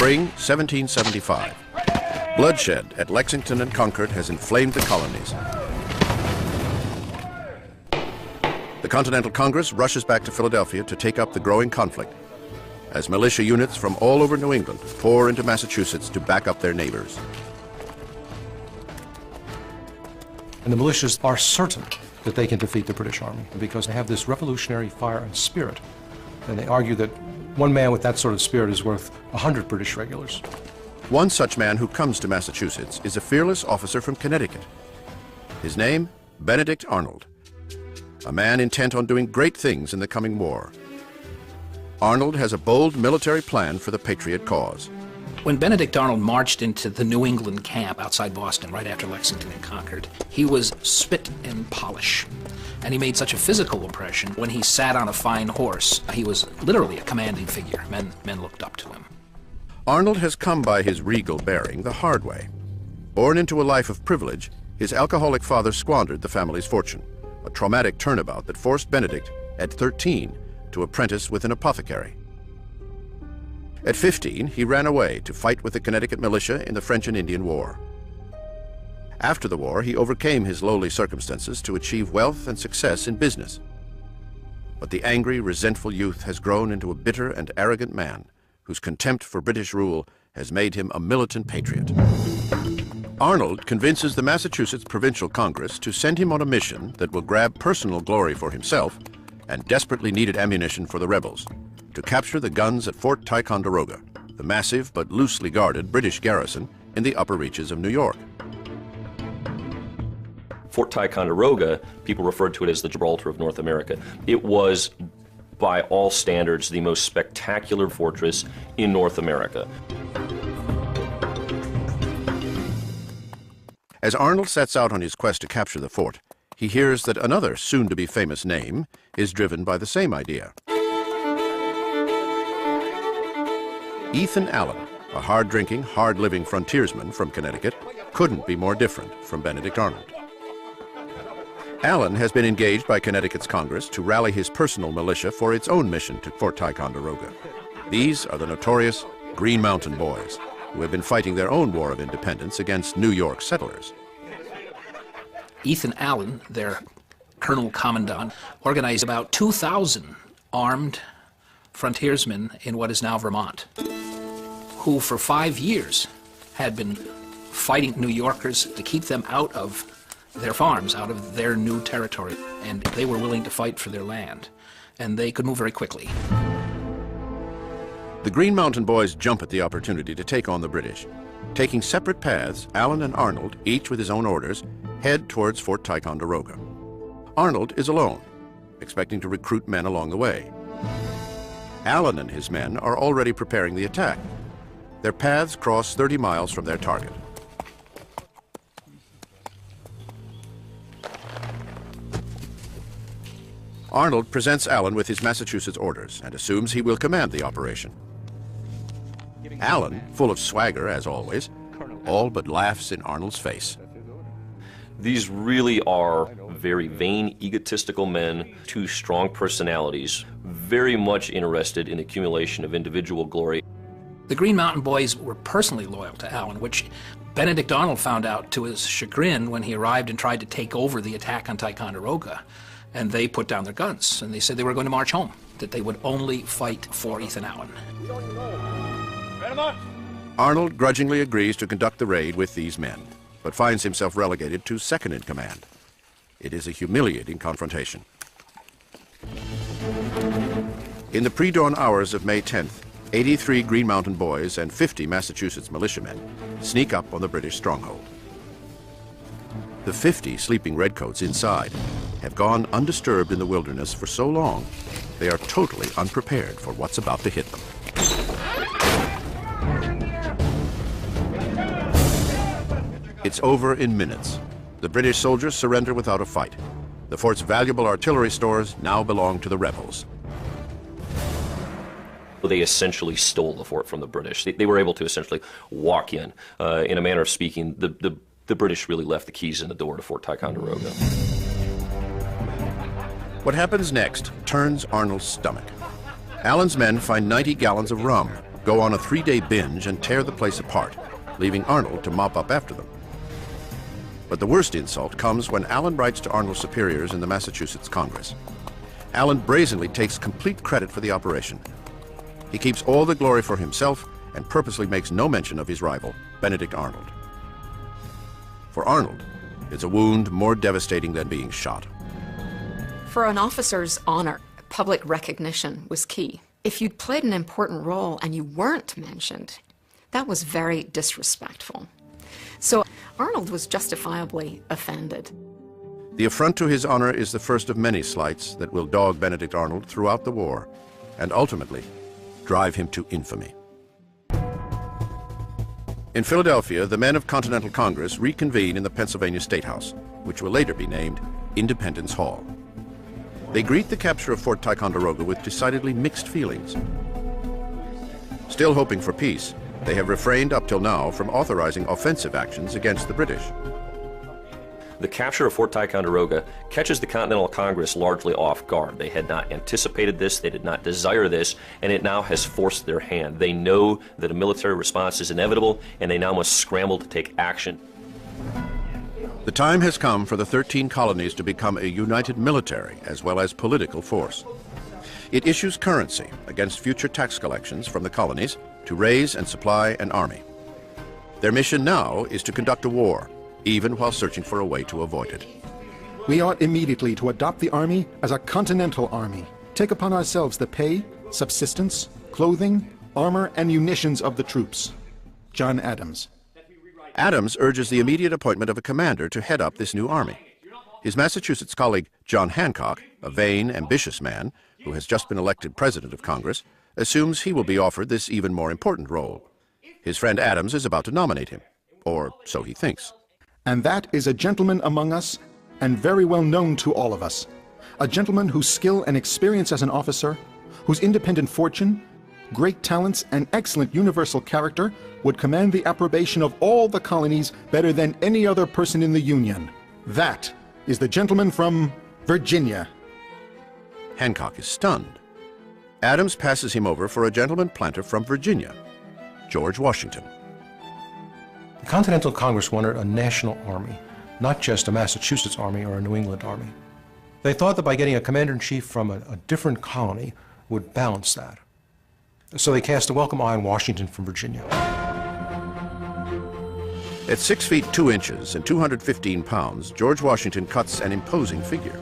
Spring 1775. Bloodshed at Lexington and Concord has inflamed the colonies. The Continental Congress rushes back to Philadelphia to take up the growing conflict, as militia units from all over New England pour into Massachusetts to back up their neighbors. And the militias are certain that they can defeat the British Army because they have this revolutionary fire and spirit. And they argue that one man with that sort of spirit is worth 100 British regulars. One such man who comes to Massachusetts is a fearless officer from Connecticut. His name, Benedict Arnold, a man intent on doing great things in the coming war. Arnold has a bold military plan for the Patriot cause. When Benedict Arnold marched into the New England camp outside Boston right after Lexington and Concord, he was spit and polish. And he made such a physical impression. When he sat on a fine horse, he was literally a commanding figure. Men looked up to him. Arnold has come by his regal bearing the hard way. Born into a life of privilege, his alcoholic father squandered the family's fortune, a traumatic turnabout that forced Benedict, at 13, to apprentice with an apothecary. At 15, he ran away to fight with the Connecticut militia in the French and Indian War. After the war, he overcame his lowly circumstances to achieve wealth and success in business. But the angry, resentful youth has grown into a bitter and arrogant man whose contempt for British rule has made him a militant patriot. Arnold convinces the Massachusetts Provincial Congress to send him on a mission that will grab personal glory for himself and desperately needed ammunition for the rebels, to capture the guns at Fort Ticonderoga, the massive but loosely guarded British garrison in the upper reaches of New York. Fort Ticonderoga, people referred to it as the Gibraltar of North America. It was, by all standards, the most spectacular fortress in North America. As Arnold sets out on his quest to capture the fort, he hears that another soon-to-be famous name is driven by the same idea. Ethan Allen, a hard-drinking, hard-living frontiersman from Connecticut, couldn't be more different from Benedict Arnold. Allen has been engaged by Connecticut's Congress to rally his personal militia for its own mission to Fort Ticonderoga. These are the notorious Green Mountain Boys, who have been fighting their own war of independence against New York settlers. Ethan Allen, their colonel commandant, organized about 2,000 armed frontiersmen in what is now Vermont, who for 5 years had been fighting New Yorkers to keep them out of their farms, out of their new territory, and they were willing to fight for their land, and they could move very quickly. The Green Mountain Boys jump at the opportunity to take on the British. Taking separate paths, Allen and Arnold, each with his own orders, head towards Fort Ticonderoga. Arnold is alone, expecting to recruit men along the way. Allen and his men are already preparing the attack. Their paths cross 30 miles from their target. Arnold presents Allen with his Massachusetts orders and assumes he will command the operation. Allen, full of swagger as always, all but laughs in Arnold's face. These really are very vain, egotistical men, two strong personalities, very much interested in accumulation of individual glory. The Green Mountain Boys were personally loyal to Allen, which Benedict Arnold found out to his chagrin when he arrived and tried to take over the attack on Ticonderoga. And they put down their guns, and they said they were going to march home, that they would only fight for Ethan Allen. Arnold grudgingly agrees to conduct the raid with these men, but finds himself relegated to second in command. It is a humiliating confrontation. In the pre-dawn hours of May 10th, 83 Green Mountain Boys and 50 Massachusetts militiamen sneak up on the British stronghold. The 50 sleeping redcoats inside have gone undisturbed in the wilderness for so long, they are totally unprepared for what's about to hit them. It's over in minutes. The British soldiers surrender without a fight. The fort's valuable artillery stores now belong to the rebels. They essentially stole the fort from the British. They were able to essentially walk in a manner of speaking. The British really left the keys in the door to Fort Ticonderoga. What happens next turns Arnold's stomach. Allen's men find 90 gallons of rum, go on a 3-day binge and tear the place apart, leaving Arnold to mop up after them. But the worst insult comes when Allen writes to Arnold's superiors in the Massachusetts Congress. Allen brazenly takes complete credit for the operation. He keeps all the glory for himself and purposely makes no mention of his rival, Benedict Arnold. For Arnold, it's a wound more devastating than being shot. For an officer's honor, public recognition was key. If you'd played an important role and you weren't mentioned, that was very disrespectful. So Arnold was justifiably offended. The affront to his honor is the first of many slights that will dog Benedict Arnold throughout the war and ultimately drive him to infamy. In Philadelphia, the men of Continental Congress reconvene in the Pennsylvania State House, which will later be named Independence Hall. They greet the capture of Fort Ticonderoga with decidedly mixed feelings. Still hoping for peace, they have refrained up till now from authorizing offensive actions against the British. The capture of Fort Ticonderoga catches the Continental Congress largely off guard. They had not anticipated this, they did not desire this, and it now has forced their hand. They know that a military response is inevitable, and they now must scramble to take action. The time has come for the 13 colonies to become a united military as well as political force. It issues currency against future tax collections from the colonies to raise and supply an army. Their mission now is to conduct a war, even while searching for a way to avoid it. We ought immediately to adopt the army as a continental army, take upon ourselves the pay, subsistence, clothing, armor, and munitions of the troops. John Adams. Adams urges the immediate appointment of a commander to head up this new army. His Massachusetts colleague, John Hancock, a vain, ambitious man who has just been elected president of Congress, assumes he will be offered this even more important role. His friend Adams is about to nominate him, or so he thinks. And that is a gentleman among us, and very well known to all of us. A gentleman whose skill and experience as an officer, whose independent fortune, great talents, and excellent universal character would command the approbation of all the colonies better than any other person in the Union. That is the gentleman from Virginia. Hancock is stunned. Adams passes him over for a gentleman planter from Virginia, George Washington. The Continental Congress wanted a national army, not just a Massachusetts army or a New England army. They thought that by getting a commander-in-chief from a different colony would balance that. So they cast a welcome eye on Washington from Virginia. At 6 feet 2 inches and 215 pounds, George Washington cuts an imposing figure.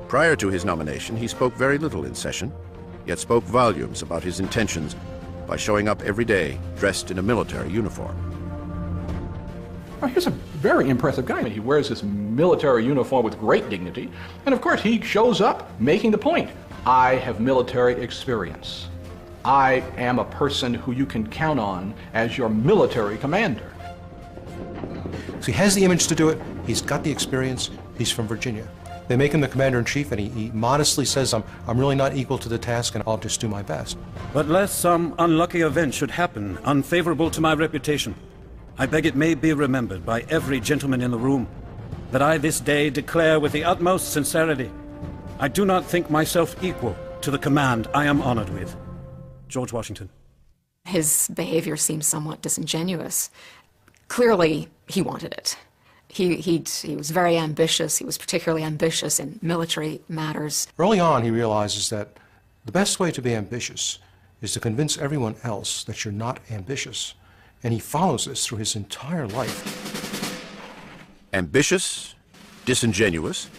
Prior to his nomination, he spoke very little in session, yet spoke volumes about his intentions by showing up every day dressed in a military uniform. Well, here's a very impressive guy. He wears his military uniform with great dignity, and of course he shows up making the point. I have military experience. I am a person who you can count on as your military commander. So he has the image to do it, he's got the experience, he's from Virginia. They make him the commander-in-chief, and he modestly says, I'm really not equal to the task, and I'll just do my best. But lest some unlucky event should happen, unfavorable to my reputation, I beg it may be remembered by every gentleman in the room that I this day declare with the utmost sincerity, I do not think myself equal to the command I am honored with. George Washington. His behavior seemed somewhat disingenuous. Clearly, he wanted it. He was very ambitious. He was particularly ambitious in military matters. Early on, he realizes that the best way to be ambitious is to convince everyone else that you're not ambitious. And he follows this through his entire life. Ambitious, disingenuous,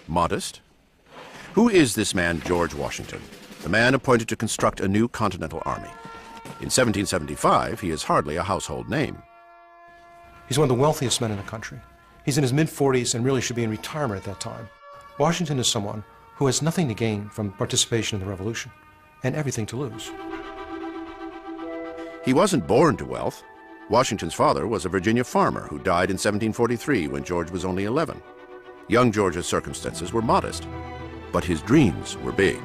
modest. Who is this man, George Washington, the man appointed to construct a new continental army? In 1775, he is hardly a household name. He's one of the wealthiest men in the country. He's in his mid-40s and really should be in retirement at that time. Washington is someone who has nothing to gain from participation in the Revolution and everything to lose. He wasn't born to wealth. Washington's father was a Virginia farmer who died in 1743 when George was only 11. Young George's circumstances were modest, but his dreams were big.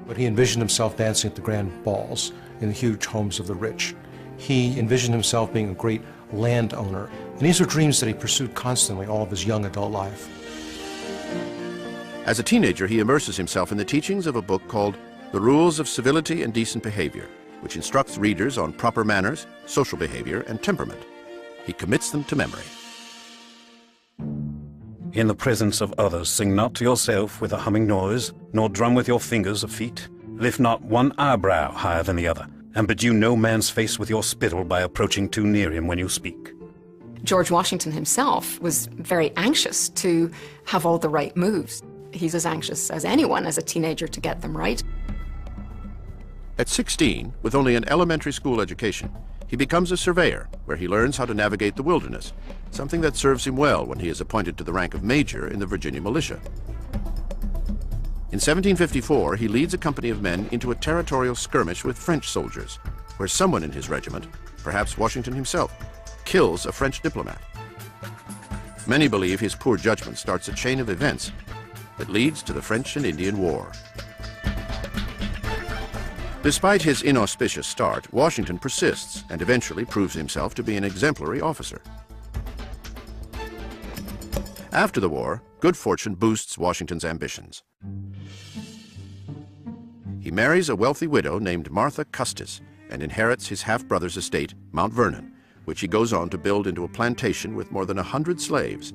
But he envisioned himself dancing at the grand balls in the huge homes of the rich. He envisioned himself being a great landowner, and these were dreams that he pursued constantly all of his young adult life. As a teenager, he immerses himself in the teachings of a book called The Rules of Civility and Decent Behavior, which instructs readers on proper manners, social behavior, and temperament. He commits them to memory. In the presence of others, sing not to yourself with a humming noise, nor drum with your fingers of feet. Lift not one eyebrow higher than the other, and bedew no man's face with your spittle by approaching too near him when you speak. George Washington himself was very anxious to have all the right moves. He's as anxious as anyone as a teenager to get them right. At 16, with only an elementary school education, he becomes a surveyor, where he learns how to navigate the wilderness, something that serves him well when he is appointed to the rank of major in the Virginia militia. In 1754, he leads a company of men into a territorial skirmish with French soldiers, where someone in his regiment, perhaps Washington himself, kills a French diplomat. Many believe his poor judgment starts a chain of events that leads to the French and Indian War. Despite his inauspicious start, Washington persists and eventually proves himself to be an exemplary officer. After the war, good fortune boosts Washington's ambitions. He marries a wealthy widow named Martha Custis and inherits his half-brother's estate, Mount Vernon, which he goes on to build into a plantation with more than 100 slaves.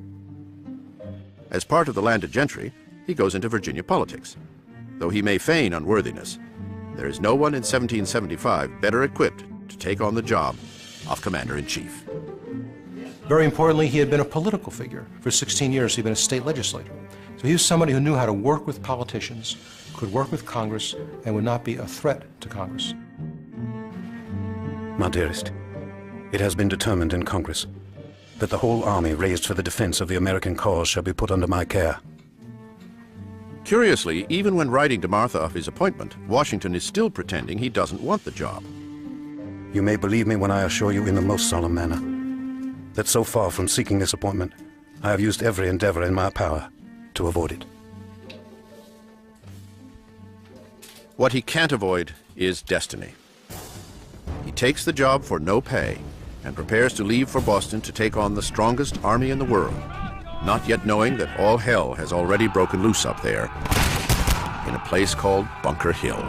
As part of the landed gentry, he goes into Virginia politics. Though he may feign unworthiness, there is no one in 1775 better equipped to take on the job of Commander-in-Chief. Very importantly, he had been a political figure. For 16 years, he'd been a state legislator. So he was somebody who knew how to work with politicians, could work with Congress, and would not be a threat to Congress. My dearest, it has been determined in Congress that the whole army raised for the defense of the American cause shall be put under my care. Curiously, even when writing to Martha of his appointment, Washington is still pretending he doesn't want the job. You may believe me when I assure you in the most solemn manner that so far from seeking this appointment, I have used every endeavor in my power to avoid it. What he can't avoid is destiny. He takes the job for no pay and prepares to leave for Boston to take on the strongest army in the world, not yet knowing that all hell has already broken loose up there in a place called Bunker Hill.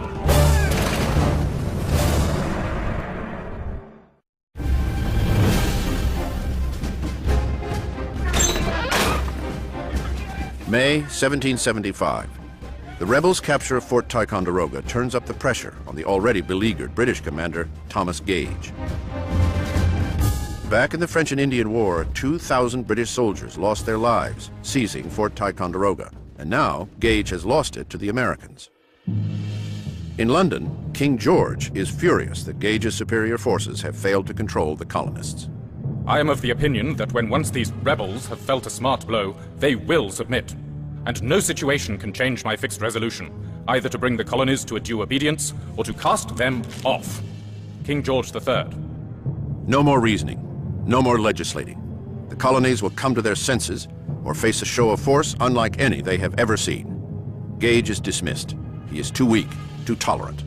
May 1775. The rebels' capture of Fort Ticonderoga turns up the pressure on the already beleaguered British commander, Thomas Gage. Back in the French and Indian War, 2,000 British soldiers lost their lives seizing Fort Ticonderoga, and now Gage has lost it to the Americans. In London, King George is furious that Gage's superior forces have failed to control the colonists. I am of the opinion that when once these rebels have felt a smart blow, they will submit. And no situation can change my fixed resolution, either to bring the colonies to a due obedience or to cast them off. King George III. No more reasoning, no more legislating. The colonies will come to their senses or face a show of force unlike any they have ever seen. Gage is dismissed. He is too weak, too tolerant.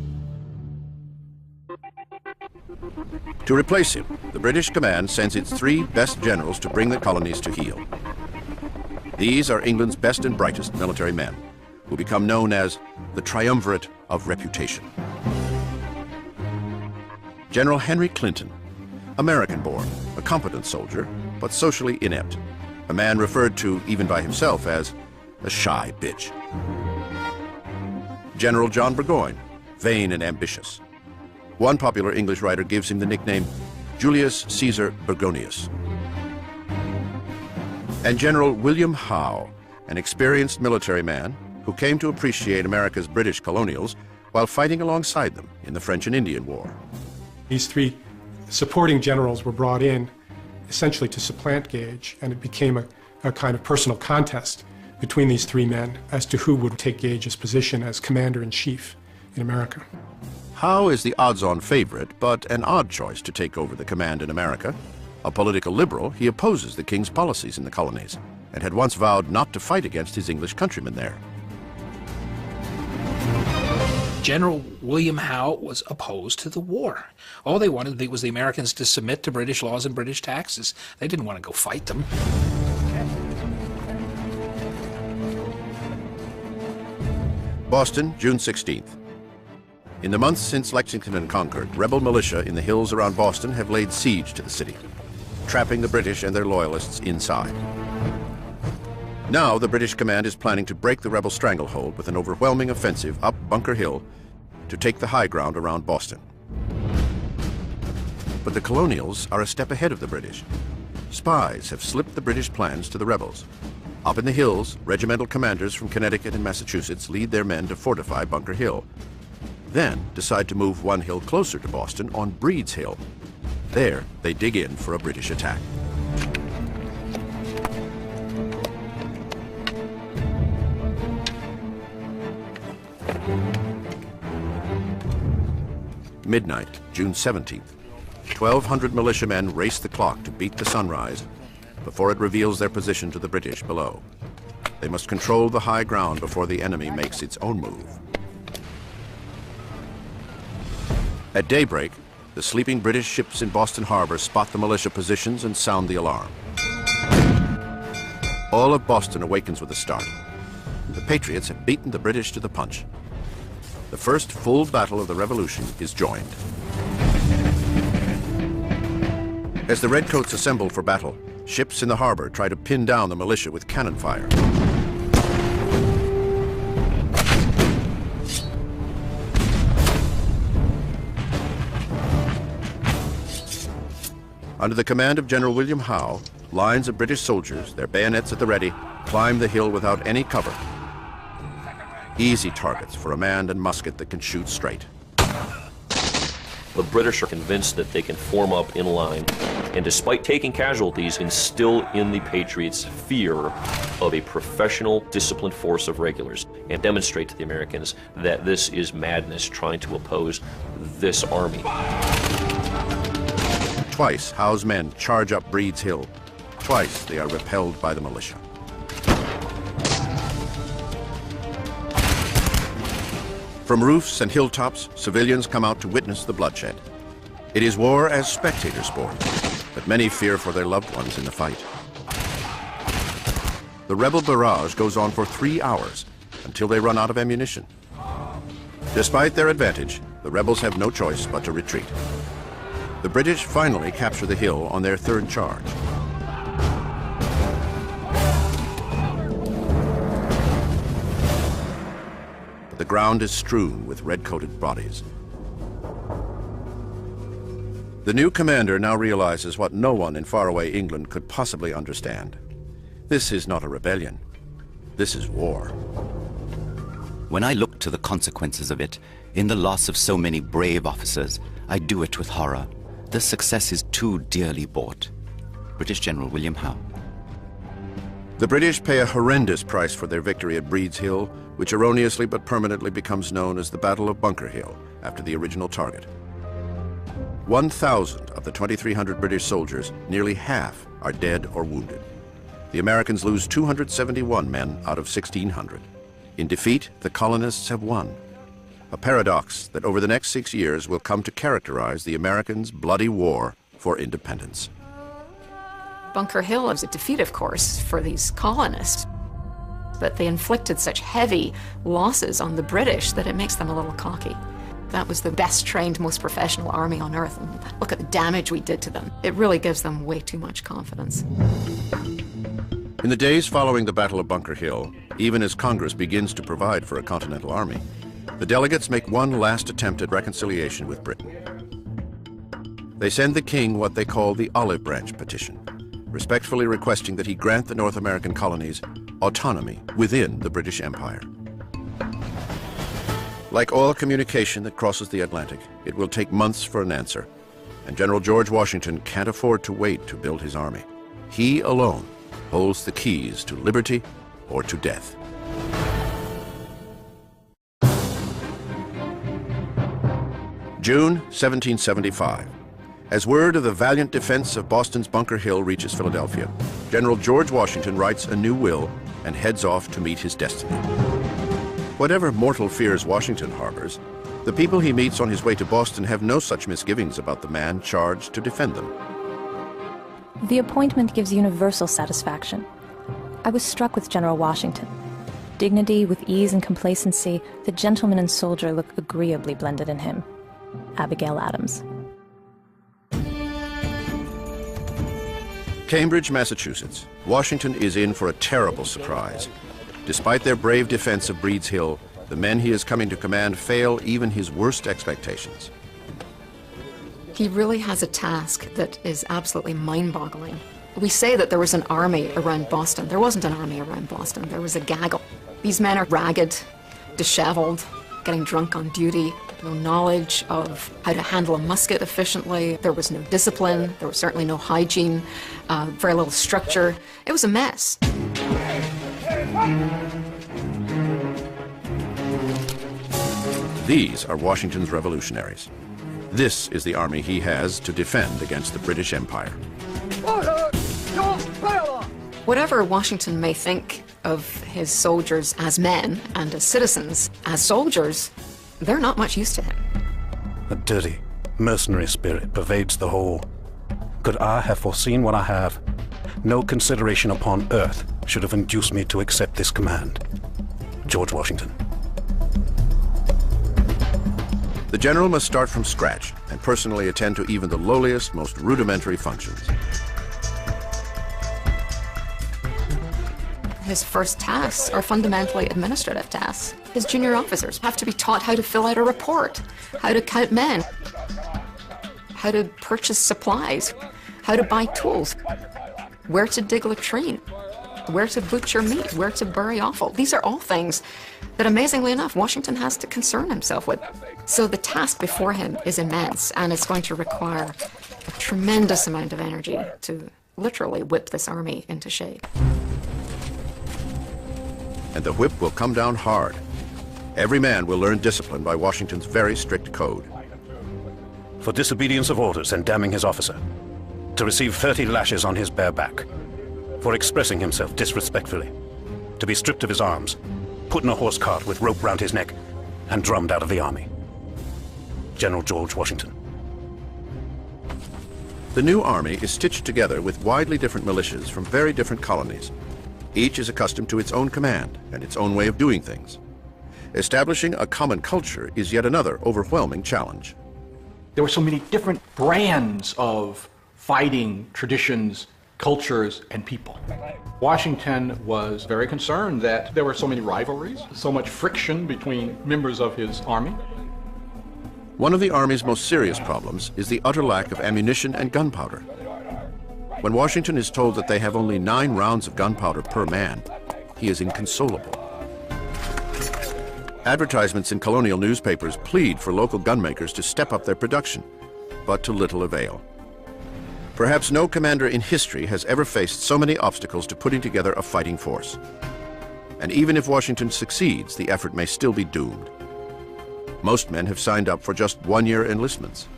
To replace him, the British command sends its 3 best generals to bring the colonies to heel. These are England's best and brightest military men, who become known as the Triumvirate of Reputation. General Henry Clinton, American-born, a competent soldier, but socially inept, a man referred to even by himself as a shy bitch. General John Burgoyne, vain and ambitious. One popular English writer gives him the nickname Julius Caesar Burgonius. And General William Howe, an experienced military man who came to appreciate America's British colonials while fighting alongside them in the French and Indian War. These 3 supporting generals were brought in essentially to supplant Gage, and it became a kind of personal contest between these 3 men as to who would take Gage's position as commander-in-chief in America. Howe is the odds-on favorite, but an odd choice to take over the command in America. A political liberal, he opposes the king's policies in the colonies and had once vowed not to fight against his English countrymen there. General William Howe was opposed to the war. All they wanted was the Americans to submit to British laws and British taxes. They didn't want to go fight them. Boston, June 16th. In the months since Lexington and Concord, rebel militia in the hills around Boston have laid siege to the city, trapping the British and their loyalists inside. Now the British command is planning to break the rebel stranglehold with an overwhelming offensive up Bunker Hill to take the high ground around Boston. But the colonials are a step ahead of the British. Spies have slipped the British plans to the rebels. Up in the hills, regimental commanders from Connecticut and Massachusetts lead their men to fortify Bunker Hill, then decide to move one hill closer to Boston on Breed's Hill. There, they dig in for a British attack. Midnight, June 17th. 1,200 militiamen race the clock to beat the sunrise before it reveals their position to the British below. They must control the high ground before the enemy makes its own move. At daybreak, the sleeping British ships in Boston Harbor spot the militia positions and sound the alarm. All of Boston awakens with a start. The Patriots have beaten the British to the punch. The first full battle of the Revolution is joined. As the Redcoats assemble for battle, ships in the harbor try to pin down the militia with cannon fire. Under the command of General William Howe, lines of British soldiers, their bayonets at the ready, climb the hill without any cover. Easy targets for a man and musket that can shoot straight. The British are convinced that they can form up in line, and despite taking casualties, instill in the Patriots fear of a professional, disciplined force of regulars, and demonstrate to the Americans that this is madness trying to oppose this army. Twice, Howe's men charge up Breed's Hill. Twice, they are repelled by the militia. From roofs and hilltops, civilians come out to witness the bloodshed. It is war as spectator sport, but many fear for their loved ones in the fight. The rebel barrage goes on for 3 hours until they run out of ammunition. Despite their advantage, the rebels have no choice but to retreat. The British finally capture the hill on their third charge. But the ground is strewn with red-coated bodies. The new commander now realizes what no one in faraway England could possibly understand. This is not a rebellion. This is war. When I look to the consequences of it, in the loss of so many brave officers, I do it with horror. The success is too dearly bought. British General William Howe. The British pay a horrendous price for their victory at Breed's Hill, which erroneously but permanently becomes known as the Battle of Bunker Hill, after the original target. 1,000 of the 2,300 British soldiers, nearly half, are dead or wounded. The Americans lose 271 men out of 1,600. In defeat, the colonists have won. A paradox that over the next 6 years will come to characterize the Americans' bloody war for independence. Bunker Hill was a defeat, of course, for these colonists. But they inflicted such heavy losses on the British that it makes them a little cocky. That was the best trained, most professional army on earth, and look at the damage we did to them. It really gives them way too much confidence. In the days following the Battle of Bunker Hill, even as Congress begins to provide for a continental army, the delegates make one last attempt at reconciliation with Britain. They send the king what they call the Olive Branch Petition, respectfully requesting that he grant the North American colonies autonomy within the British Empire. Like all communication that crosses the Atlantic, it will take months for an answer, and General George Washington can't afford to wait to build his army. He alone holds the keys to liberty or to death. June 1775. As word of the valiant defense of Boston's Bunker Hill reaches Philadelphia, General George Washington writes a new will and heads off to meet his destiny. Whatever mortal fears Washington harbors, the people he meets on his way to Boston have no such misgivings about the man charged to defend them. The appointment gives universal satisfaction. I was struck with General Washington. dignity with ease and complacency, the gentleman and soldier look agreeably blended in him. Abigail Adams. Cambridge, Massachusetts. Washington is in for a terrible surprise. Despite their brave defense of Breed's Hill, the men he is coming to command fail even his worst expectations. He really has a task that is absolutely mind-boggling. We say that there was an army around Boston. There wasn't an army around Boston. There was a gaggle. These men are ragged, disheveled, getting drunk on duty, no knowledge of how to handle a musket efficiently. There was no discipline. There was certainly no hygiene, very little structure. It was a mess. These are Washington's revolutionaries. This is the army he has to defend against the British Empire. Whatever Washington may think of his soldiers as men and as citizens, as soldiers, they're not much use to him. A dirty, mercenary spirit pervades the whole. Could I have foreseen what I have? No consideration upon earth should have induced me to accept this command. George Washington. The general must start from scratch and personally attend to even the lowliest, most rudimentary functions. His first tasks are fundamentally administrative tasks. His junior officers have to be taught how to fill out a report, how to count men, how to purchase supplies, how to buy tools, where to dig latrine, where to butcher meat, where to bury offal. These are all things that, amazingly enough, Washington has to concern himself with. So the task before him is immense, and it's going to require a tremendous amount of energy to literally whip this army into shape. And the whip will come down hard. Every man will learn discipline by Washington's very strict code. For disobedience of orders and damning his officer, to receive 30 lashes on his bare back. For expressing himself disrespectfully, to be stripped of his arms, put in a horse cart with rope round his neck, and drummed out of the army. General George Washington. The new army is stitched together with widely different militias from very different colonies. Each is accustomed to its own command and its own way of doing things. Establishing a common culture is yet another overwhelming challenge. There were so many different brands of fighting traditions, cultures, and people. Washington was very concerned that there were so many rivalries, so much friction between members of his army. One of the Army's most serious problems is the utter lack of ammunition and gunpowder. When Washington is told that they have only 9 rounds of gunpowder per man, he is inconsolable. Advertisements in colonial newspapers plead for local gunmakers to step up their production, but to little avail. Perhaps no commander in history has ever faced so many obstacles to putting together a fighting force. And even if Washington succeeds, the effort may still be doomed. Most men have signed up for just 1-year enlistments.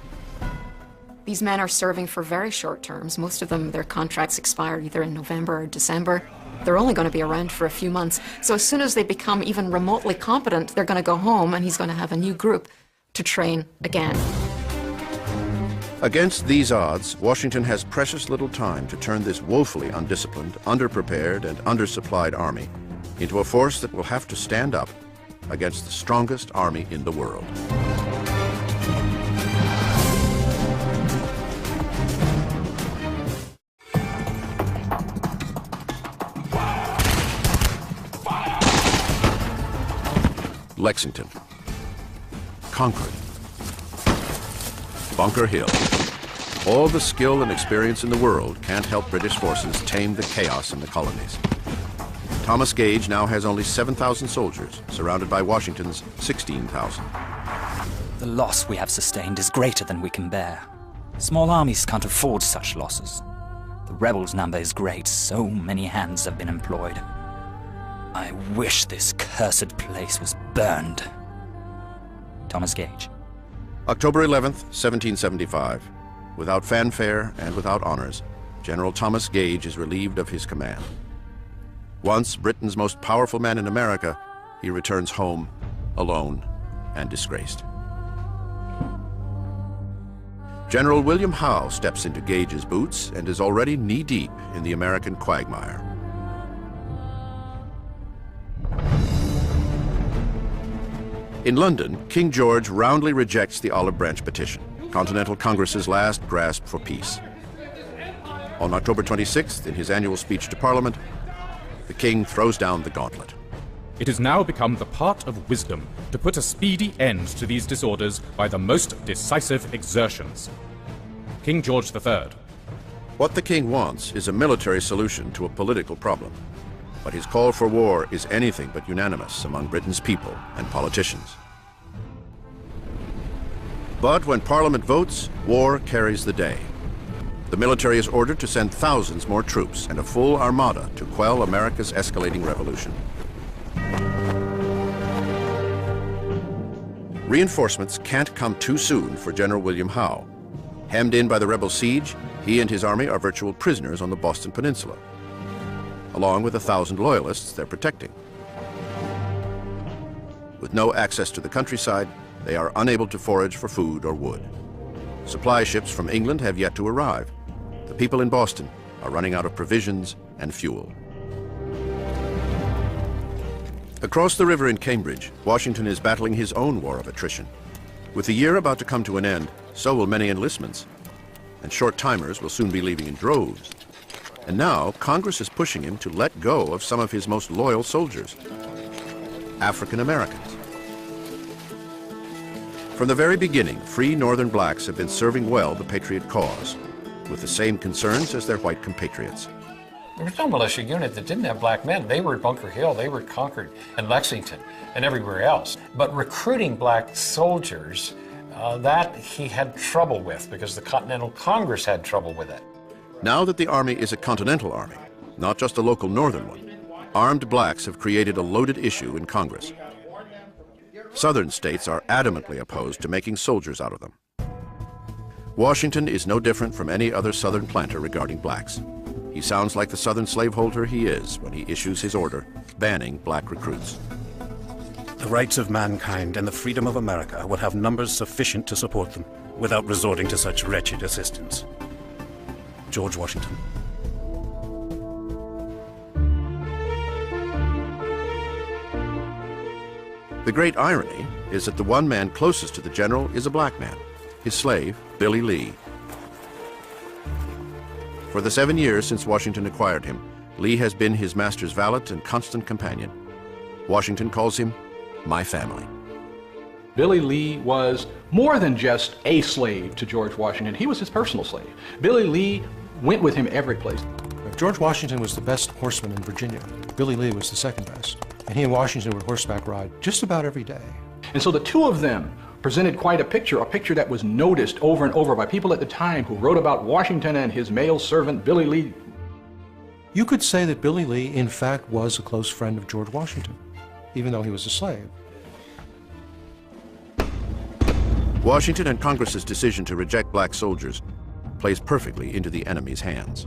These men are serving for very short terms. Most of them, their contracts expire either in November or December. They're only going to be around for a few months. So as soon as they become even remotely competent, they're going to go home and he's going to have a new group to train again. Against these odds, Washington has precious little time to turn this woefully undisciplined, underprepared, and undersupplied army into a force that will have to stand up against the strongest army in the world. Lexington, Concord, Bunker Hill. All the skill and experience in the world can't help British forces tame the chaos in the colonies. Thomas Gage now has only 7,000 soldiers, surrounded by Washington's 16,000. The loss we have sustained is greater than we can bear. Small armies can't afford such losses. The rebels' number is great, so many hands have been employed. I wish this cursed place was burned. Thomas Gage. October 11th, 1775. Without fanfare and without honors, General Thomas Gage is relieved of his command. Once Britain's most powerful man in America, he returns home alone and disgraced. General William Howe steps into Gage's boots and is already knee-deep in the American quagmire. In London, King George roundly rejects the Olive Branch Petition, Continental Congress's last grasp for peace. On October 26th, in his annual speech to Parliament, the king throws down the gauntlet. It has now become the part of wisdom to put a speedy end to these disorders by the most decisive exertions. King George III. What the king wants is a military solution to a political problem, but his call for war is anything but unanimous among Britain's people and politicians. But when Parliament votes, war carries the day. The military is ordered to send thousands more troops and a full armada to quell America's escalating revolution. Reinforcements can't come too soon for General William Howe. Hemmed in by the rebel siege, he and his army are virtual prisoners on the Boston Peninsula, along with 1,000 loyalists they're protecting. With no access to the countryside, they are unable to forage for food or wood. Supply ships from England have yet to arrive. The people in Boston are running out of provisions and fuel. Across the river in Cambridge, Washington is battling his own war of attrition. With the year about to come to an end, so will many enlistments, and short-timers will soon be leaving in droves. And now, Congress is pushing him to let go of some of his most loyal soldiers, African Americans. From the very beginning, free Northern blacks have been serving well the Patriot cause, with the same concerns as their white compatriots. There was no militia unit that didn't have black men. They were at Bunker Hill, they were at Concord and Lexington and everywhere else. But recruiting black soldiers, that he had trouble with because the Continental Congress had trouble with it. Now that the Army is a continental army, not just a local Northern one, armed blacks have created a loaded issue in Congress. Southern states are adamantly opposed to making soldiers out of them. Washington is no different from any other Southern planter regarding blacks. He sounds like the Southern slaveholder he is when he issues his order banning black recruits. The rights of mankind and the freedom of America will have numbers sufficient to support them without resorting to such wretched assistance. George Washington. The great irony is that the one man closest to the general is a black man, his slave, Billy Lee. For the 7 years since Washington acquired him, Lee has been his master's valet and constant companion. Washington calls him my family. Billy Lee was more than just a slave to George Washington. He was his personal slave. Billy Lee went with him every place. George Washington was the best horseman in Virginia. Billy Lee was the second best. And he and Washington would horseback ride just about every day. And so the two of them presented quite a picture that was noticed over and over by people at the time who wrote about Washington and his male servant, Billy Lee. You could say that Billy Lee, in fact, was a close friend of George Washington, even though he was a slave. Washington and Congress's decision to reject black soldiers plays perfectly into the enemy's hands.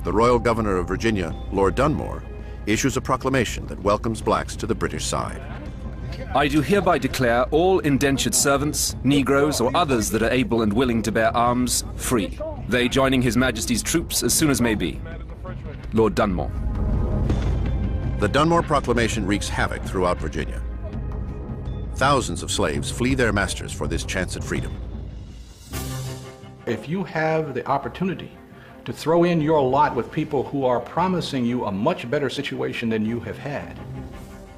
The Royal Governor of Virginia, Lord Dunmore, issues a proclamation that welcomes blacks to the British side. I do hereby declare all indentured servants, Negroes, or others that are able and willing to bear arms, free, they joining His Majesty's troops as soon as may be. Lord Dunmore. The Dunmore Proclamation wreaks havoc throughout Virginia. Thousands of slaves flee their masters for this chance at freedom. If you have the opportunity to throw in your lot with people who are promising you a much better situation than you have had,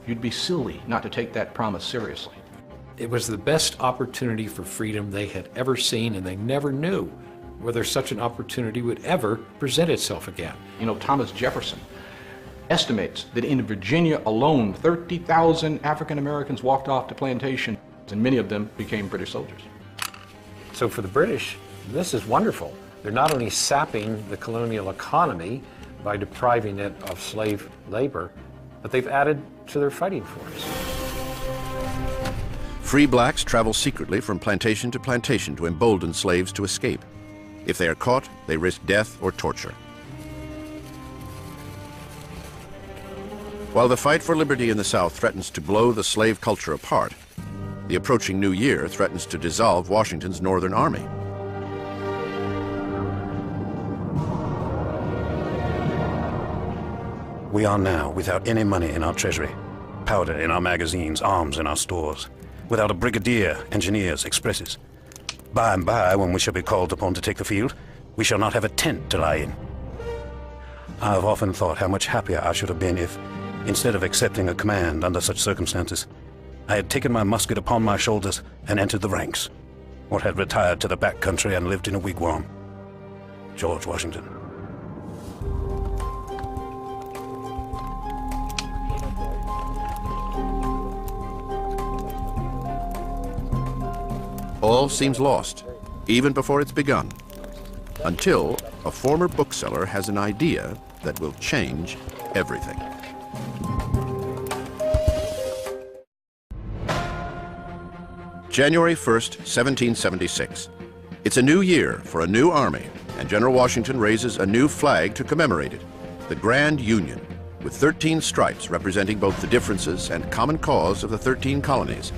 you'd be silly not to take that promise seriously. It was the best opportunity for freedom they had ever seen, and they never knew whether such an opportunity would ever present itself again. You know, Thomas Jefferson estimates that in Virginia alone, 30,000 African Americans walked off to plantations, and many of them became British soldiers. So for the British, this is wonderful. They're not only sapping the colonial economy by depriving it of slave labor, but they've added to their fighting force. Free blacks travel secretly from plantation to plantation to embolden slaves to escape. If they are caught, they risk death or torture. While the fight for liberty in the South threatens to blow the slave culture apart, the approaching new year threatens to dissolve Washington's Northern Army. We are now without any money in our treasury. powder in our magazines, arms in our stores, without a brigadier, engineers, expresses. By and by, when we shall be called upon to take the field, we shall not have a tent to lie in. I have often thought how much happier I should have been if, instead of accepting a command under such circumstances, I had taken my musket upon my shoulders and entered the ranks, or had retired to the back country and lived in a wigwam. George Washington. All seems lost, even before it's begun, until a former bookseller has an idea that will change everything. January 1st, 1776. It's a new year for a new army, and General Washington raises a new flag to commemorate it, the Grand Union, with 13 stripes representing both the differences and common cause of the 13 colonies,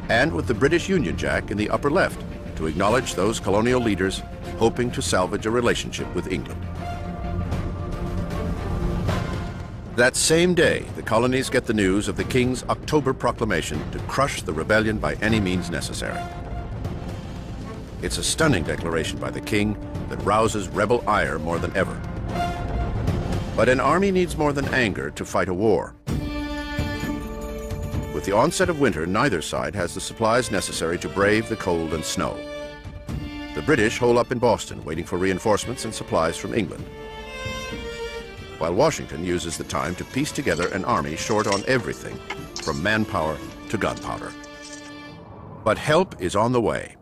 and with the British Union Jack in the upper left to acknowledge those colonial leaders hoping to salvage a relationship with England. That same day, the colonies get the news of the King's October proclamation to crush the rebellion by any means necessary. It's a stunning declaration by the King that rouses rebel ire more than ever. But an army needs more than anger to fight a war. With the onset of winter, neither side has the supplies necessary to brave the cold and snow. The British hole up in Boston, waiting for reinforcements and supplies from England, while Washington uses the time to piece together an army short on everything, from manpower to gunpowder. But help is on the way.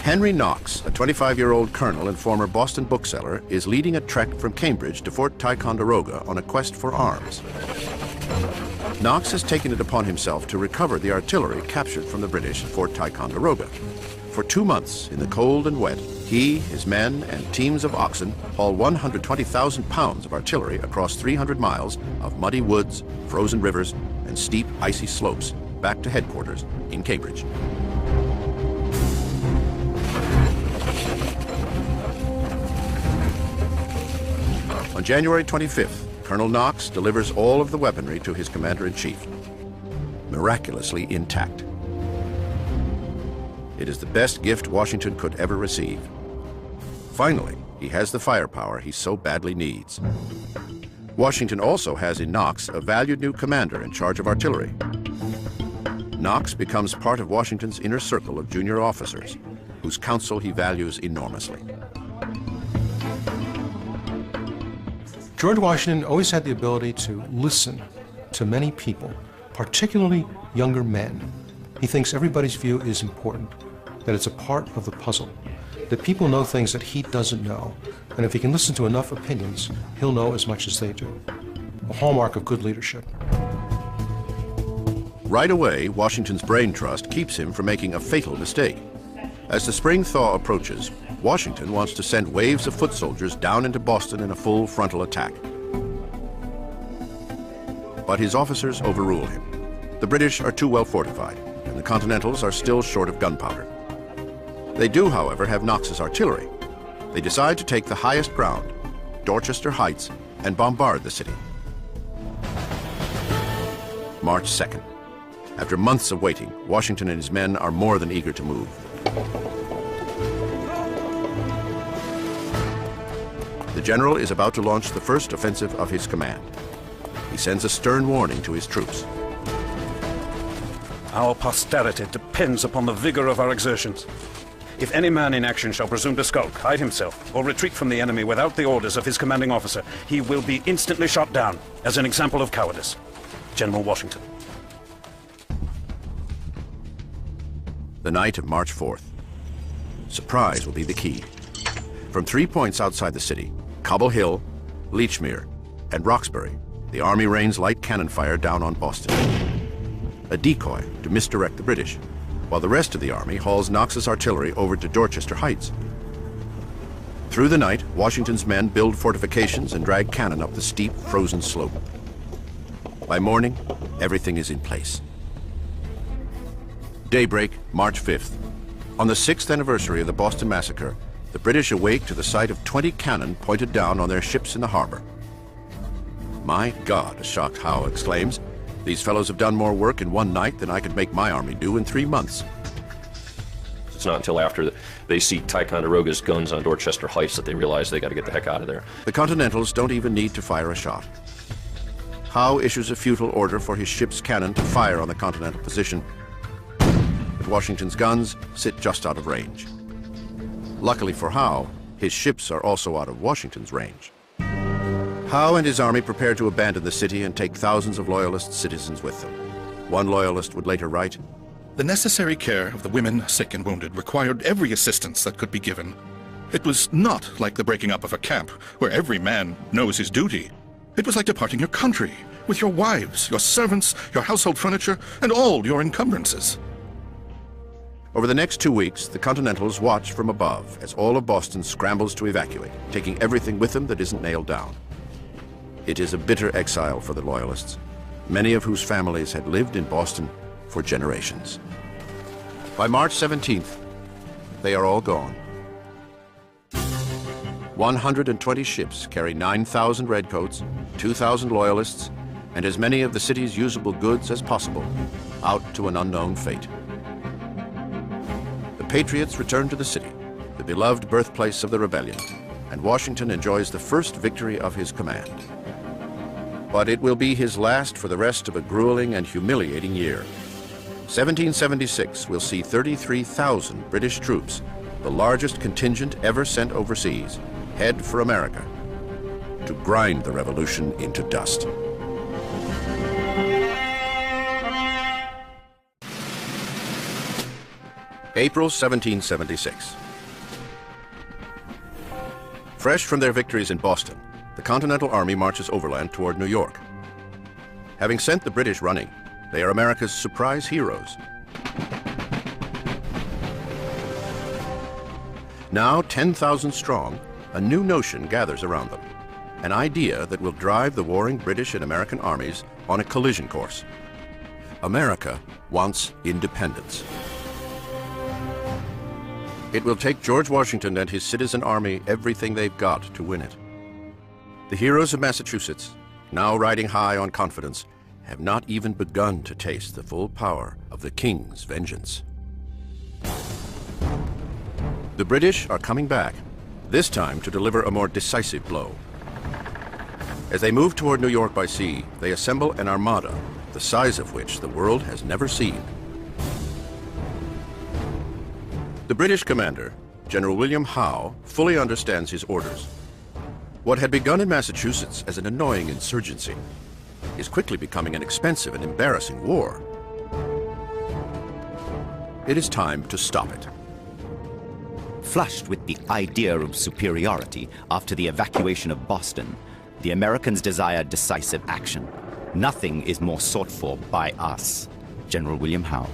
Henry Knox, a 25-year-old colonel and former Boston bookseller, is leading a trek from Cambridge to Fort Ticonderoga on a quest for arms. Knox has taken it upon himself to recover the artillery captured from the British at Fort Ticonderoga. For 2 months, in the cold and wet, he, his men, and teams of oxen haul 120,000 pounds of artillery across 300 miles of muddy woods, frozen rivers, and steep, icy slopes back to headquarters in Cambridge. On January 25th, Colonel Knox delivers all of the weaponry to his commander-in-chief, miraculously intact. It is the best gift Washington could ever receive. Finally, he has the firepower he so badly needs. Washington also has in Knox a valued new commander in charge of artillery. Knox becomes part of Washington's inner circle of junior officers, whose counsel he values enormously. George Washington always had the ability to listen to many people, particularly younger men. He thinks everybody's view is important, that it's a part of the puzzle, that people know things that he doesn't know, and if he can listen to enough opinions, he'll know as much as they do. A hallmark of good leadership. Right away, Washington's brain trust keeps him from making a fatal mistake. As the spring thaw approaches, Washington wants to send waves of foot soldiers down into Boston in a full frontal attack. But his officers overrule him. The British are too well fortified, and the Continentals are still short of gunpowder. They do, however, have Knox's artillery. They decide to take the highest ground, Dorchester Heights, and bombard the city. March 2nd. After months of waiting, Washington and his men are more than eager to move. The general is about to launch the first offensive of his command. He sends a stern warning to his troops. Our posterity depends upon the vigor of our exertions. If any man in action shall presume to skulk, hide himself, or retreat from the enemy without the orders of his commanding officer, he will be instantly shot down as an example of cowardice. General Washington. The night of March 4th. Surprise will be the key. From 3 points outside the city, Cobble Hill, Lechmere, and Roxbury, the army rains light cannon fire down on Boston. A decoy to misdirect the British, while the rest of the army hauls Knox's artillery over to Dorchester Heights. Through the night, Washington's men build fortifications and drag cannon up the steep, frozen slope. By morning, everything is in place. Daybreak, March 5th. On the 6th anniversary of the Boston Massacre, the British awake to the sight of 20 cannon pointed down on their ships in the harbor. My God, a shocked Howe exclaims, these fellows have done more work in one night than I could make my army do in 3 months. It's not until after they see Ticonderoga's guns on Dorchester Heights that they realize they got to get the heck out of there. The Continentals don't even need to fire a shot. Howe issues a futile order for his ship's cannon to fire on the Continental position, but Washington's guns sit just out of range. Luckily for Howe, his ships are also out of Washington's range. Howe and his army prepared to abandon the city and take thousands of Loyalist citizens with them. One Loyalist would later write, "The necessary care of the women, sick and wounded, required every assistance that could be given. It was not like the breaking up of a camp, where every man knows his duty. It was like departing your country, with your wives, your servants, your household furniture, and all your encumbrances." Over the next 2 weeks, the Continentals watch from above as all of Boston scrambles to evacuate, taking everything with them that isn't nailed down. It is a bitter exile for the Loyalists, many of whose families had lived in Boston for generations. By March 17th, they are all gone. 120 ships carry 9,000 redcoats, 2,000 Loyalists, and as many of the city's usable goods as possible, out to an unknown fate. The Patriots return to the city, the beloved birthplace of the rebellion, and Washington enjoys the first victory of his command. But it will be his last for the rest of a grueling and humiliating year. 1776 will see 33,000 British troops, the largest contingent ever sent overseas, head for America to grind the revolution into dust. April 1776. Fresh from their victories in Boston, the Continental Army marches overland toward New York. Having sent the British running, they are America's surprise heroes. Now 10,000 strong, a new notion gathers around them, an idea that will drive the warring British and American armies on a collision course. America wants independence. It will take George Washington and his citizen army everything they've got to win it. The heroes of Massachusetts, now riding high on confidence, have not even begun to taste the full power of the King's vengeance. The British are coming back, this time to deliver a more decisive blow. As they move toward New York by sea, they assemble an armada, the size of which the world has never seen. The British commander, General William Howe, fully understands his orders. What had begun in Massachusetts as an annoying insurgency is quickly becoming an expensive and embarrassing war. It is time to stop it. Flushed with the idea of superiority after the evacuation of Boston, the Americans desire decisive action. Nothing is more sought for by us. General William Howe.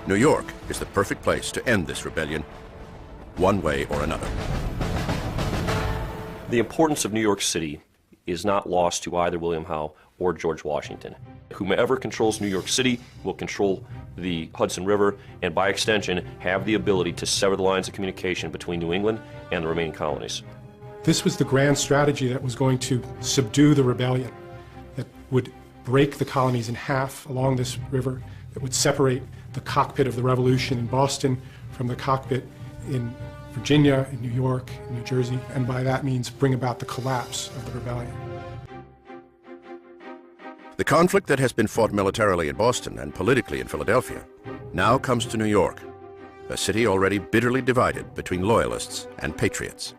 New York is the perfect place to end this rebellion, one way or another. The importance of New York City is not lost to either William Howe or George Washington. Whomever controls New York City will control the Hudson River and, by extension, have the ability to sever the lines of communication between New England and the remaining colonies. This was the grand strategy that was going to subdue the rebellion, that would break the colonies in half along this river, that would separate the cockpit of the revolution in Boston from the cockpit in Virginia, in New York, in New Jersey, and by that means bring about the collapse of the rebellion. The conflict that has been fought militarily in Boston and politically in Philadelphia now comes to New York, a city already bitterly divided between Loyalists and Patriots.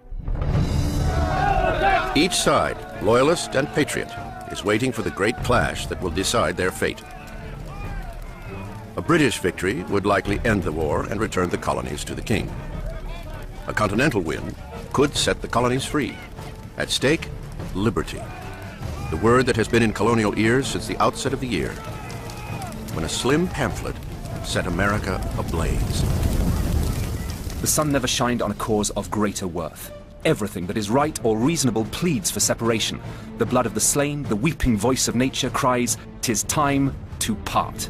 Each side, Loyalist and Patriot, is waiting for the great clash that will decide their fate. A British victory would likely end the war and return the colonies to the King. A Continental win could set the colonies free. At stake, liberty. The word that has been in colonial ears since the outset of the year, when a slim pamphlet set America ablaze. The sun never shined on a cause of greater worth. Everything that is right or reasonable pleads for separation. The blood of the slain, the weeping voice of nature cries, "'Tis time to part."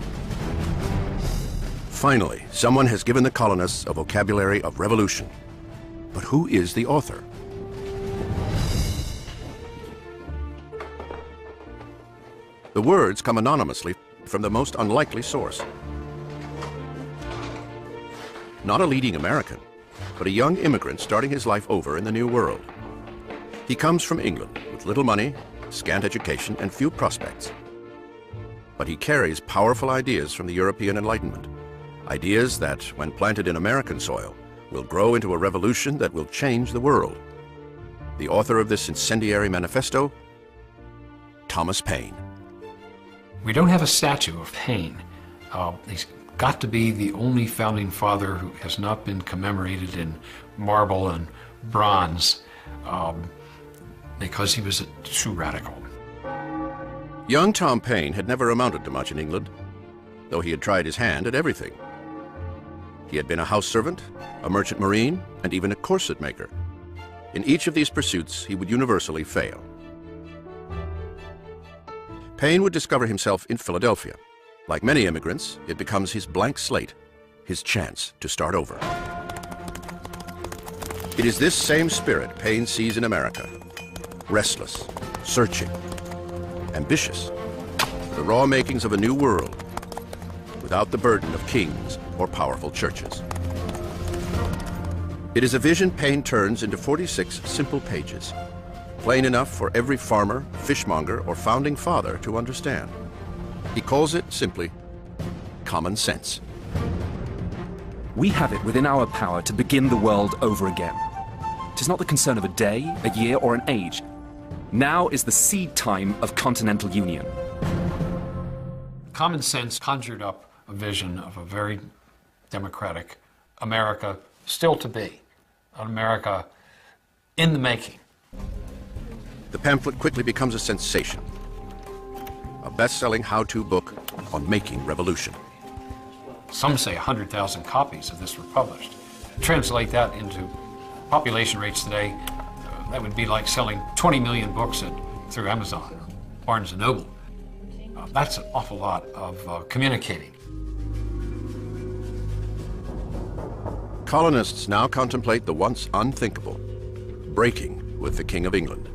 Finally, someone has given the colonists a vocabulary of revolution. But who is the author? The words come anonymously from the most unlikely source. Not a leading American, but a young immigrant starting his life over in the New World. He comes from England with little money, scant education, and few prospects. But he carries powerful ideas from the European Enlightenment, ideas that, when planted in American soil, will grow into a revolution that will change the world. The author of this incendiary manifesto, Thomas Paine. We don't have a statue of Paine. He's got to be the only founding father who has not been commemorated in marble and bronze because he was a true radical. Young Tom Paine had never amounted to much in England, though he had tried his hand at everything. He had been a house servant, a merchant marine, and even a corset maker. In each of these pursuits, he would universally fail. Paine would discover himself in Philadelphia. Like many immigrants, it becomes his blank slate, his chance to start over. It is this same spirit Paine sees in America. Restless, searching, ambitious, the raw makings of a new world, without the burden of kings or powerful churches. It is a vision Paine turns into 46 simple pages, plain enough for every farmer, fishmonger, or founding father to understand. He calls it simply common sense. We have it within our power to begin the world over again. 'Tis not the concern of a day, a year, or an age. Now is the seed time of continental union. Common sense conjured up a vision of a very democratic America still to be, an America in the making. The pamphlet quickly becomes a sensation, a best-selling how-to book on making revolution. Some say 100,000 copies of this were published. Translate that into population rates today, that would be like selling 20 million books through Amazon or Barnes & Noble. That's an awful lot of communicating. Colonists now contemplate the once unthinkable, breaking with the King of England.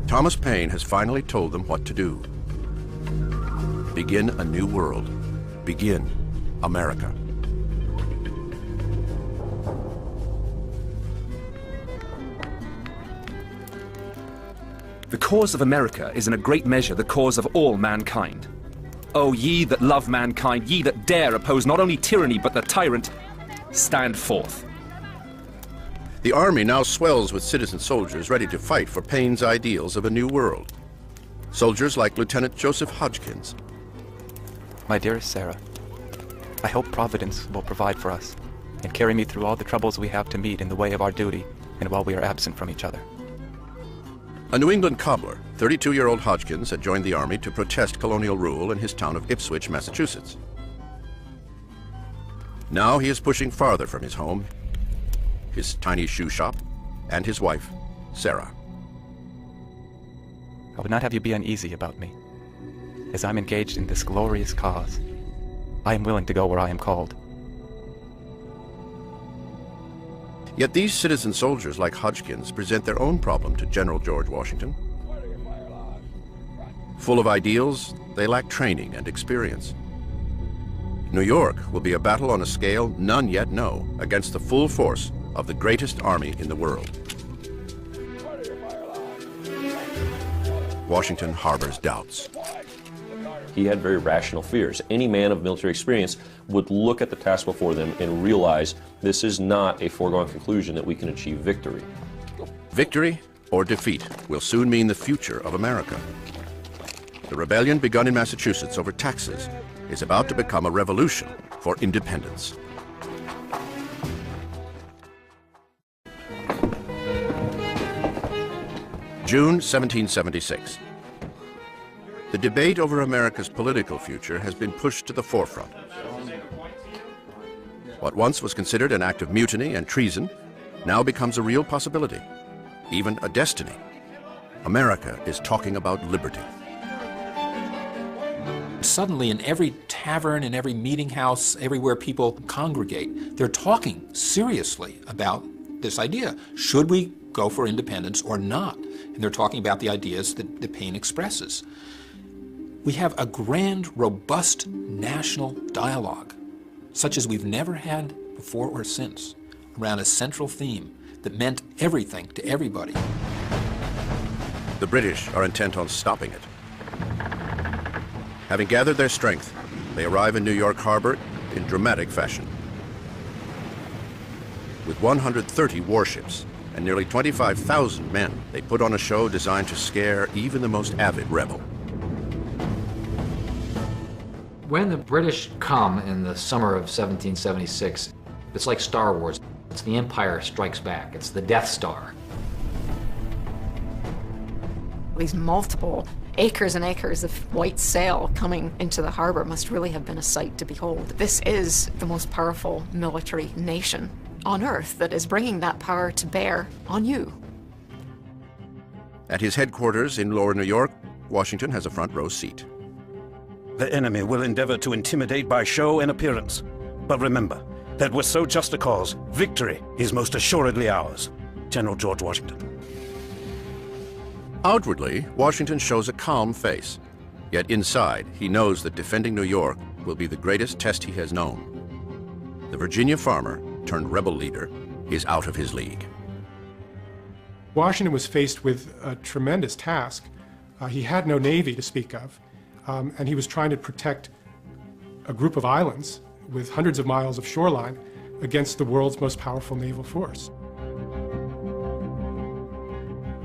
Thomas Paine has finally told them what to do. Begin a new world. Begin America. The cause of America is in a great measure the cause of all mankind. O ye that love mankind, ye that dare oppose not only tyranny but the tyrant, stand forth. The army now swells with citizen soldiers ready to fight for Paine's ideals of a new world. Soldiers like Lieutenant Joseph Hodgkins. My dearest Sarah, I hope Providence will provide for us and carry me through all the troubles we have to meet in the way of our duty and while we are absent from each other. A New England cobbler, 32-year-old Hodgkins had joined the army to protest colonial rule in his town of Ipswich, Massachusetts. Now he is pushing farther from his home, his tiny shoe shop, and his wife, Sarah. I would not have you be uneasy about me. As I'm engaged in this glorious cause, I am willing to go where I am called. Yet these citizen soldiers like Hodgkins present their own problem to General George Washington. Full of ideals, they lack training and experience. New York will be a battle on a scale none yet know against the full force of the greatest army in the world. Washington harbors doubts. He had very rational fears. Any man of military experience would look at the task before them and realize this is not a foregone conclusion that we can achieve victory. Victory or defeat will soon mean the future of America. The rebellion begun in Massachusetts over taxes is about to become a revolution for independence. June 1776. The debate over America's political future has been pushed to the forefront. What once was considered an act of mutiny and treason now becomes a real possibility, even a destiny. America is talking about liberty. Suddenly, in every tavern, in every meeting house, everywhere people congregate, they're talking seriously about this idea. Should we go for independence or not. And they're talking about the ideas that Paine expresses. We have a grand, robust national dialogue, such as we've never had before or since, around a central theme that meant everything to everybody. The British are intent on stopping it. Having gathered their strength, they arrive in New York Harbor in dramatic fashion. With 130 warships and nearly 25,000 men, they put on a show designed to scare even the most avid rebel. When the British come in the summer of 1776, it's like Star Wars. It's the Empire Strikes Back. It's the Death Star. These multiple acres and acres of white sail coming into the harbor must really have been a sight to behold. This is the most powerful military nation on earth that is bringing that power to bear on you. At his headquarters in Lower New York, Washington has a front row seat. The enemy will endeavor to intimidate by show and appearance. But remember, that with so just a cause, victory is most assuredly ours. General George Washington. Outwardly, Washington shows a calm face. Yet inside, he knows that defending New York will be the greatest test he has known. The Virginia farmer, turned rebel leader, is out of his league. Washington was faced with a tremendous task. He had no navy to speak of. And he was trying to protect a group of islands with hundreds of miles of shoreline against the world's most powerful naval force.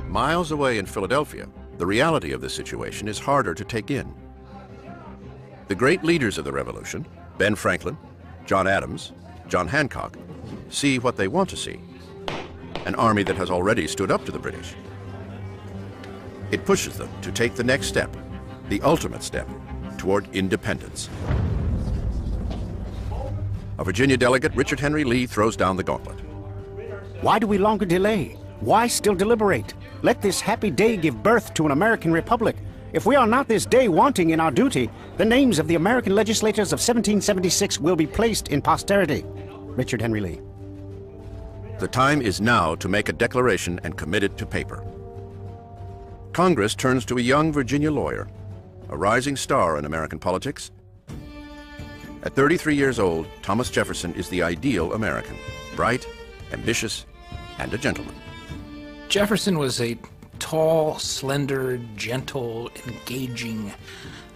Miles away in Philadelphia, the reality of the situation is harder to take in. The great leaders of the Revolution, Ben Franklin, John Adams, John Hancock, see what they want to see: an army that has already stood up to the British. It pushes them to take the next step, the ultimate step, toward independence. A Virginia delegate, Richard Henry Lee, throws down the gauntlet. Why do we longer delay? Why still deliberate? Let this happy day give birth to an American republic. If we are not this day wanting in our duty, the names of the American legislators of 1776 will be placed in posterity. Richard Henry Lee. The time is now to make a declaration and commit it to paper. Congress turns to a young Virginia lawyer, a rising star in American politics. At 33 years old, Thomas Jefferson is the ideal American, bright, ambitious, and a gentleman. Jefferson was a tall, slender, gentle, engaging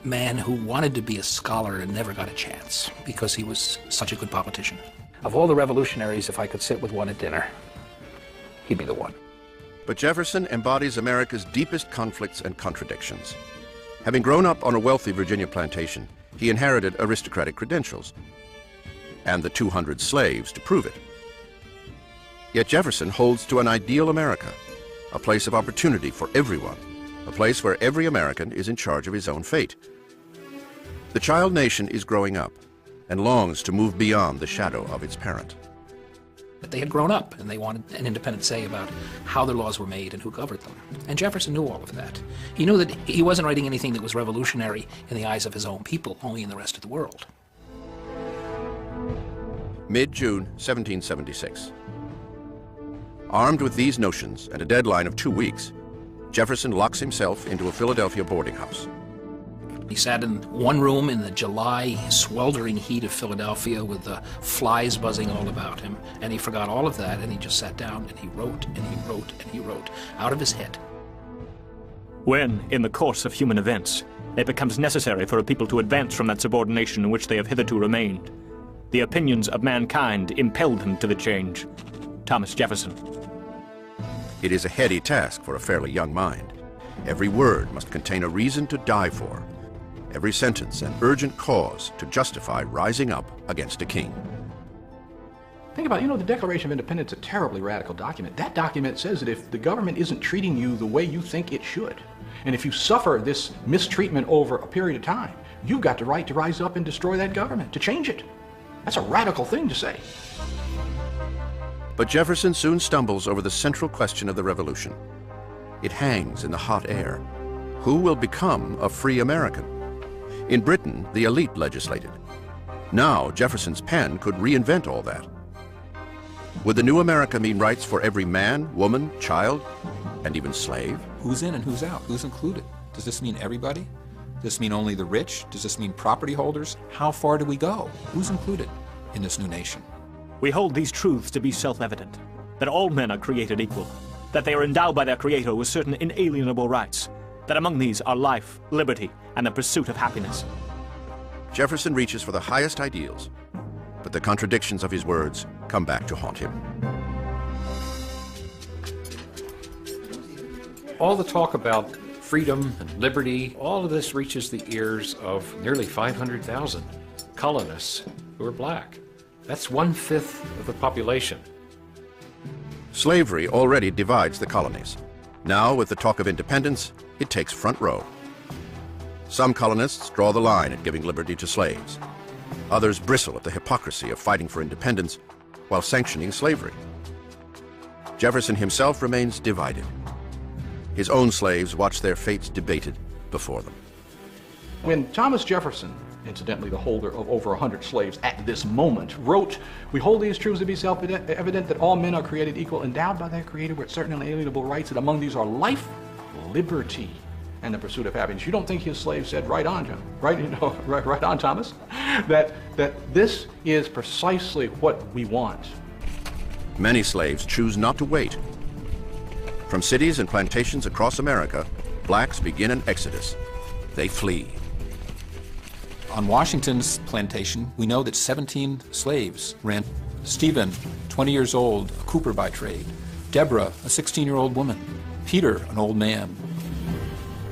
man who wanted to be a scholar and never got a chance because he was such a good politician. Of all the revolutionaries, if I could sit with one at dinner, he'd be the one. But Jefferson embodies America's deepest conflicts and contradictions. Having grown up on a wealthy Virginia plantation, he inherited aristocratic credentials and the 200 slaves to prove it. Yet Jefferson holds to an ideal America, a place of opportunity for everyone, a place where every American is in charge of his own fate. The child nation is growing up and longs to move beyond the shadow of its parent. But they had grown up and they wanted an independent say about how their laws were made and who governed them. And Jefferson knew all of that. He knew that he wasn't writing anything that was revolutionary in the eyes of his own people, only in the rest of the world. Mid-June 1776. Armed with these notions and a deadline of 2 weeks, Jefferson locks himself into a Philadelphia boarding house. He sat in one room in the July sweltering heat of Philadelphia with the flies buzzing all about him, and he forgot all of that, and he just sat down and he wrote and he wrote and he wrote out of his head. When, in the course of human events, it becomes necessary for a people to advance from that subordination in which they have hitherto remained, the opinions of mankind impel them to the change. Thomas Jefferson. It is a heady task for a fairly young mind. Every word must contain a reason to die for. Every sentence an urgent cause to justify rising up against a king. Think about it, the Declaration of Independence is a terribly radical document. That document says that if the government isn't treating you the way you think it should, and if you suffer this mistreatment over a period of time, you've got the right to rise up and destroy that government, to change it. That's a radical thing to say. But Jefferson soon stumbles over the central question of the Revolution. It hangs in the hot air. Who will become a free American? In Britain, the elite legislated. Now, Jefferson's pen could reinvent all that. Would the new America mean rights for every man, woman, child, and even slave? Who's in and who's out? Who's included? Does this mean everybody? Does this mean only the rich? Does this mean property holders? How far do we go? Who's included in this new nation? We hold these truths to be self-evident, that all men are created equal, that they are endowed by their Creator with certain inalienable rights, that among these are life, liberty, and the pursuit of happiness. Jefferson reaches for the highest ideals, but the contradictions of his words come back to haunt him. All the talk about freedom and liberty, all of this reaches the ears of nearly 500,000 colonists who are black. That's 1/5 of the population. Slavery already divides the colonies. Now, with the talk of independence, it takes front row. Some colonists draw the line at giving liberty to slaves. Others bristle at the hypocrisy of fighting for independence while sanctioning slavery. Jefferson himself remains divided. His own slaves watch their fates debated before them. When Thomas Jefferson, incidentally the holder of over 100 slaves at this moment, wrote, "We hold these truths to be self-evident that all men are created equal, endowed by their Creator with certain inalienable rights, and among these are life, liberty, and the pursuit of happiness." You don't think his slaves said, "Right on, John, right on, Thomas," that this is precisely what we want. Many slaves choose not to wait. From cities and plantations across America, blacks begin an exodus. They flee. On Washington's plantation, we know that 17 slaves ran. Stephen, 20 years old, a cooper by trade. Deborah, a 16-year-old woman. Peter, an old man.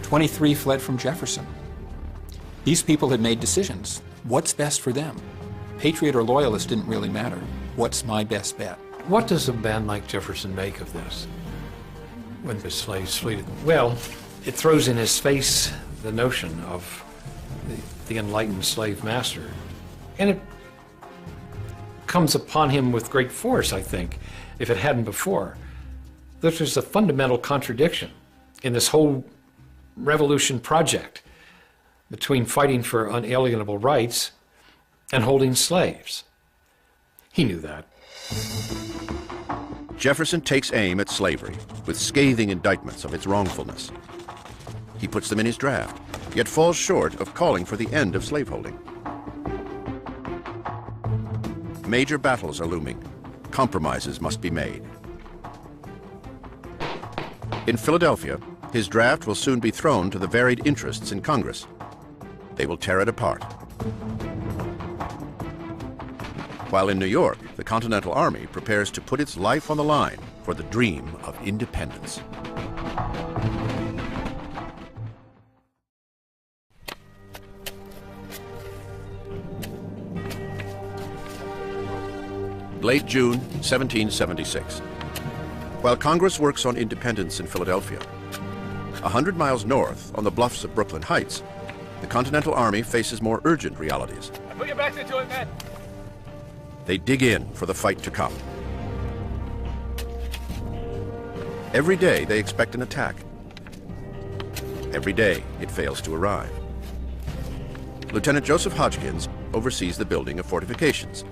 23 fled from Jefferson. These people had made decisions. What's best for them? Patriot or loyalist didn't really matter. What's my best bet? What does a man like Jefferson make of this when the slaves flee? Well, it throws in his face the notion of the enlightened slave master. And it comes upon him with great force, I think, if it hadn't before. There's a fundamental contradiction in this whole revolution project between fighting for unalienable rights and holding slaves. He knew that. Jefferson takes aim at slavery with scathing indictments of its wrongfulness. He puts them in his draft, yet falls short of calling for the end of slaveholding. Major battles are looming. Compromises must be made. In Philadelphia, his draft will soon be thrown to the varied interests in Congress. They will tear it apart. While in New York, the Continental Army prepares to put its life on the line for the dream of independence. Late June, 1776. While Congress works on independence in Philadelphia, 100 miles north on the bluffs of Brooklyn Heights, the Continental Army faces more urgent realities. Put your backs into it, men. They dig in for the fight to come. Every day they expect an attack. Every day it fails to arrive. Lieutenant Joseph Hodgkins oversees the building of fortifications.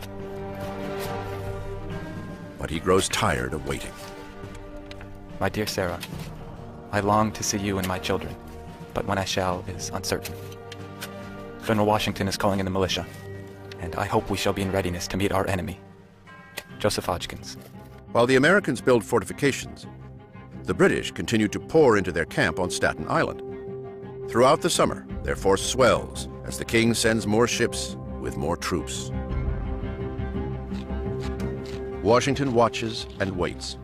But he grows tired of waiting. My dear Sarah, I long to see you and my children, but when I shall is uncertain. General Washington is calling in the militia, and I hope we shall be in readiness to meet our enemy. Joseph Hodgkins. While the Americans build fortifications, the British continue to pour into their camp on Staten Island. Throughout the summer, their force swells as the king sends more ships with more troops. Washington watches and waits.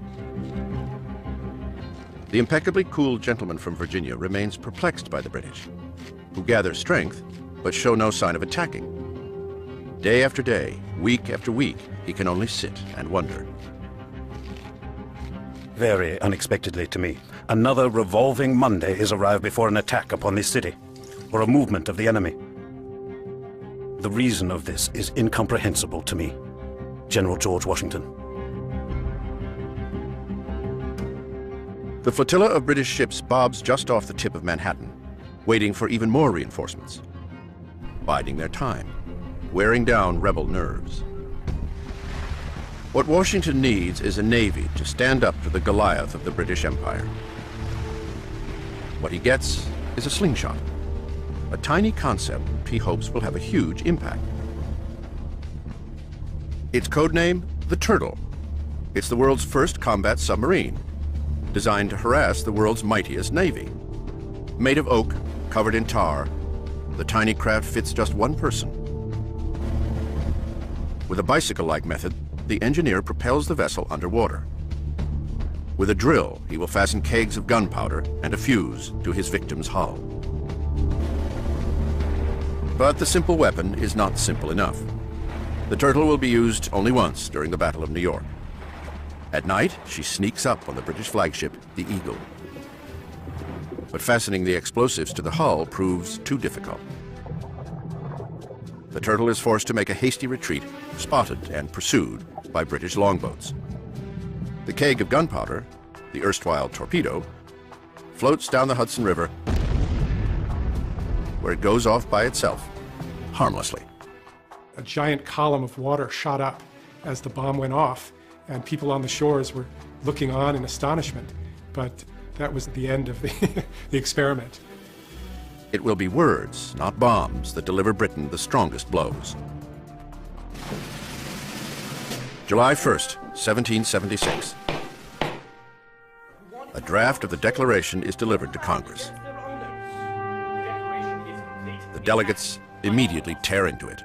The impeccably cool gentleman from Virginia remains perplexed by the British, who gather strength but show no sign of attacking. Day after day, week after week, he can only sit and wonder. Very unexpectedly to me, another revolving Monday is arrived before an attack upon this city, or a movement of the enemy. The reason of this is incomprehensible to me. General George Washington. The flotilla of British ships bobs just off the tip of Manhattan, waiting for even more reinforcements, biding their time, wearing down rebel nerves. What Washington needs is a navy to stand up to the Goliath of the British Empire. What he gets is a slingshot, a tiny concept he hopes will have a huge impact. Its codename, the Turtle. It's the world's first combat submarine, designed to harass the world's mightiest navy. Made of oak, covered in tar, the tiny craft fits just one person. With a bicycle-like method, the engineer propels the vessel underwater. With a drill, he will fasten kegs of gunpowder and a fuse to his victim's hull. But the simple weapon is not simple enough. The Turtle will be used only once during the Battle of New York. At night, she sneaks up on the British flagship, the Eagle. But fastening the explosives to the hull proves too difficult. The Turtle is forced to make a hasty retreat, spotted and pursued by British longboats. The keg of gunpowder, the erstwhile torpedo, floats down the Hudson River, where it goes off by itself, harmlessly. A giant column of water shot up as the bomb went off, and people on the shores were looking on in astonishment. But that was the end of the experiment. It will be words, not bombs, that deliver Britain the strongest blows. July 1st, 1776. A draft of the Declaration is delivered to Congress. The delegates immediately tear into it.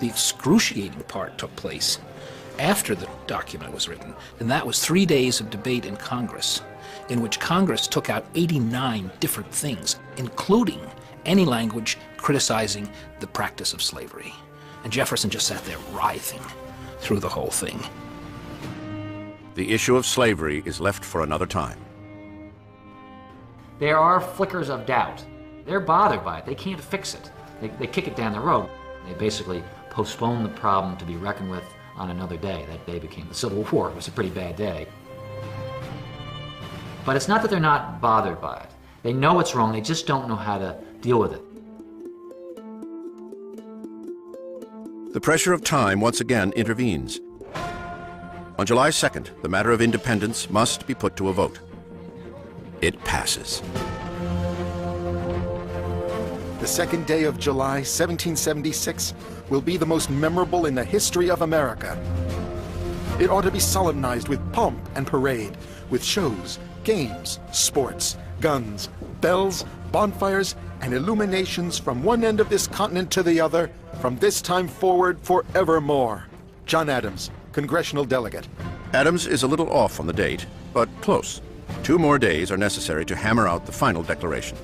The excruciating part took place after the document was written, and that was 3 days of debate in Congress, in which Congress took out 89 different things, including any language criticizing the practice of slavery. And Jefferson just sat there writhing through the whole thing. The issue of slavery is left for another time. There are flickers of doubt. They're bothered by it. They can't fix it. They kick it down the road. They basically postpone the problem to be reckoned with on another day. That day became the Civil War. It was a pretty bad day. But it's not that they're not bothered by it. They know it's wrong, they just don't know how to deal with it. The pressure of time once again intervenes. On July 2nd, the matter of independence must be put to a vote. It passes. The second day of July, 1776, will be the most memorable in the history of America. It ought to be solemnized with pomp and parade, with shows, games, sports, guns, bells, bonfires, and illuminations from one end of this continent to the other, from this time forward forevermore. John Adams, Congressional Delegate. Adams is a little off on the date, but close. 2 more days are necessary to hammer out the final declaration.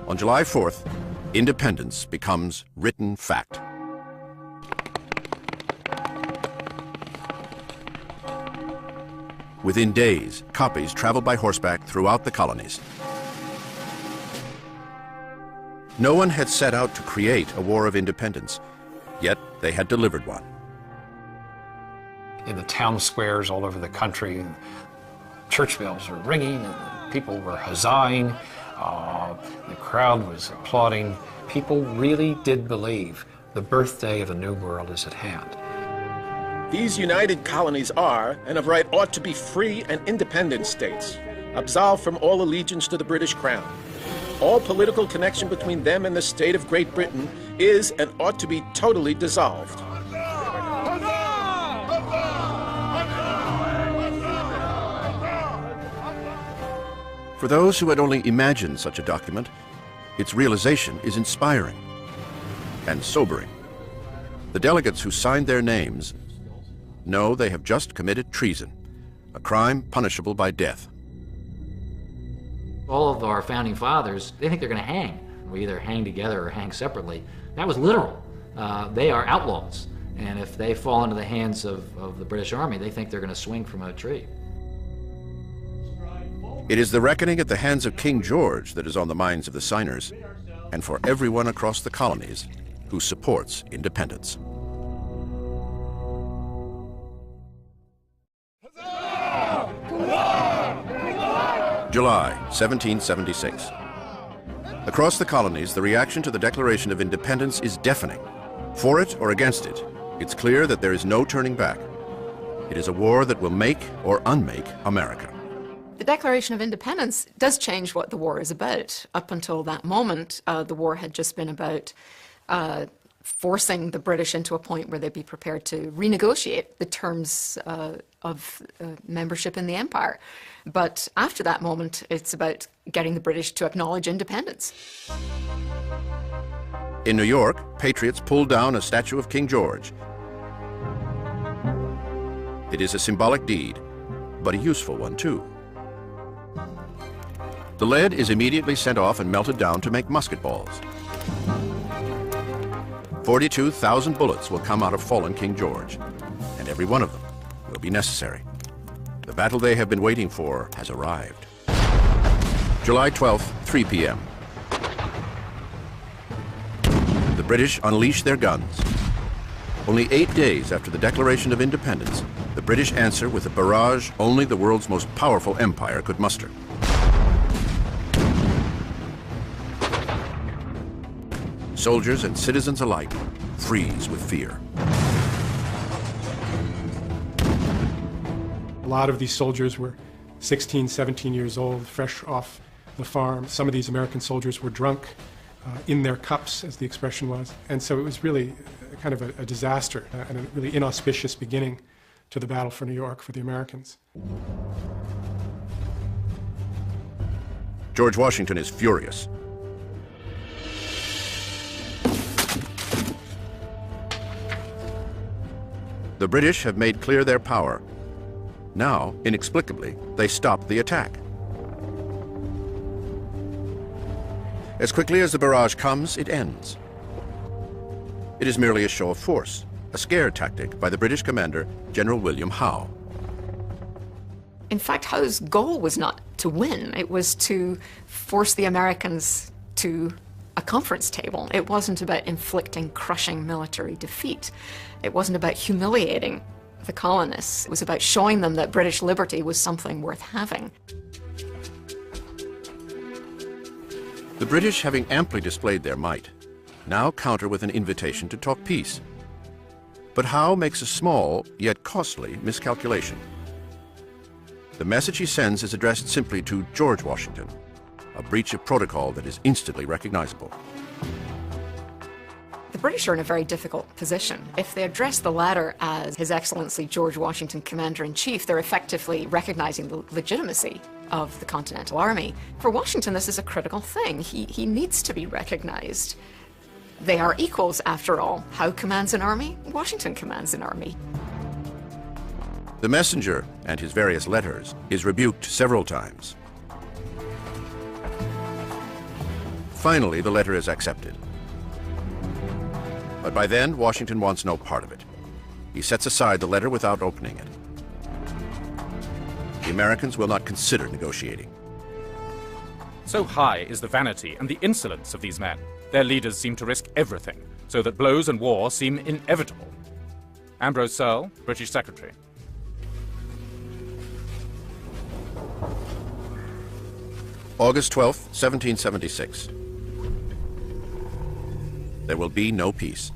On July 4th, independence becomes written fact. Within days, copies traveled by horseback throughout the colonies. No one had set out to create a war of independence, yet they had delivered one. In the town squares all over the country, church bells were ringing and people were huzzahing. The crowd was applauding. People really did believe the birthday of a new world is at hand. These united colonies are, and of right ought to be, free and independent states, absolved from all allegiance to the British Crown. All political connection between them and the state of Great Britain is and ought to be totally dissolved. For those who had only imagined such a document, its realization is inspiring and sobering. The delegates who signed their names know they have just committed treason, a crime punishable by death. All of our founding fathers, they think they're going to hang. We either hang together or hang separately. That was literal. They are outlaws. And if they fall into the hands of the British Army, they think they're going to swing from a tree. It is the reckoning at the hands of King George that is on the minds of the signers, and for everyone across the colonies who supports independence. July 1776. Across the colonies, the reaction to the Declaration of Independence is deafening. For it or against it, It's clear that there is no turning back. It is a war that will make or unmake America. The Declaration of Independence does change what the war is about. Up until that moment, the war had just been about forcing the British into a point where they'd be prepared to renegotiate the terms of membership in the empire. But after that moment, it's about getting the British to acknowledge independence. In New York, patriots pulled down a statue of King George. It is a symbolic deed, but a useful one too. The lead is immediately sent off and melted down to make musket balls. 42,000 bullets will come out of fallen King George, and every one of them will be necessary. The battle they have been waiting for has arrived. July 12th, 3 p.m. The British unleash their guns. Only 8 days after the Declaration of Independence, the British answer with a barrage only the world's most powerful empire could muster. Soldiers and citizens alike freeze with fear. A lot of these soldiers were 16, 17 years old, fresh off the farm. Some of these American soldiers were drunk in their cups, as the expression was. And so it was really kind of a disaster and a really inauspicious beginning to the battle for New York for the Americans. George Washington is furious. The British have made clear their power. Now, inexplicably, they stop the attack. As quickly as the barrage comes, it ends. It is merely a show of force, a scare tactic by the British commander, General William Howe. In fact, Howe's goal was not to win. It was to force the Americans to a conference table. It wasn't about inflicting crushing military defeat. It wasn't about humiliating the colonists. It was about showing them that British liberty was something worth having. The British, having amply displayed their might, now counter with an invitation to talk peace. But Howe makes a small, yet costly, miscalculation. The message he sends is addressed simply to George Washington, a breach of protocol that is instantly recognizable. The British are in a very difficult position. If they address the latter as His Excellency George Washington, Commander-in-Chief, they're effectively recognizing the legitimacy of the Continental Army. For Washington, this is a critical thing. He needs to be recognized. They are equals, after all. Howe commands an army, Washington commands an army. The messenger and his various letters is rebuked several times. Finally, the letter is accepted. But by then, Washington wants no part of it. He sets aside the letter without opening it. The Americans will not consider negotiating. So high is the vanity and the insolence of these men. Their leaders seem to risk everything, so that blows and war seem inevitable. Ambrose Searle, British Secretary. August 12th, 1776. There will be no peace.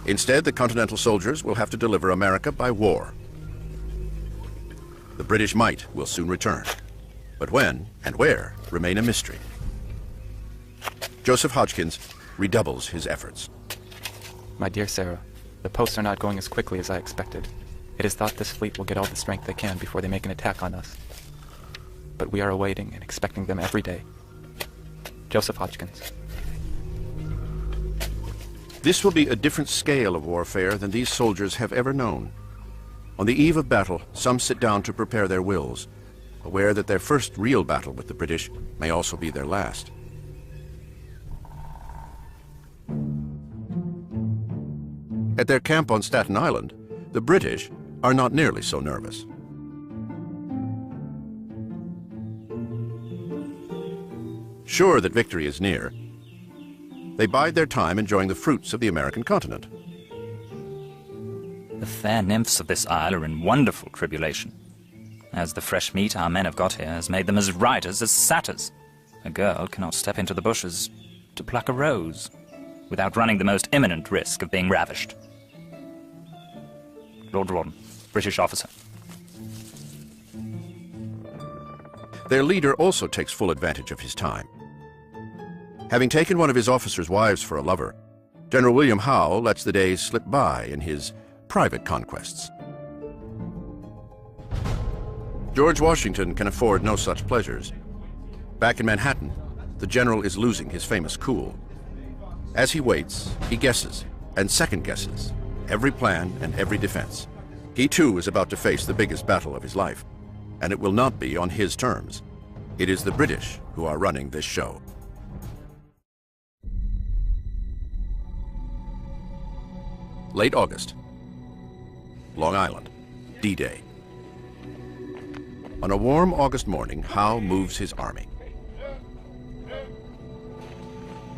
Instead, the Continental soldiers will have to deliver America by war. The British might will soon return, but when and where remain a mystery. Joseph Hodgkins redoubles his efforts. My dear Sarah, the posts are not going as quickly as I expected. It is thought this fleet will get all the strength they can before they make an attack on us. But we are awaiting and expecting them every day. Joseph Hodgkins. This will be a different scale of warfare than these soldiers have ever known. On the eve of battle, some sit down to prepare their wills, aware that their first real battle with the British may also be their last. At their camp on Staten Island, the British are not nearly so nervous. Sure that victory is near, they bide their time enjoying the fruits of the American continent. The fair nymphs of this isle are in wonderful tribulation, as the fresh meat our men have got here has made them as riders as satyrs. A girl cannot step into the bushes to pluck a rose. without running the most imminent risk of being ravished. Lord Rawdon, British officer. Their leader also takes full advantage of his time. Having taken one of his officers' wives for a lover, General William Howe lets the days slip by in his private conquests. George Washington can afford no such pleasures. Back in Manhattan, the general is losing his famous cool. As he waits, he guesses and second guesses every plan and every defense. He too is about to face the biggest battle of his life, and it will not be on his terms. It is the British who are running this show. Late August, Long Island, D-Day. On a warm August morning, Howe moves his army.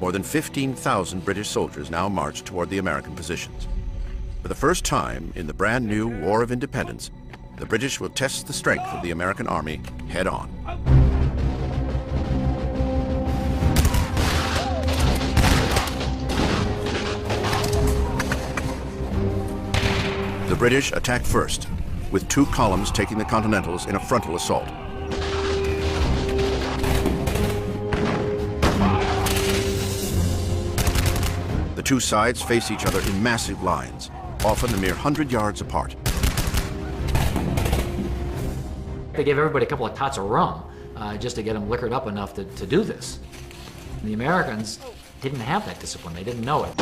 More than 15,000 British soldiers now march toward the American positions. For the first time in the brand new War of Independence, the British will test the strength of the American army head on. The British attack first, with 2 columns taking the Continentals in a frontal assault. The 2 sides face each other in massive lines, often a mere 100 yards apart. They gave everybody a couple of tots of rum just to get them liquored up enough to do this. And the Americans didn't have that discipline. They didn't know it.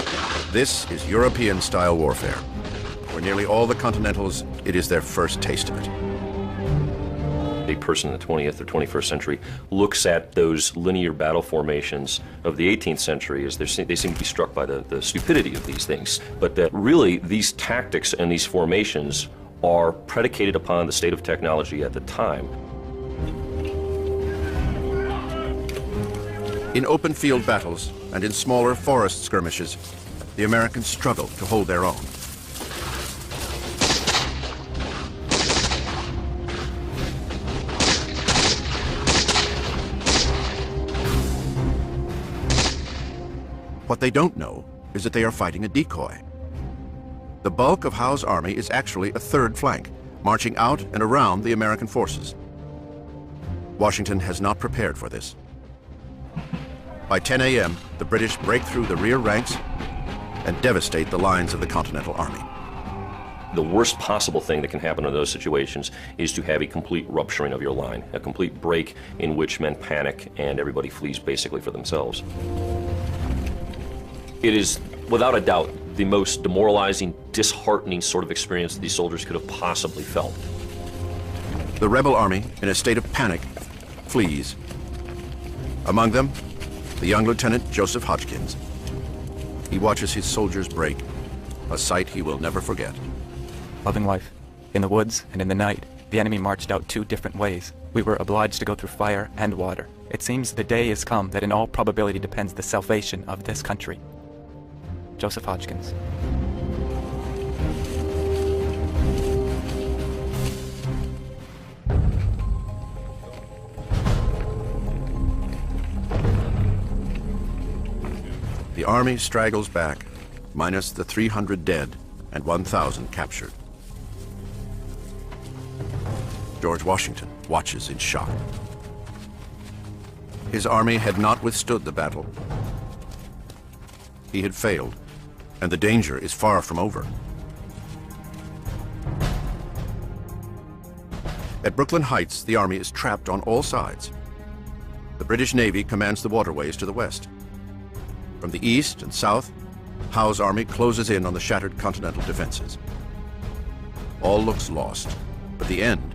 This is European-style warfare. For nearly all the Continentals, it is their first taste of it. A person in the 20th or 21st century looks at those linear battle formations of the 18th century as they seem to be struck by the stupidity of these things. But that really these tactics and these formations are predicated upon the state of technology at the time. In open field battles and in smaller forest skirmishes, the Americans struggled to hold their own. What they don't know is that they are fighting a decoy. The bulk of Howe's army is actually a third flank, marching out and around the American forces. Washington has not prepared for this. By 10 a.m., the British break through the rear ranks and devastate the lines of the Continental Army. The worst possible thing that can happen in those situations is to have a complete rupturing of your line, a complete break in which men panic and everybody flees basically for themselves. It is, without a doubt, the most demoralizing, disheartening sort of experience these soldiers could have possibly felt. The rebel army, in a state of panic, flees. Among them, the young Lieutenant Joseph Hodgkins. He watches his soldiers break, a sight he will never forget. Loving life. In the woods and in the night, the enemy marched out 2 different ways. We were obliged to go through fire and water. It seems the day is come that in all probability depends the salvation of this country. Joseph Hodgkins. The army straggles back, minus the 300 dead and 1,000 captured. George Washington watches in shock. His army had not withstood the battle. He had failed, and the danger is far from over. At Brooklyn Heights, the army is trapped on all sides. The British Navy commands the waterways to the west. From the east and south, Howe's army closes in on the shattered Continental defenses. All looks lost, but the end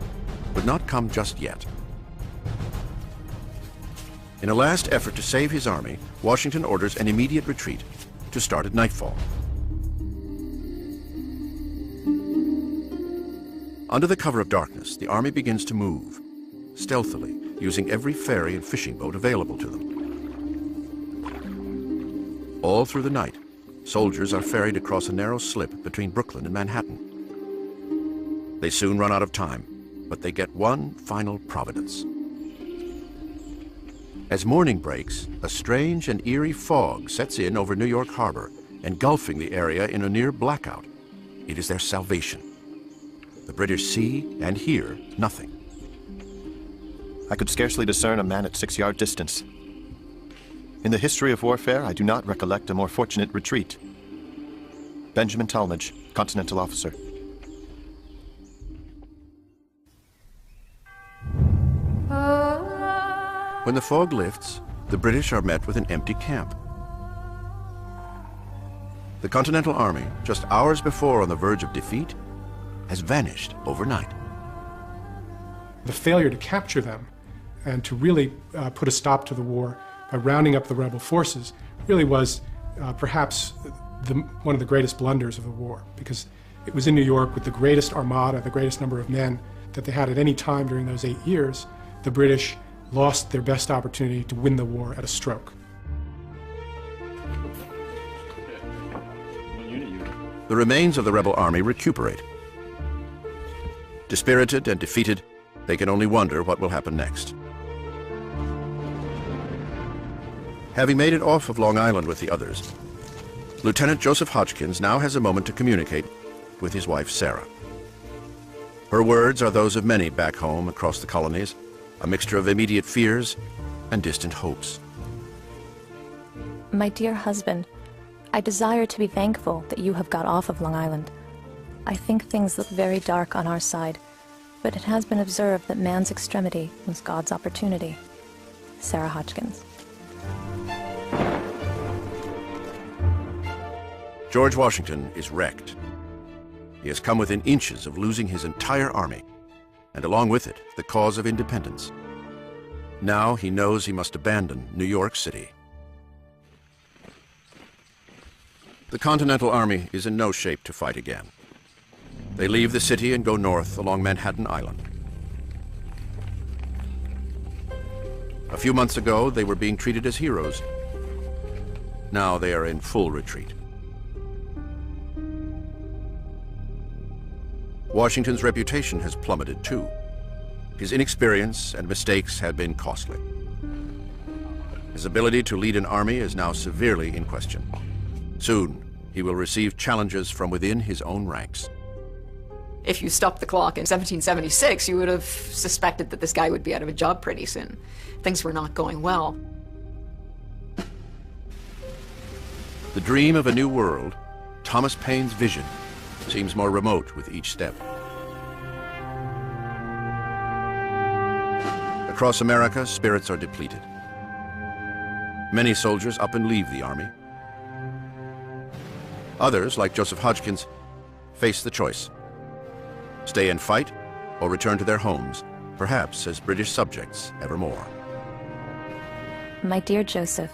would not come just yet. In a last effort to save his army, Washington orders an immediate retreat to start at nightfall. Under the cover of darkness, the army begins to move, stealthily, using every ferry and fishing boat available to them. All through the night, soldiers are ferried across a narrow slip between Brooklyn and Manhattan. They soon run out of time, but they get one final providence. As morning breaks, a strange and eerie fog sets in over New York Harbor, engulfing the area in a near blackout. It is their salvation. The British see and hear nothing. I could scarcely discern a man at 6-yard distance. In the history of warfare, I do not recollect a more fortunate retreat. Benjamin Talmadge, Continental officer. When the fog lifts, the British are met with an empty camp. The Continental Army, just hours before on the verge of defeat, has vanished overnight. The failure to capture them and to really put a stop to the war by rounding up the rebel forces really was perhaps one of the greatest blunders of the war, because it was in New York with the greatest armada, the greatest number of men that they had at any time during those 8 years. The British lost their best opportunity to win the war at a stroke. The remains of the rebel army recuperate. Dispirited and defeated, they can only wonder what will happen next. Having made it off of Long Island with the others, Lieutenant Joseph Hodgkins now has a moment to communicate with his wife, Sarah. Her words are those of many back home across the colonies, a mixture of immediate fears and distant hopes. My dear husband, I desire to be thankful that you have got off of Long Island. I think things look very dark on our side, but it has been observed that man's extremity was God's opportunity. Sarah Hodgkins. George Washington is wrecked. He has come within inches of losing his entire army, and along with it, the cause of independence. Now he knows he must abandon New York City. The Continental Army is in no shape to fight again. They leave the city and go north along Manhattan Island. A few months ago, they were being treated as heroes. Now they are in full retreat. Washington's reputation has plummeted too. His inexperience and mistakes have been costly. His ability to lead an army is now severely in question. Soon, he will receive challenges from within his own ranks. If you stopped the clock in 1776, you would have suspected that this guy would be out of a job pretty soon. Things were not going well. The dream of a new world, Thomas Paine's vision, seems more remote with each step. Across America, spirits are depleted. Many soldiers up and leave the army. Others, like Joseph Hodgkins, face the choice: stay and fight, or return to their homes, perhaps as British subjects evermore. My dear Joseph,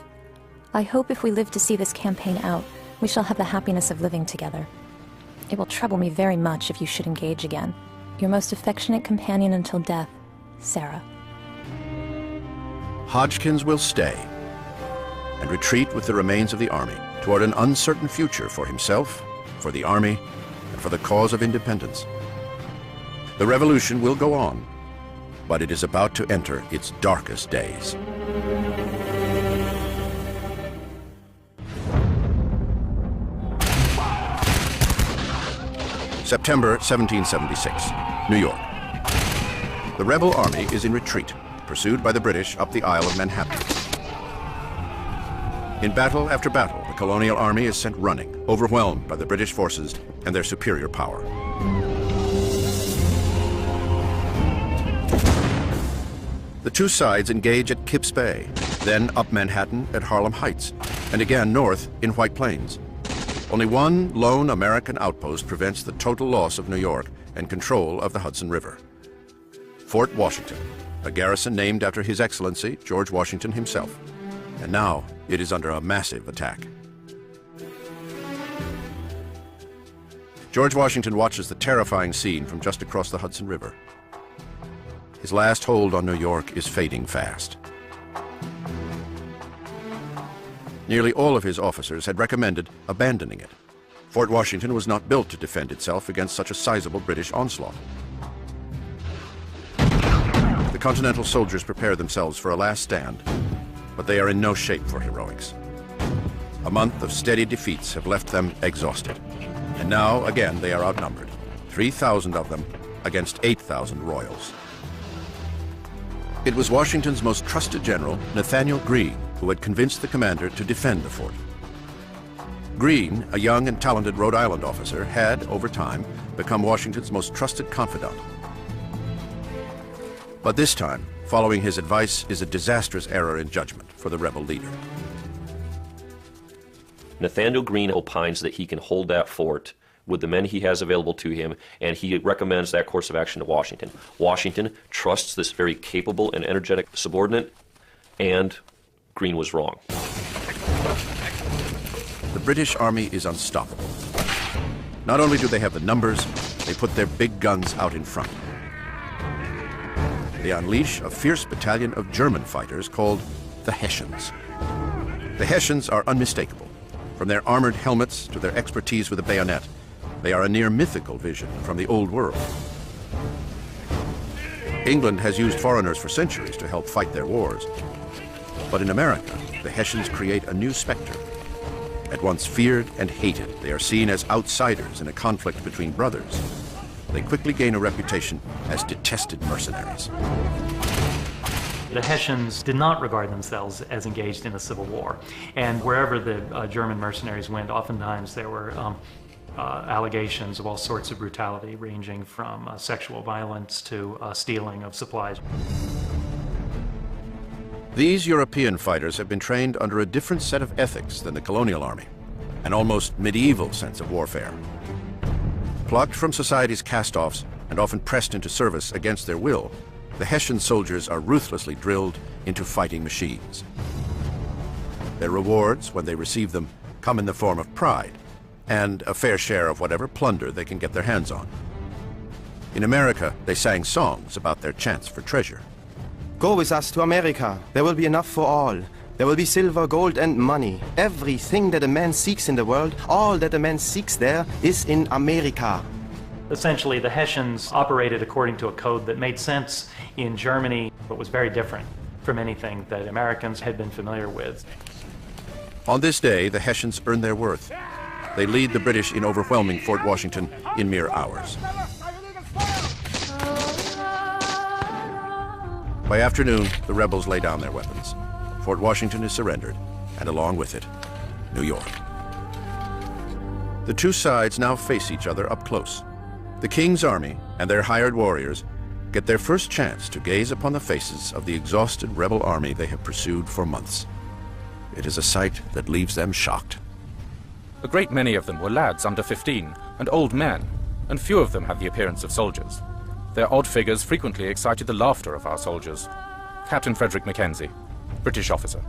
I hope if we live to see this campaign out, we shall have the happiness of living together. It will trouble me very much if you should engage again. Your most affectionate companion until death, Sarah. Hodgkins will stay and retreat with the remains of the army toward an uncertain future for himself, for the army, and for the cause of independence. The revolution will go on, but it is about to enter its darkest days. September 1776, New York. The rebel army is in retreat, pursued by the British up the Isle of Manhattan. In battle after battle, the colonial army is sent running, overwhelmed by the British forces and their superior power. The two sides engage at Kips Bay, then up Manhattan at Harlem Heights, and again north in White Plains. Only one lone American outpost prevents the total loss of New York and control of the Hudson River: Fort Washington, a garrison named after His Excellency George Washington himself. And now it is under a massive attack. George Washington watches the terrifying scene from just across the Hudson River. His last hold on New York is fading fast. Nearly all of his officers had recommended abandoning it. Fort Washington was not built to defend itself against such a sizable British onslaught. The Continental soldiers prepare themselves for a last stand but they are in no shape for heroics. A month of steady defeats have left them exhausted. And now, again, they are outnumbered. 3,000 of them against 8,000 royals. It was Washington's most trusted general, Nathaniel Greene, who had convinced the commander to defend the fort. Greene, a young and talented Rhode Island officer, had, over time, become Washington's most trusted confidant. But this time, following his advice is a disastrous error in judgment for the rebel leader. Nathaniel Greene opines that he can hold that fort with the men he has available to him, and he recommends that course of action to Washington. Washington trusts this very capable and energetic subordinate, and Greene was wrong. The British Army is unstoppable. Not only do they have the numbers, they put their big guns out in front. They unleash a fierce battalion of German fighters called the Hessians. The Hessians are unmistakable. From their armored helmets to their expertise with the bayonet, they are a near mythical vision from the old world. England has used foreigners for centuries to help fight their wars. But in America, the Hessians create a new specter. At once feared and hated, they are seen as outsiders in a conflict between brothers. They quickly gain a reputation as detested mercenaries. The Hessians did not regard themselves as engaged in a civil war. And wherever the German mercenaries went, oftentimes there were allegations of all sorts of brutality, ranging from sexual violence to stealing of supplies. These European fighters have been trained under a different set of ethics than the colonial army, an almost medieval sense of warfare. Plucked from society's cast-offs and often pressed into service against their will, the Hessian soldiers are ruthlessly drilled into fighting machines. Their rewards, when they receive them, come in the form of pride and a fair share of whatever plunder they can get their hands on. In America, they sang songs about their chance for treasure. Go with us to America. There will be enough for all. There will be silver, gold, and money. Everything that a man seeks in the world, all that a man seeks there, is in America. Essentially, the Hessians operated according to a code that made sense in Germany, but was very different from anything that Americans had been familiar with. On this day, the Hessians earn their worth. They lead the British in overwhelming Fort Washington in mere hours. By afternoon, the rebels lay down their weapons. Fort Washington is surrendered, and along with it, New York. The two sides now face each other up close. The King's army and their hired warriors get their first chance to gaze upon the faces of the exhausted rebel army they have pursued for months. It is a sight that leaves them shocked. A great many of them were lads under 15 and old men, and few of them had the appearance of soldiers. Their odd figures frequently excited the laughter of our soldiers. Captain Frederick Mackenzie, British officer.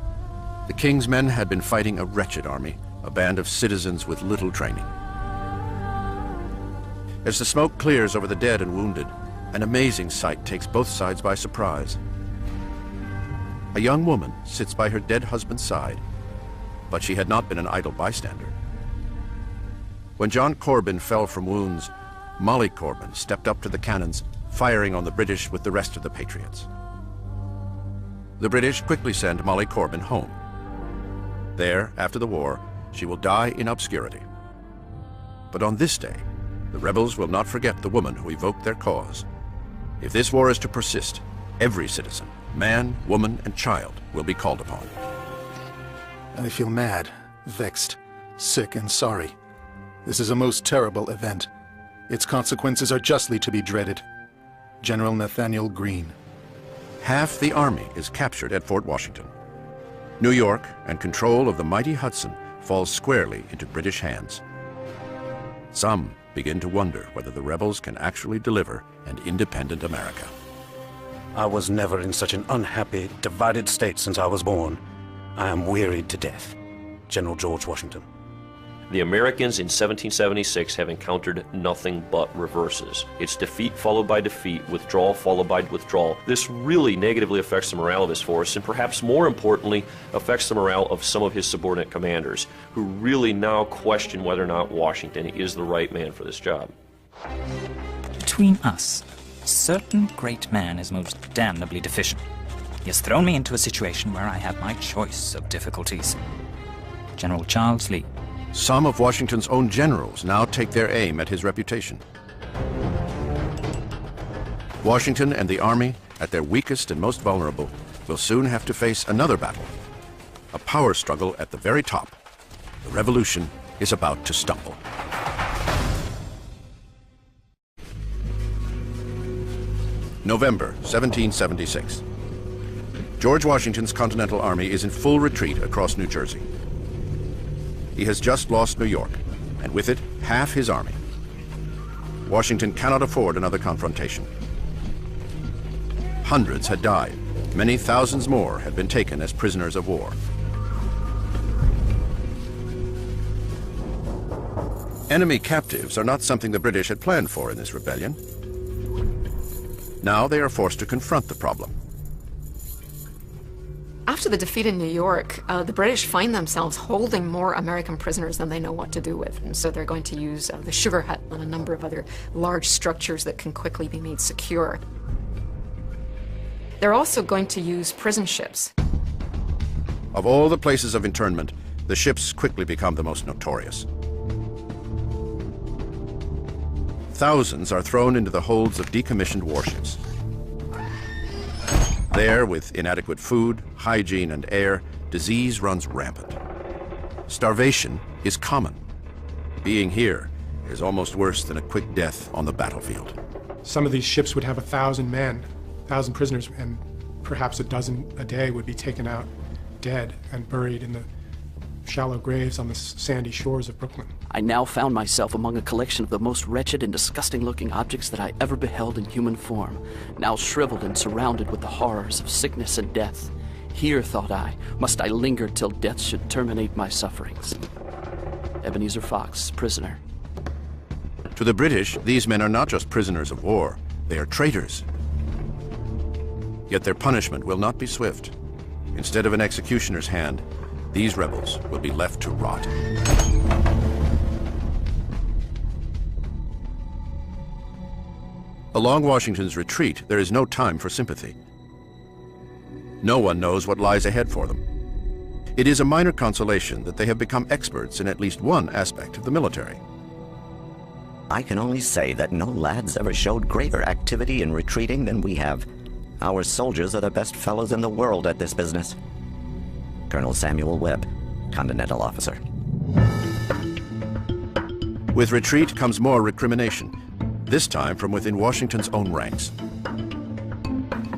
The King's men had been fighting a wretched army, a band of citizens with little training. As the smoke clears over the dead and wounded, an amazing sight takes both sides by surprise. A young woman sits by her dead husband's side, but she had not been an idle bystander. When John Corbin fell from wounds, Molly Corbin stepped up to the cannons, firing on the British with the rest of the Patriots. The British quickly send Molly Corbin home. There, after the war, she will die in obscurity. But on this day, the rebels will not forget the woman who evoked their cause. If this war is to persist, every citizen, man, woman, and child, will be called upon. I feel mad, vexed, sick, and sorry. This is a most terrible event. Its consequences are justly to be dreaded. General Nathaniel Greene. Half the army is captured at Fort Washington. New York and control of the mighty Hudson falls squarely into British hands. Some begin to wonder whether the rebels can actually deliver an independent America. I was never in such an unhappy, divided state since I was born. I am wearied to death. General George Washington. The Americans in 1776 have encountered nothing but reverses. It's defeat followed by defeat, withdrawal followed by withdrawal. This really negatively affects the morale of his force, and perhaps more importantly, affects the morale of some of his subordinate commanders, who really now question whether or not Washington is the right man for this job. Between us, a certain great man is most damnably deficient. He has thrown me into a situation where I have my choice of difficulties. General Charles Lee. Some of Washington's own generals now take their aim at his reputation. Washington and the army, at their weakest and most vulnerable, will soon have to face another battle. A power struggle at the very top. The revolution is about to stumble. November 1776. George Washington's Continental Army is in full retreat across New Jersey. He has just lost New York, and with it, half his army. Washington cannot afford another confrontation. Hundreds had died. Many thousands more had been taken as prisoners of war. Enemy captives are not something the British had planned for in this rebellion. Now they are forced to confront the problem. After the defeat in New York, the British find themselves holding more American prisoners than they know what to do with. And so they're going to use the Sugar Hut and a number of other large structures that can quickly be made secure. They're also going to use prison ships. Of all the places of internment, the ships quickly become the most notorious. Thousands are thrown into the holds of decommissioned warships. There, with inadequate food, hygiene, and air, disease runs rampant. Starvation is common. Being here is almost worse than a quick death on the battlefield. Some of these ships would have 1,000 men, 1,000 prisoners, and perhaps a dozen a day would be taken out dead and buried in the shallow graves on the sandy shores of Brooklyn. I now found myself among a collection of the most wretched and disgusting-looking objects that I ever beheld in human form, now shriveled and surrounded with the horrors of sickness and death. Here, thought I, must I linger till death should terminate my sufferings. Ebenezer Fox, prisoner. To the British, these men are not just prisoners of war, they are traitors. Yet their punishment will not be swift. Instead of an executioner's hand, these rebels will be left to rot. Along Washington's retreat, there is no time for sympathy. No one knows what lies ahead for them. It is a minor consolation that they have become experts in at least one aspect of the military. I can only say that no lads ever showed greater activity in retreating than we have. Our soldiers are the best fellows in the world at this business. Colonel Samuel Webb, Continental Officer. With retreat comes more recrimination, this time from within Washington's own ranks.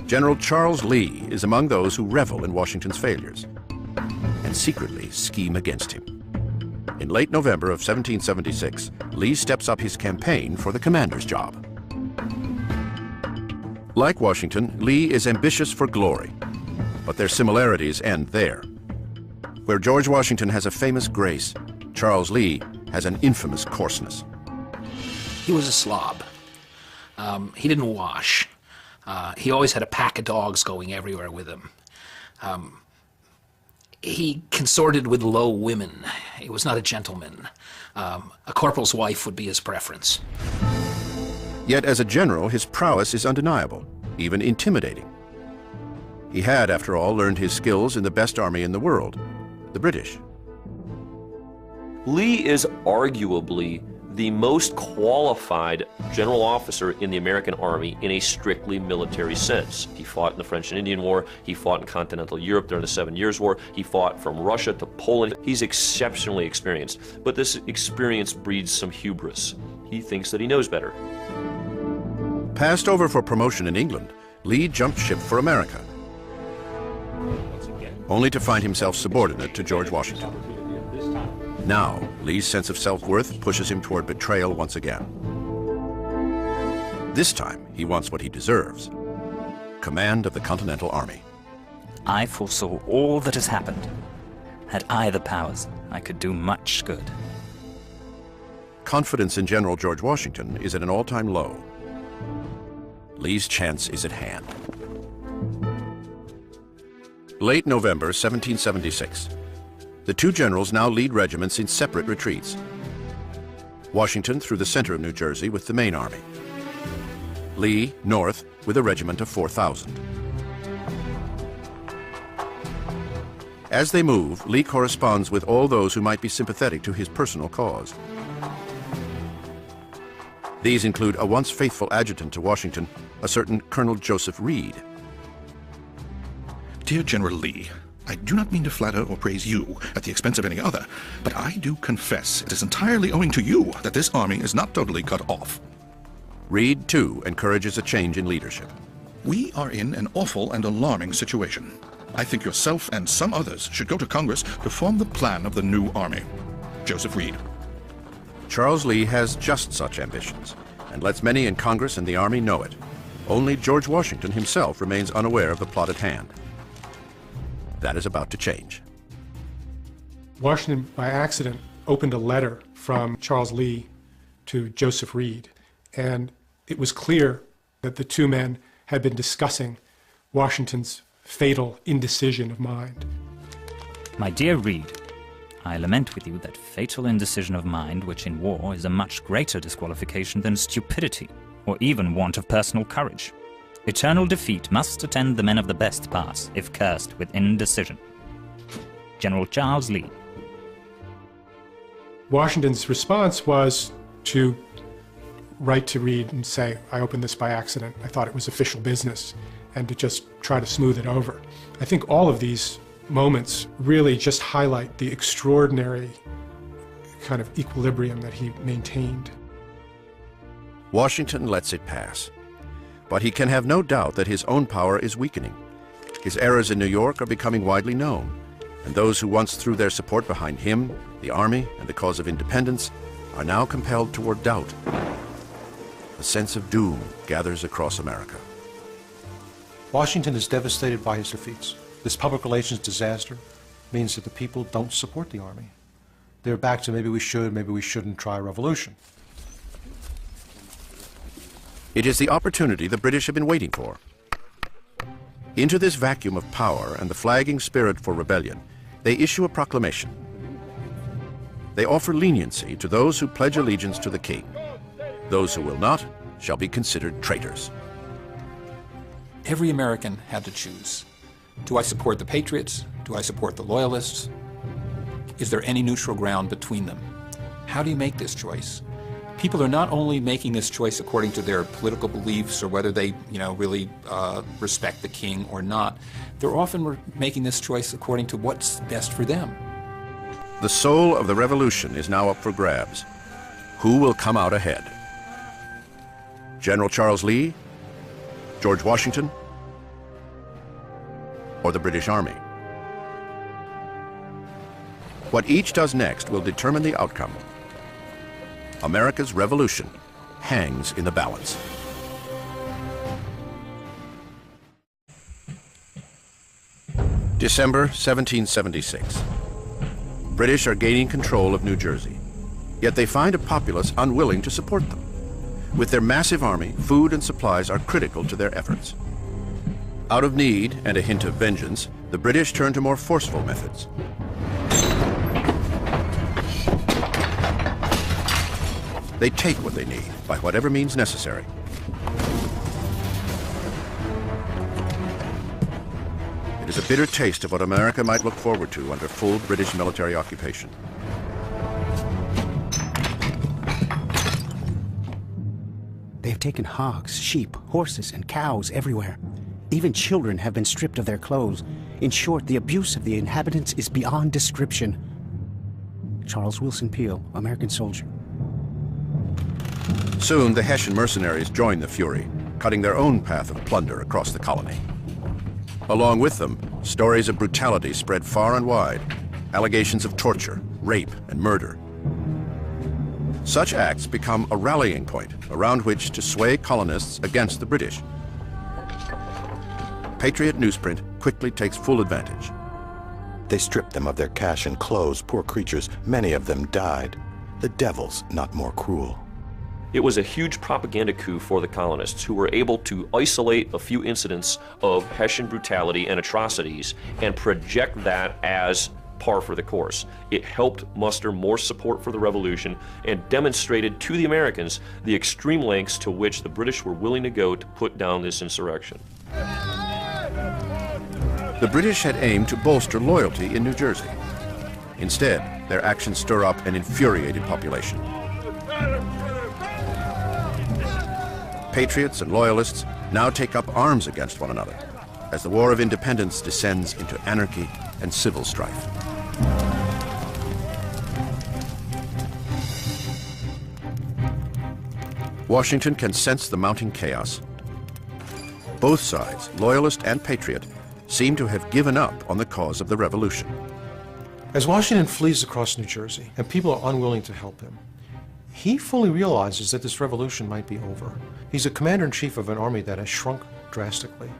General Charles Lee is among those who revel in Washington's failures and secretly scheme against him. In late November of 1776, Lee steps up his campaign for the commander's job. Like Washington, Lee is ambitious for glory, but their similarities end there. Where George Washington has a famous grace, Charles Lee has an infamous coarseness. He was a slob. He didn't wash. He always had a pack of dogs going everywhere with him. He consorted with low women. He was not a gentleman. A corporal's wife would be his preference. Yet as a general, his prowess is undeniable, even intimidating. He had, after all, learned his skills in the best army in the world, the British. Lee is arguably the most qualified general officer in the American Army in a strictly military sense. He fought in the French and Indian War, he fought in continental Europe during the 7 Years' War, he fought from Russia to Poland. He's exceptionally experienced, but this experience breeds some hubris. He thinks that he knows better. Passed over for promotion in England, Lee jumped ship for America, only to find himself subordinate to George Washington. Now, Lee's sense of self-worth pushes him toward betrayal once again. This time, he wants what he deserves: command of the Continental Army. I foresaw all that has happened. Had I the powers, I could do much good. Confidence in General George Washington is at an all-time low. Lee's chance is at hand. Late November 1776. The two generals now lead regiments in separate retreats. Washington through the center of New Jersey with the main army. Lee north with a regiment of 4,000. As they move, Lee corresponds with all those who might be sympathetic to his personal cause. These include a once faithful adjutant to Washington, a certain Colonel Joseph Reed. Dear General Lee, I do not mean to flatter or praise you at the expense of any other, but I do confess it is entirely owing to you that this army is not totally cut off. Reed, too, encourages a change in leadership. We are in an awful and alarming situation. I think yourself and some others should go to Congress to form the plan of the new army. Joseph Reed. Charles Lee has just such ambitions, and lets many in Congress and the Army know it. Only George Washington himself remains unaware of the plot at hand. That is about to change. Washington, by accident, opened a letter from Charles Lee to Joseph Reed, and it was clear that the two men had been discussing Washington's fatal indecision of mind. My dear Reed, I lament with you that fatal indecision of mind, which in war is a much greater disqualification than stupidity, or even want of personal courage. Eternal defeat must attend the men of the best pass, if cursed with indecision. General Charles Lee. Washington's response was to write to Reed and say, I opened this by accident, I thought it was official business, and to just try to smooth it over. I think all of these moments really just highlight the extraordinary kind of equilibrium that he maintained. Washington lets it pass. But he can have no doubt that his own power is weakening. His errors in New York are becoming widely known, and those who once threw their support behind him, the Army, and the cause of independence are now compelled toward doubt. A sense of doom gathers across America. Washington is devastated by his defeats. This public relations disaster means that the people don't support the Army. They're back to maybe we shouldn't try a revolution. It is the opportunity the British have been waiting for. Into this vacuum of power and the flagging spirit for rebellion, they issue a proclamation. They offer leniency to those who pledge allegiance to the king. Those who will not shall be considered traitors. Every American had to choose. Do I support the patriots? Do I support the loyalists? Is there any neutral ground between them? How do you make this choice? People are not only making this choice according to their political beliefs or whether they, really respect the king or not. They're often making this choice according to what's best for them. The soul of the revolution is now up for grabs. Who will come out ahead? General Charles Lee, George Washington, or the British Army? What each does next will determine the outcome. America's revolution hangs in the balance. December 1776. British are gaining control of New Jersey, yet they find a populace unwilling to support them. With their massive army, food and supplies are critical to their efforts. Out of need and a hint of vengeance, the British turn to more forceful methods. They take what they need, by whatever means necessary. It is a bitter taste of what America might look forward to under full British military occupation. They have taken hogs, sheep, horses, and cows everywhere. Even children have been stripped of their clothes. In short, the abuse of the inhabitants is beyond description. Charles Wilson Peel, American soldier. Soon, the Hessian mercenaries join the fury, cutting their own path of plunder across the colony. Along with them, stories of brutality spread far and wide, allegations of torture, rape, and murder. Such acts become a rallying point around which to sway colonists against the British. Patriot newsprint quickly takes full advantage. They stripped them of their cash and clothes. Poor creatures, many of them died. The devil's not more cruel. It was a huge propaganda coup for the colonists, who were able to isolate a few incidents of Hessian brutality and atrocities and project that as par for the course. It helped muster more support for the revolution and demonstrated to the Americans the extreme lengths to which the British were willing to go to put down this insurrection. The British had aimed to bolster loyalty in New Jersey. Instead, their actions stir up an infuriated population. Patriots and loyalists now take up arms against one another as the War of Independence descends into anarchy and civil strife. Washington can sense the mounting chaos. Both sides, loyalist and patriot, seem to have given up on the cause of the revolution. As Washington flees across New Jersey and people are unwilling to help him, he fully realizes that this revolution might be over. He's a commander-in-chief of an army that has shrunk drastically.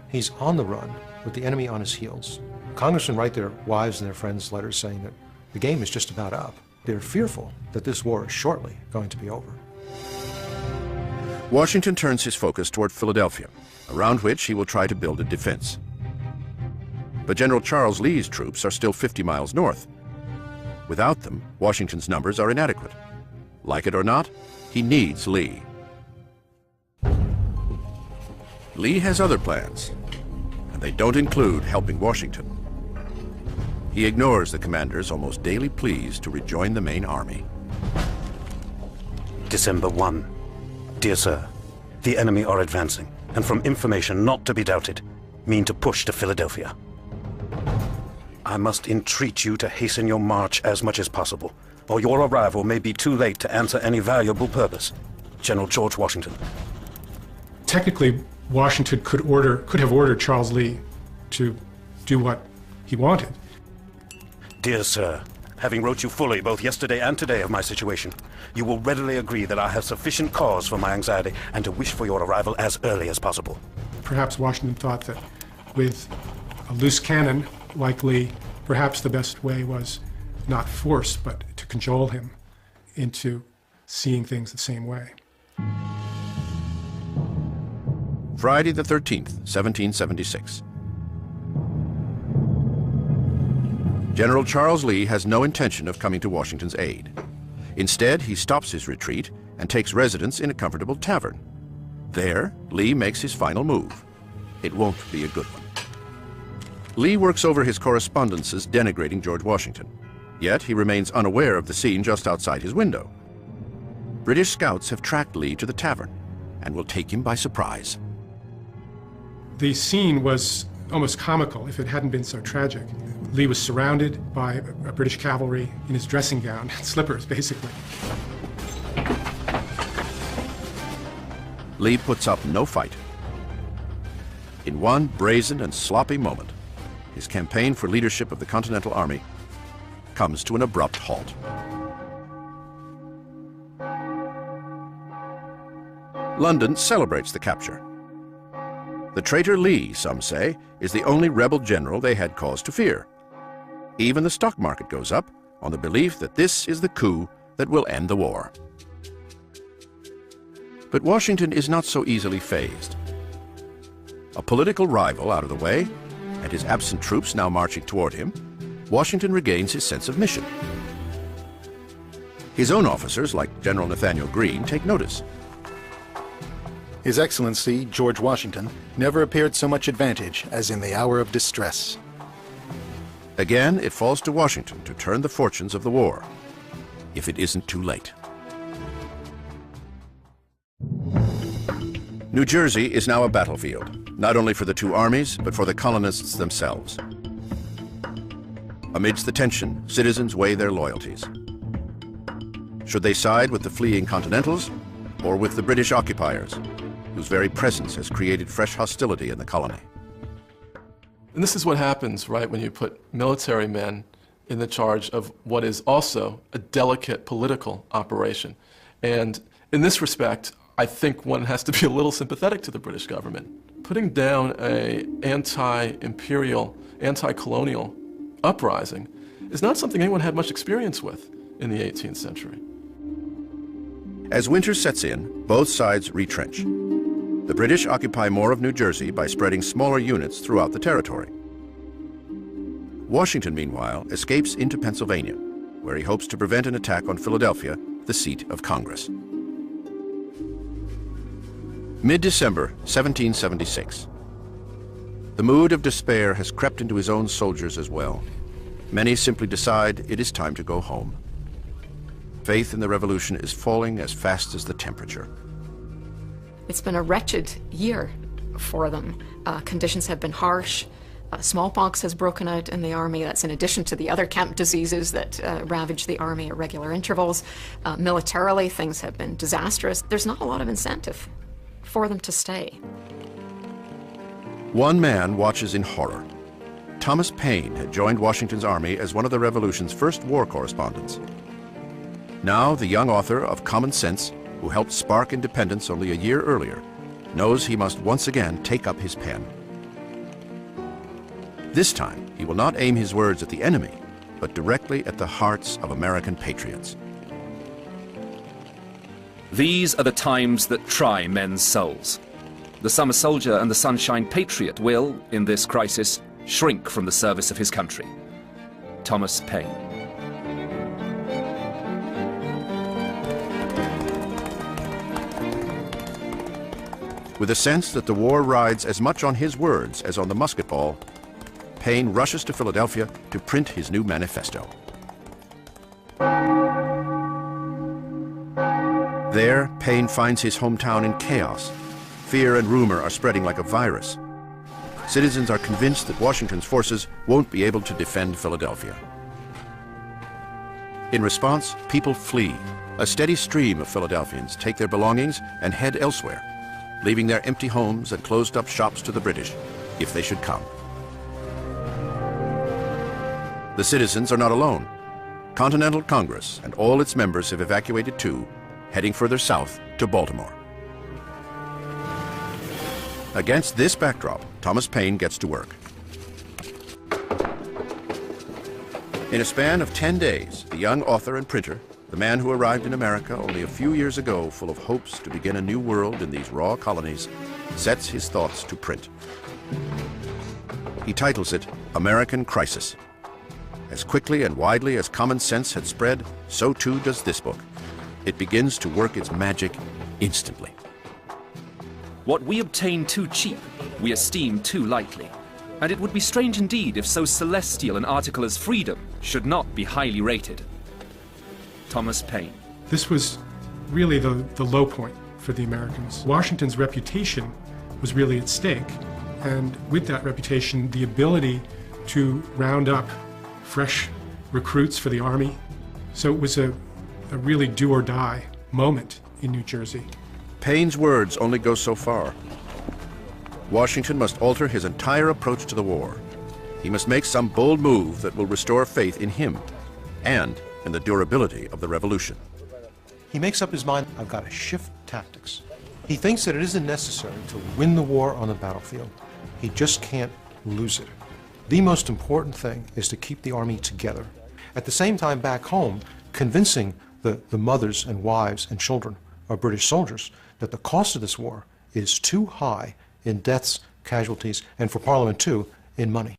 He's on the run with the enemy on his heels. Congressmen write their wives and their friends letters saying that the game is just about up. They're fearful that this war is shortly going to be over. Washington turns his focus toward Philadelphia, around which he will try to build a defense. But General Charles Lee's troops are still 50 miles north. Without them, Washington's numbers are inadequate. Like it or not, he needs Lee. Lee has other plans, and they don't include helping Washington. He ignores the commander's almost daily pleas to rejoin the main army. December 1. Dear sir, the enemy are advancing, and from information not to be doubted, mean to push to Philadelphia. I must entreat you to hasten your march as much as possible, or your arrival may be too late to answer any valuable purpose. General George Washington. Technically, Washington could have ordered Charles Lee to do what he wanted. Dear sir, having wrote you fully both yesterday and today of my situation, you will readily agree that I have sufficient cause for my anxiety and to wish for your arrival as early as possible. Perhaps Washington thought that with a loose cannon like Lee, perhaps the best way was not force, but to cajole him into seeing things the same way. Friday the 13th, 1776. General Charles Lee has no intention of coming to Washington's aid. Instead, he stops his retreat and takes residence in a comfortable tavern. There, Lee makes his final move. It won't be a good one. Lee works over his correspondences denigrating George Washington, yet he remains unaware of the scene just outside his window. British scouts have tracked Lee to the tavern and will take him by surprise. The scene was almost comical if it hadn't been so tragic. Lee was surrounded by a British cavalry in his dressing gown, slippers basically. Lee puts up no fight. In one brazen and sloppy moment, his campaign for leadership of the Continental Army comes to an abrupt halt. London celebrates the capture. The traitor Lee, some say, is the only rebel general they had cause to fear. Even the stock market goes up on the belief that this is the coup that will end the war. But Washington is not so easily fazed. A political rival out of the way, and his absent troops now marching toward him, Washington regains his sense of mission. His own officers, like General Nathaniel Greene, take notice. His Excellency, George Washington, never appeared so much advantage as in the hour of distress. Again, it falls to Washington to turn the fortunes of the war, if it isn't too late. New Jersey is now a battlefield, not only for the two armies, but for the colonists themselves. Amidst the tension, citizens weigh their loyalties. Should they side with the fleeing Continentals or with the British occupiers, whose very presence has created fresh hostility in the colony? And this is what happens, right, when you put military men in the charge of what is also a delicate political operation. And in this respect, I think one has to be a little sympathetic to the British government. Putting down an anti-imperial, anti-colonial uprising is not something anyone had much experience with in the 18th century. As winter sets in, both sides retrench. The British occupy more of New Jersey by spreading smaller units throughout the territory. Washington, meanwhile, escapes into Pennsylvania, where he hopes to prevent an attack on Philadelphia, the seat of Congress. Mid-December 1776. The mood of despair has crept into his own soldiers as well. Many simply decide it is time to go home. Faith in the revolution is falling as fast as the temperature. It's been a wretched year for them. Conditions have been harsh. Smallpox has broken out in the army. That's in addition to the other camp diseases that ravage the army at regular intervals. Militarily, things have been disastrous. There's not a lot of incentive for them to stay. One man watches in horror. Thomas Paine had joined Washington's army as one of the Revolution's first war correspondents. Now, the young author of Common Sense, who helped spark independence only a year earlier, knows he must once again take up his pen. This time, he will not aim his words at the enemy, but directly at the hearts of American patriots. These are the times that try men's souls. The summer soldier and the sunshine patriot will, in this crisis, shrink from the service of his country. Thomas Paine. With a sense that the war rides as much on his words as on the musket ball, Paine rushes to Philadelphia to print his new manifesto. There, Paine finds his hometown in chaos. Fear and rumor are spreading like a virus. Citizens are convinced that Washington's forces won't be able to defend Philadelphia. In response, people flee. A steady stream of Philadelphians take their belongings and head elsewhere, leaving their empty homes and closed-up shops to the British, if they should come. The citizens are not alone. Continental Congress and all its members have evacuated too, heading further south to Baltimore. Against this backdrop, Thomas Paine gets to work. In a span of 10 days, the young author and printer, the man who arrived in America only a few years ago full of hopes to begin a new world in these raw colonies, sets his thoughts to print. He titles it American Crisis. As quickly and widely as Common Sense had spread, so too does this book. It begins to work its magic instantly. What we obtain too cheap, we esteem too lightly. And it would be strange indeed if so celestial an article as freedom should not be highly rated. Thomas Paine. This was really the low point for the Americans. Washington's reputation was really at stake. And with that reputation, the ability to round up fresh recruits for the army. So it was a really do or die moment in New Jersey. Paine's words only go so far. Washington must alter his entire approach to the war. He must make some bold move that will restore faith in him and in the durability of the revolution. He makes up his mind, I've got to shift tactics. He thinks that it isn't necessary to win the war on the battlefield. He just can't lose it. The most important thing is to keep the army together. At the same time, back home, convincing the mothers and wives and children of British soldiers that the cost of this war is too high in deaths, casualties, and for Parliament too, in money.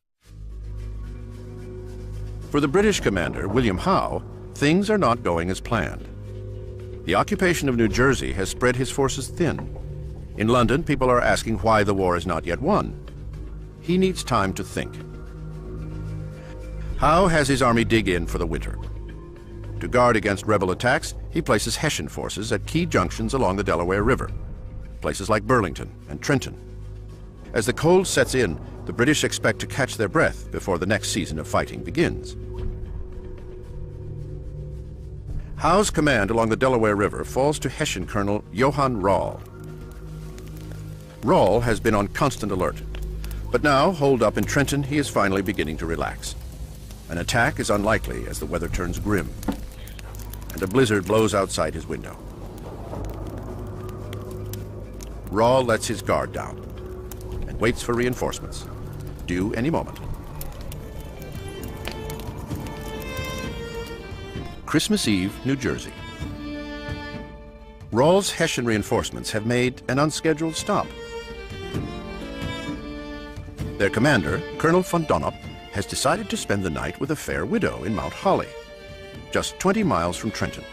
For the British commander, William Howe, things are not going as planned. The occupation of New Jersey has spread his forces thin. In London, people are asking why the war is not yet won. He needs time to think. Howe has his army dig in for the winter. To guard against rebel attacks, he places Hessian forces at key junctions along the Delaware River, places like Burlington and Trenton. As the cold sets in, the British expect to catch their breath before the next season of fighting begins. Howe's command along the Delaware River falls to Hessian Colonel Johann Rall. Rall has been on constant alert, but now, holed up in Trenton, he is finally beginning to relax. An attack is unlikely as the weather turns grim, and a blizzard blows outside his window. Rall lets his guard down and waits for reinforcements, due any moment. Christmas Eve, New Jersey. Rall's Hessian reinforcements have made an unscheduled stop. Their commander, Colonel von Donop, has decided to spend the night with a fair widow in Mount Holly, just 20 miles from Trenton.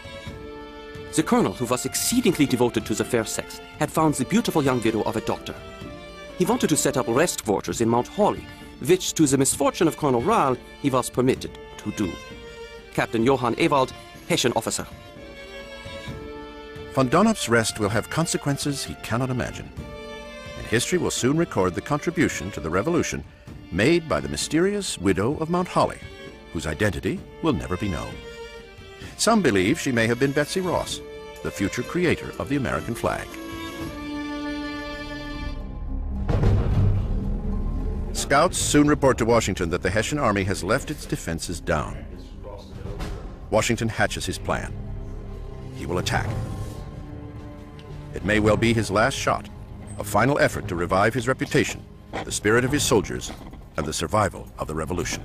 The colonel, who was exceedingly devoted to the fair sex, had found the beautiful young widow of a doctor. He wanted to set up rest quarters in Mount Holly, which, to the misfortune of Colonel Rahl, he was permitted to do. Captain Johann Ewald, Hessian officer. Von Donop's rest will have consequences he cannot imagine. And history will soon record the contribution to the revolution made by the mysterious widow of Mount Holly, whose identity will never be known. Some believe she may have been Betsy Ross, the future creator of the American flag. Scouts soon report to Washington that the Hessian army has left its defenses down. Washington hatches his plan. He will attack. It may well be his last shot, a final effort to revive his reputation, the spirit of his soldiers, and the survival of the revolution.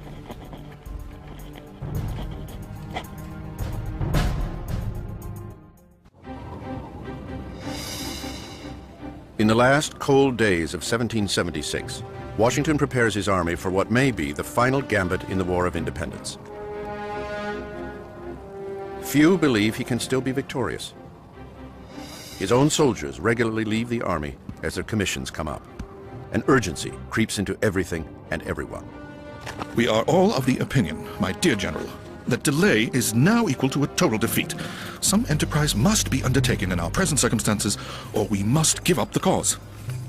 In the last cold days of 1776, Washington prepares his army for what may be the final gambit in the War of Independence. Few believe he can still be victorious. His own soldiers regularly leave the army as their commissions come up. An urgency creeps into everything and everyone. We are all of the opinion, my dear General, that delay is now equal to a total defeat. Some enterprise must be undertaken in our present circumstances, or we must give up the cause.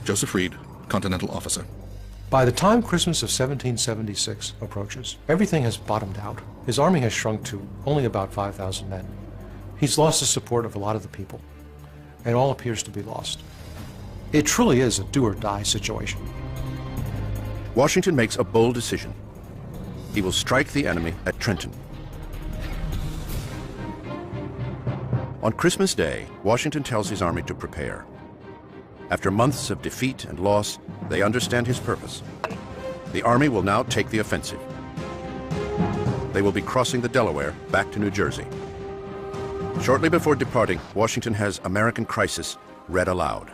Joseph Reed, Continental Officer. By the time Christmas of 1776 approaches, everything has bottomed out. His army has shrunk to only about 5,000 men. He's lost the support of a lot of the people, and all appears to be lost. It truly is a do-or-die situation. Washington makes a bold decision. He will strike the enemy at Trenton. On Christmas Day, Washington tells his army to prepare. After months of defeat and loss, they understand his purpose. The army will now take the offensive. They will be crossing the Delaware back to New Jersey. Shortly before departing, Washington has American Crisis read aloud.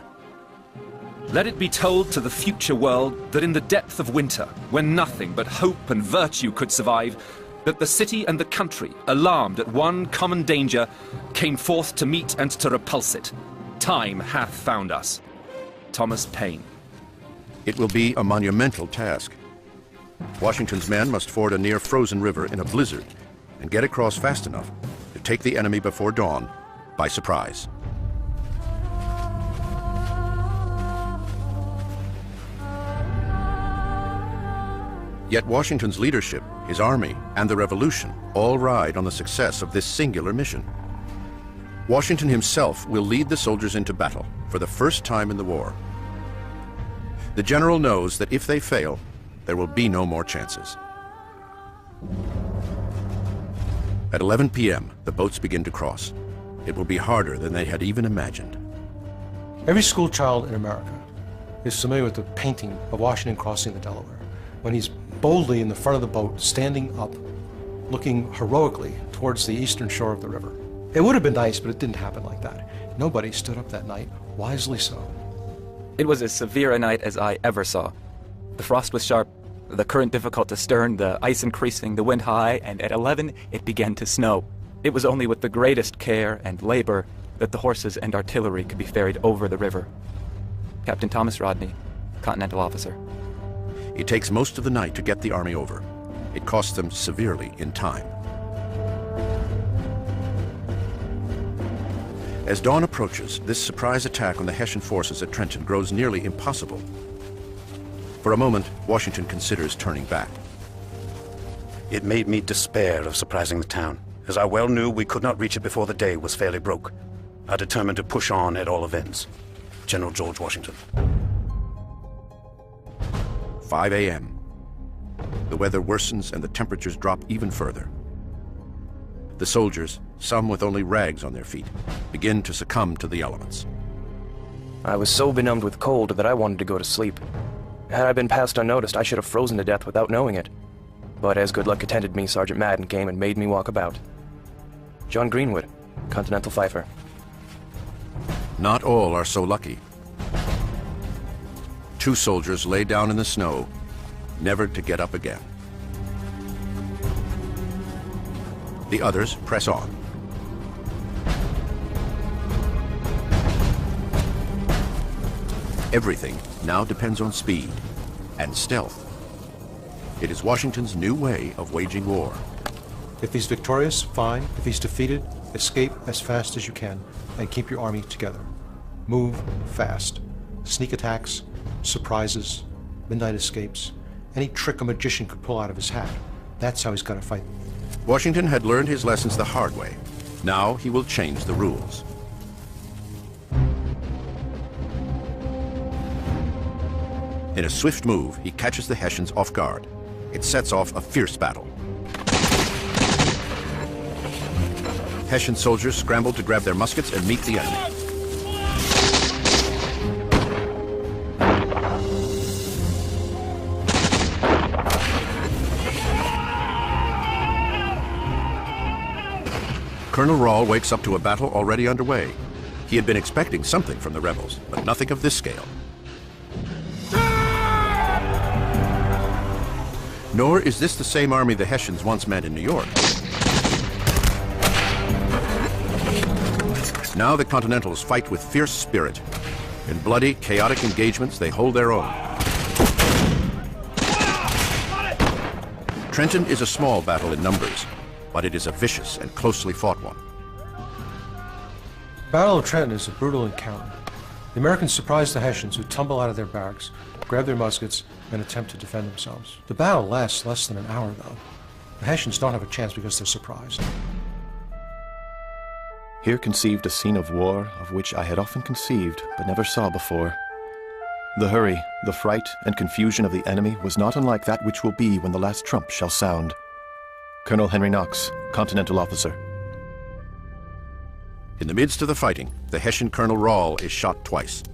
Let it be told to the future world that in the depth of winter, when nothing but hope and virtue could survive, that the city and the country, alarmed at one common danger, came forth to meet and to repulse it. Time hath found us. Thomas Paine. It will be a monumental task. Washington's men must ford a near frozen river in a blizzard and get across fast enough to take the enemy before dawn by surprise. Yet Washington's leadership, his army, and the revolution all ride on the success of this singular mission. Washington himself will lead the soldiers into battle for the first time in the war. The general knows that if they fail, there will be no more chances. At 11 p.m., the boats begin to cross. It will be harder than they had even imagined. Every school child in America is familiar with the painting of Washington crossing the Delaware, when he's boldly in the front of the boat, standing up, looking heroically towards the eastern shore of the river. It would have been nice, but it didn't happen like that. Nobody stood up that night, wisely so. It was as severe a night as I ever saw. The frost was sharp, the current difficult to stern, the ice increasing, the wind high, and at 11 it began to snow. It was only with the greatest care and labor that the horses and artillery could be ferried over the river. Captain Thomas Rodney, Continental Officer. It takes most of the night to get the army over. It costs them severely in time. As dawn approaches, this surprise attack on the Hessian forces at Trenton grows nearly impossible. For a moment, Washington considers turning back. It made me despair of surprising the town, as I well knew we could not reach it before the day was fairly broke. I determined to push on at all events. General George Washington. 5 a.m. The weather worsens and the temperatures drop even further. The soldiers, some with only rags on their feet, begin to succumb to the elements. I was so benumbed with cold that I wanted to go to sleep. Had I been passed unnoticed, I should have frozen to death without knowing it. But as good luck attended me, Sergeant Madden came and made me walk about. John Greenwood, Continental Fifer. Not all are so lucky. 2 soldiers lay down in the snow, never to get up again. The others press on. Everything now depends on speed and stealth. It is Washington's new way of waging war. If he's victorious, fine. If he's defeated, escape as fast as you can and keep your army together. Move fast. Sneak attacks, surprises, midnight escapes, any trick a magician could pull out of his hat. That's how he's got to fight. Washington had learned his lessons the hard way. Now he will change the rules. In a swift move, he catches the Hessians off guard. It sets off a fierce battle. Hessian soldiers scramble to grab their muskets and meet the enemy. Colonel Rahl wakes up to a battle already underway. He had been expecting something from the rebels, but nothing of this scale. Nor is this the same army the Hessians once met in New York. Now the Continentals fight with fierce spirit. In bloody, chaotic engagements, they hold their own. Trenton is a small battle in numbers, but it is a vicious and closely fought one. Battle of Trenton is a brutal encounter. The Americans surprise the Hessians, who tumble out of their barracks, grab their muskets, and attempt to defend themselves. The battle lasts less than an hour, though. The Hessians don't have a chance because they're surprised. Here conceived a scene of war of which I had often conceived, but never saw before. The hurry, the fright, and confusion of the enemy was not unlike that which will be when the last trump shall sound. Colonel Henry Knox, Continental officer. In the midst of the fighting, the Hessian Colonel Rahl is shot twice.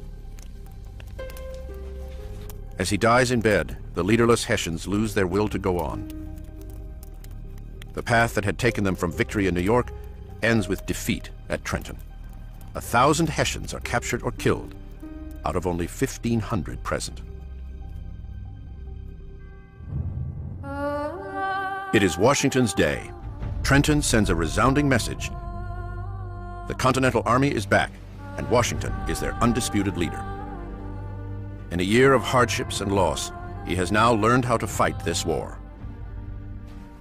As he dies in bed, the leaderless Hessians lose their will to go on. The path that had taken them from victory in New York ends with defeat at Trenton. 1,000 Hessians are captured or killed out of only 1,500 present. It is Washington's day. Trenton sends a resounding message. The Continental Army is back, and Washington is their undisputed leader. In a year of hardships and loss, he has now learned how to fight this war.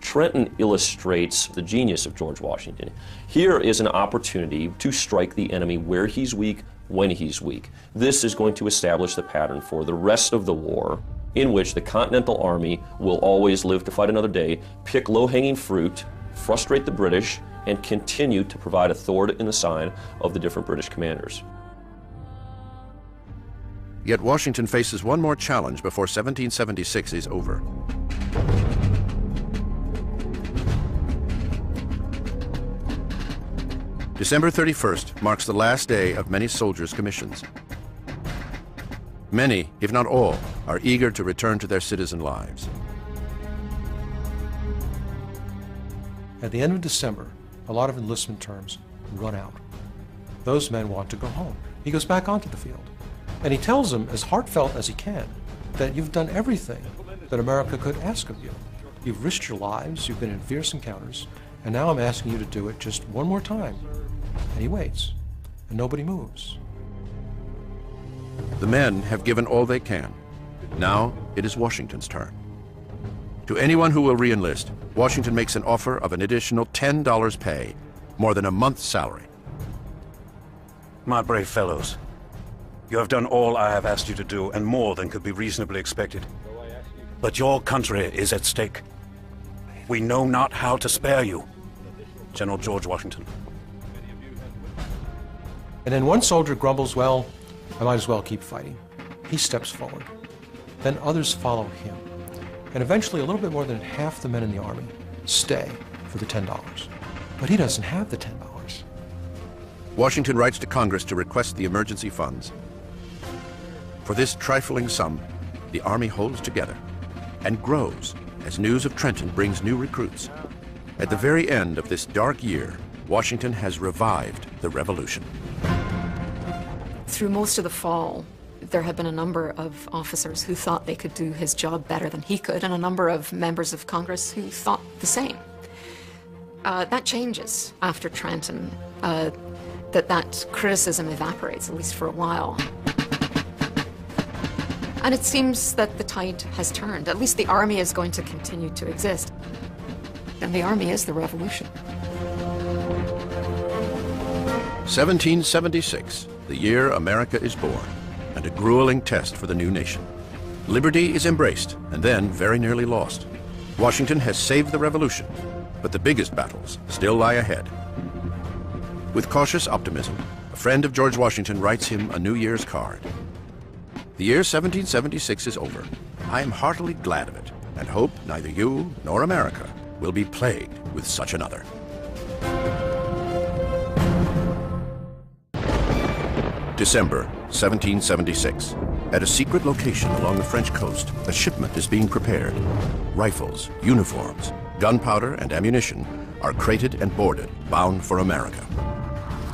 Trenton illustrates the genius of George Washington. Here is an opportunity to strike the enemy where he's weak, when he's weak. This is going to establish the pattern for the rest of the war, in which the Continental Army will always live to fight another day, pick low-hanging fruit, frustrate the British, and continue to provide a thorn in the side of the different British commanders. Yet Washington faces one more challenge before 1776 is over. December 31st marks the last day of many soldiers' commissions. Many, if not all, are eager to return to their citizen lives. At the end of December, a lot of enlistment terms run out. Those men want to go home. He goes back onto the field, and he tells them, as heartfelt as he can, that you've done everything that America could ask of you. You've risked your lives, you've been in fierce encounters, and now I'm asking you to do it just one more time. And he waits, and nobody moves. The men have given all they can. Now it is Washington's turn. To anyone who will re-enlist, Washington makes an offer of an additional $10 pay, more than a month's salary. My brave fellows, you have done all I have asked you to do, and more than could be reasonably expected. But your country is at stake. We know not how to spare you. General George Washington. And then one soldier grumbles, well, I might as well keep fighting. He steps forward. Then others follow him. And eventually a little bit more than half the men in the army stay for the $10. But he doesn't have the $10. Washington writes to Congress to request the emergency funds. For this trifling sum, the army holds together and grows as news of Trenton brings new recruits. At the very end of this dark year, Washington has revived the revolution. Through most of the fall, there had been a number of officers who thought they could do his job better than he could, and a number of members of Congress who thought the same. That changes after Trenton. That criticism evaporates, at least for a while. And it seems that the tide has turned. At least the army is going to continue to exist. And the army is the revolution. 1776, the year America is born, and a grueling test for the new nation. Liberty is embraced, and then very nearly lost. Washington has saved the revolution, but the biggest battles still lie ahead. With cautious optimism, a friend of George Washington writes him a New Year's card. The year 1776 is over. I am heartily glad of it, and hope neither you nor America will be plagued with such another. December 1776. At a secret location along the French coast, a shipment is being prepared. Rifles, uniforms, gunpowder, and ammunition are crated and boarded, bound for America.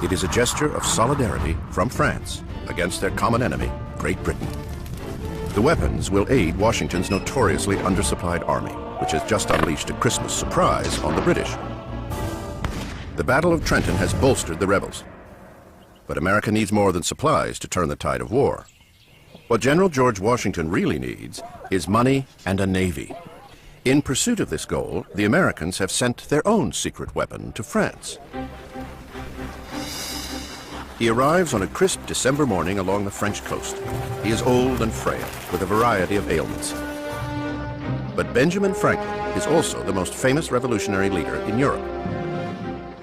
It is a gesture of solidarity from France against their common enemy, Great Britain. The weapons will aid Washington's notoriously undersupplied army, which has just unleashed a Christmas surprise on the British. The Battle of Trenton has bolstered the rebels. But America needs more than supplies to turn the tide of war. What General George Washington really needs is money and a navy. In pursuit of this goal, the Americans have sent their own secret weapon to France. He arrives on a crisp December morning along the French coast. He is old and frail, with a variety of ailments. But Benjamin Franklin is also the most famous revolutionary leader in Europe.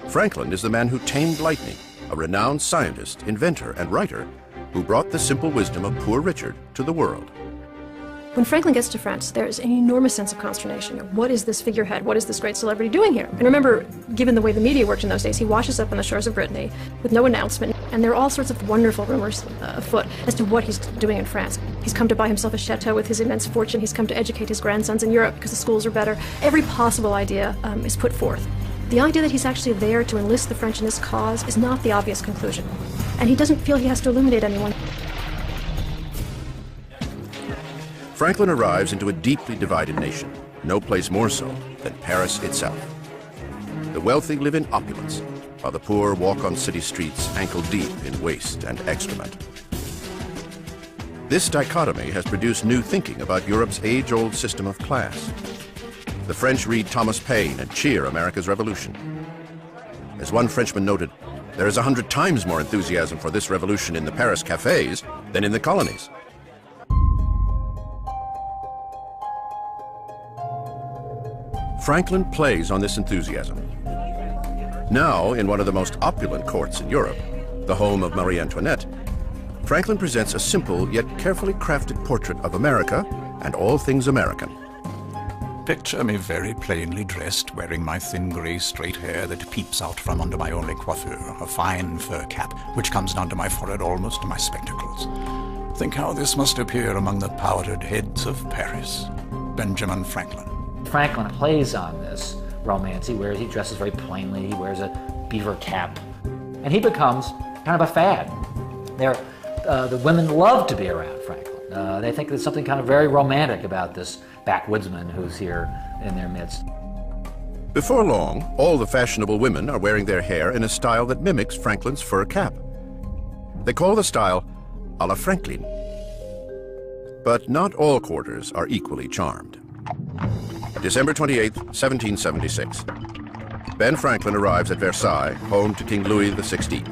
Franklin is the man who tamed lightning, a renowned scientist, inventor, and writer who brought the simple wisdom of Poor Richard to the world. When Franklin gets to France, there's an enormous sense of consternation. What is this figurehead? What is this great celebrity doing here? And remember, given the way the media worked in those days, he washes up on the shores of Brittany with no announcement, and there are all sorts of wonderful rumors afoot as to what he's doing in France. He's come to buy himself a chateau with his immense fortune. He's come to educate his grandsons in Europe because the schools are better. Every possible idea is put forth. The idea that he's actually there to enlist the French in his cause is not the obvious conclusion. And he doesn't feel he has to illuminate anyone. Franklin arrives into a deeply divided nation, no place more so than Paris itself. The wealthy live in opulence, while the poor walk on city streets ankle-deep in waste and excrement. This dichotomy has produced new thinking about Europe's age-old system of class. The French read Thomas Paine and cheer America's revolution. As one Frenchman noted, there is 100 times more enthusiasm for this revolution in the Paris cafes than in the colonies. Franklin plays on this enthusiasm. Now, in one of the most opulent courts in Europe, the home of Marie Antoinette, Franklin presents a simple yet carefully crafted portrait of America and all things American. Picture me very plainly dressed, wearing my thin grey straight hair that peeps out from under my only coiffure, a fine fur cap which comes down to my forehead almost to my spectacles. Think how this must appear among the powdered heads of Paris. Benjamin Franklin. Franklin plays on this romance. He dresses very plainly, he wears a beaver cap, and he becomes kind of a fad. The women love to be around Franklin. They think there's something kind of very romantic about this backwoodsman who's here in their midst. Before long, all the fashionable women are wearing their hair in a style that mimics Franklin's fur cap. They call the style à la Franklin. But not all quarters are equally charmed. December 28, 1776. Ben Franklin arrives at Versailles, home to King Louis XVI.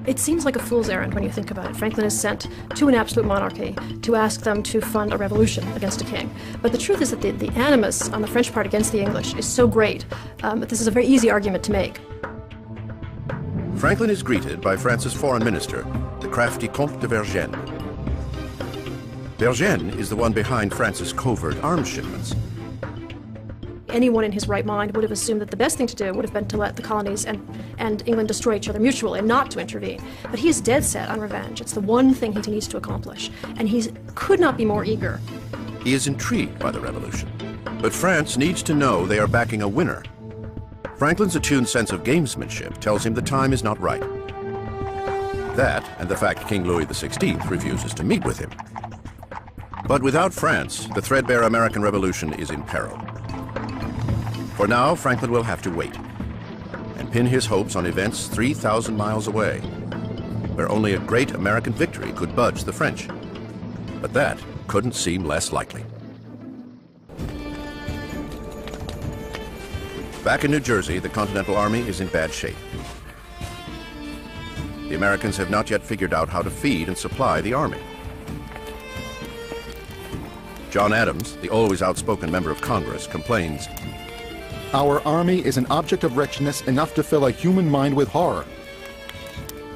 It seems like a fool's errand when you think about it. Franklin is sent to an absolute monarchy to ask them to fund a revolution against a king. But the truth is that the animus on the French part against the English is so great that this is a very easy argument to make. Franklin is greeted by France's foreign minister, the crafty Comte de Vergennes. Vergennes is the one behind France's covert arms shipments. Anyone in his right mind would have assumed that the best thing to do would have been to let the colonies and England destroy each other mutually and not to intervene. But he is dead set on revenge. It's the one thing he needs to accomplish. And he could not be more eager. He is intrigued by the revolution. But France needs to know they are backing a winner. Franklin's attuned sense of gamesmanship tells him the time is not right. That, and the fact King Louis XVI refuses to meet with him. But without France, the threadbare American Revolution is in peril. For now, Franklin will have to wait and pin his hopes on events 3,000 miles away, where only a great American victory could budge the French. But that couldn't seem less likely. Back in New Jersey, the Continental Army is in bad shape. The Americans have not yet figured out how to feed and supply the army. John Adams, the always outspoken member of Congress, complains, "Our army is an object of wretchedness enough to fill a human mind with horror.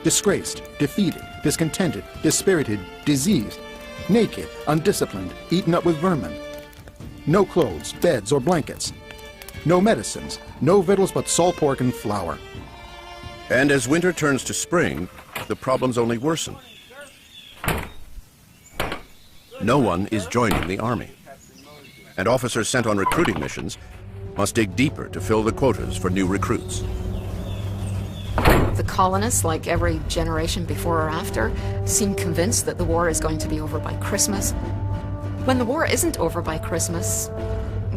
Disgraced, defeated, discontented, dispirited, diseased, naked, undisciplined, eaten up with vermin. No clothes, beds, or blankets. No medicines, no victuals but salt pork and flour." And as winter turns to spring, the problems only worsen. No one is joining the army, and officers sent on recruiting missions must dig deeper to fill the quotas for new recruits. The colonists, like every generation before or after, seem convinced that the war is going to be over by Christmas. When the war isn't over by Christmas,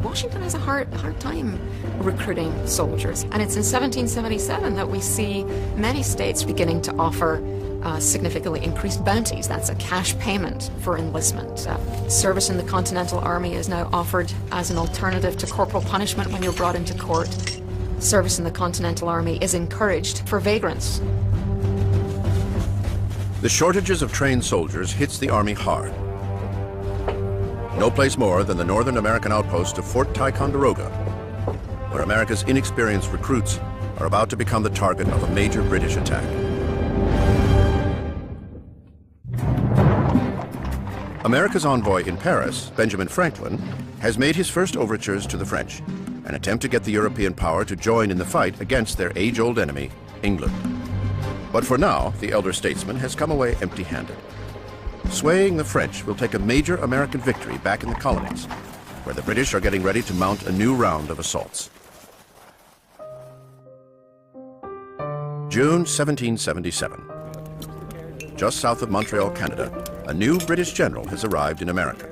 Washington has a hard time recruiting soldiers. And it's in 1777 that we see many states beginning to offer significantly increased bounties. That's a cash payment for enlistment. Service in the Continental Army is now offered as an alternative to corporal punishment when you're brought into court. Service in the Continental Army is encouraged for vagrants. The shortages of trained soldiers hits the Army hard. No place more than the northern American outpost of Fort Ticonderoga, where America's inexperienced recruits are about to become the target of a major British attack. America's envoy in Paris, Benjamin Franklin, has made his first overtures to the French, an attempt to get the European power to join in the fight against their age-old enemy, England. But for now, the elder statesman has come away empty-handed. Swaying the French will take a major American victory back in the colonies, where the British are getting ready to mount a new round of assaults. June 1777. Just south of Montreal, Canada, a new British general has arrived in America.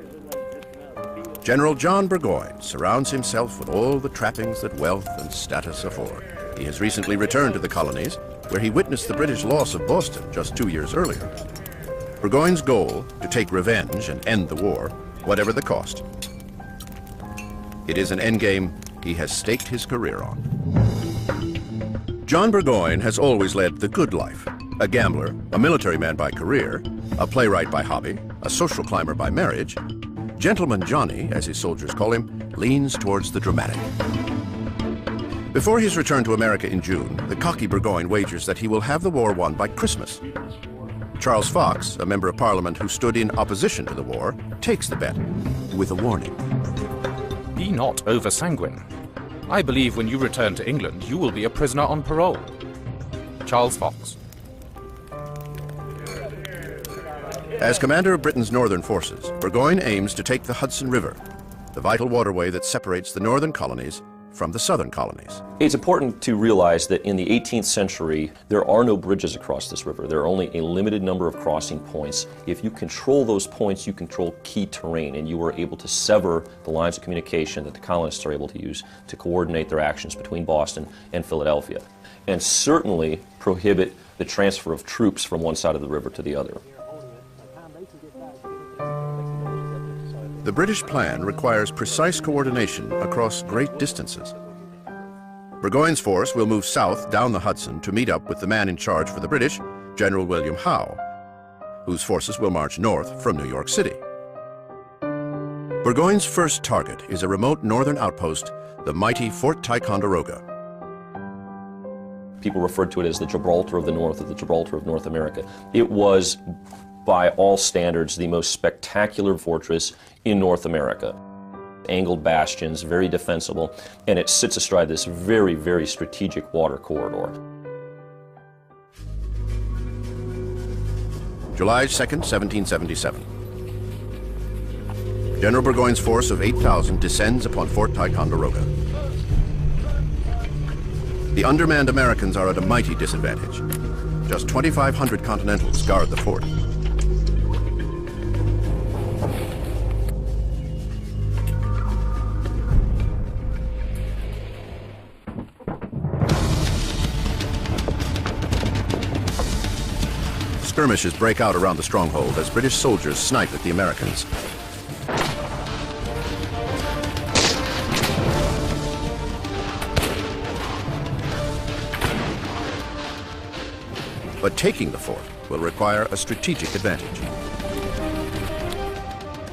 General John Burgoyne surrounds himself with all the trappings that wealth and status afford. He has recently returned to the colonies, where he witnessed the British loss of Boston just 2 years earlier. Burgoyne's goal, to take revenge and end the war, whatever the cost. It is an endgame he has staked his career on. John Burgoyne has always led the good life. A gambler, a military man by career, a playwright by hobby, a social climber by marriage, Gentleman Johnny, as his soldiers call him, leans towards the dramatic. Before his return to America in June, the cocky Burgoyne wagers that he will have the war won by Christmas. Charles Fox, a member of Parliament who stood in opposition to the war, takes the bet, with a warning. Be not over-sanguine. I believe when you return to England, you will be a prisoner on parole. Charles Fox. As commander of Britain's northern forces, Burgoyne aims to take the Hudson River, the vital waterway that separates the northern colonies from the southern colonies. It's important to realize that in the 18th century, there are no bridges across this river. There are only a limited number of crossing points. If you control those points, you control key terrain, and you are able to sever the lines of communication that the colonists are able to use to coordinate their actions between Boston and Philadelphia, and certainly prohibit the transfer of troops from one side of the river to the other. The British plan requires precise coordination across great distances. Burgoyne's force will move south down the Hudson to meet up with the man in charge for the British, General William Howe, whose forces will march north from New York City. Burgoyne's first target is a remote northern outpost, the mighty Fort Ticonderoga. People referred to it as the Gibraltar of the North, or the Gibraltar of North America. It was, by all standards, the most spectacular fortress in North America. Angled bastions, very defensible, and it sits astride this very, very strategic water corridor. July 2nd, 1777. General Burgoyne's force of 8,000 descends upon Fort Ticonderoga. The undermanned Americans are at a mighty disadvantage. Just 2,500 Continentals guard the fort. Skirmishes break out around the stronghold as British soldiers snipe at the Americans. But taking the fort will require a strategic advantage.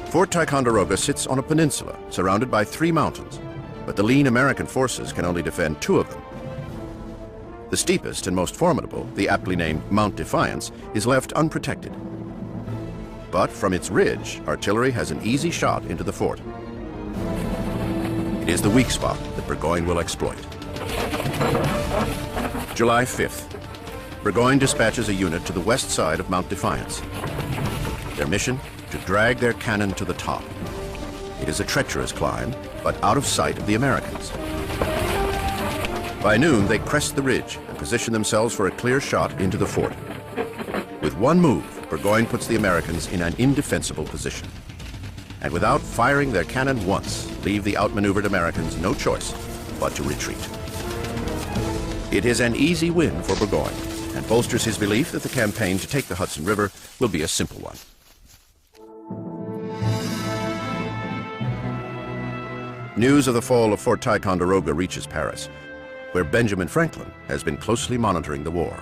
Fort Ticonderoga sits on a peninsula surrounded by 3 mountains, but the lean American forces can only defend 2 of them. The steepest and most formidable, the aptly named Mount Defiance, is left unprotected. But from its ridge, artillery has an easy shot into the fort. It is the weak spot that Burgoyne will exploit. July 5th. Burgoyne dispatches a unit to the west side of Mount Defiance. Their mission? To drag their cannon to the top. It is a treacherous climb, but out of sight of the Americans. By noon, they crest the ridge and position themselves for a clear shot into the fort. With one move, Burgoyne puts the Americans in an indefensible position. And without firing their cannon once, leave the outmaneuvered Americans no choice but to retreat. It is an easy win for Burgoyne, and bolsters his belief that the campaign to take the Hudson River will be a simple one. News of the fall of Fort Ticonderoga reaches Paris, where Benjamin Franklin has been closely monitoring the war.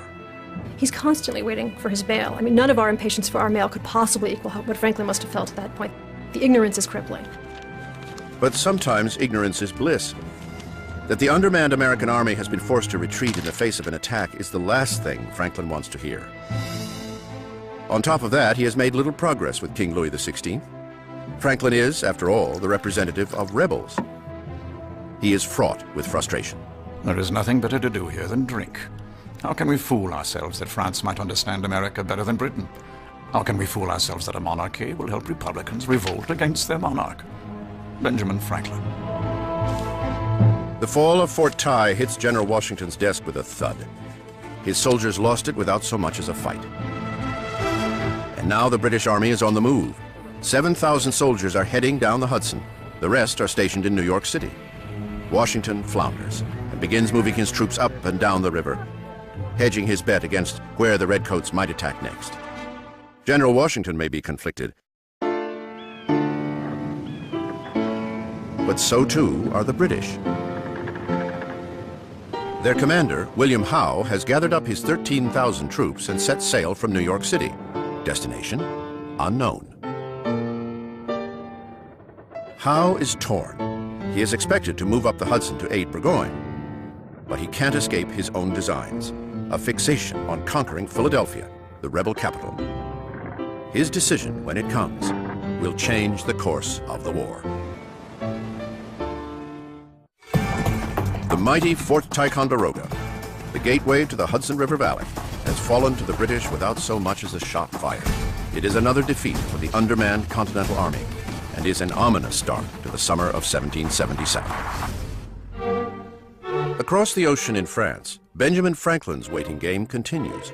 He's constantly waiting for his bail. I mean, none of our impatience for our mail could possibly equal what Franklin must have felt at that point. The ignorance is crippling. But sometimes ignorance is bliss. That the undermanned American army has been forced to retreat in the face of an attack is the last thing Franklin wants to hear. On top of that, he has made little progress with King Louis XVI. Franklin is, after all, the representative of rebels. He is fraught with frustration. There is nothing better to do here than drink. How can we fool ourselves that France might understand America better than Britain? How can we fool ourselves that a monarchy will help republicans revolt against their monarch? Benjamin Franklin. The fall of Fort Ty hits General Washington's desk with a thud. His soldiers lost it without so much as a fight. And now the British Army is on the move. 7,000 soldiers are heading down the Hudson. The rest are stationed in New York City. Washington flounders and begins moving his troops up and down the river, hedging his bet against where the Redcoats might attack next. General Washington may be conflicted, but so too are the British. Their commander, William Howe, has gathered up his 13,000 troops and set sail from New York City. Destination? Unknown. Howe is torn. He is expected to move up the Hudson to aid Burgoyne, but he can't escape his own designs, a fixation on conquering Philadelphia, the rebel capital. His decision, when it comes, will change the course of the war. The mighty Fort Ticonderoga, the gateway to the Hudson River Valley, has fallen to the British without so much as a shot fired. It is another defeat for the undermanned Continental Army, and is an ominous start to the summer of 1777. Across the ocean in France, Benjamin Franklin's waiting game continues.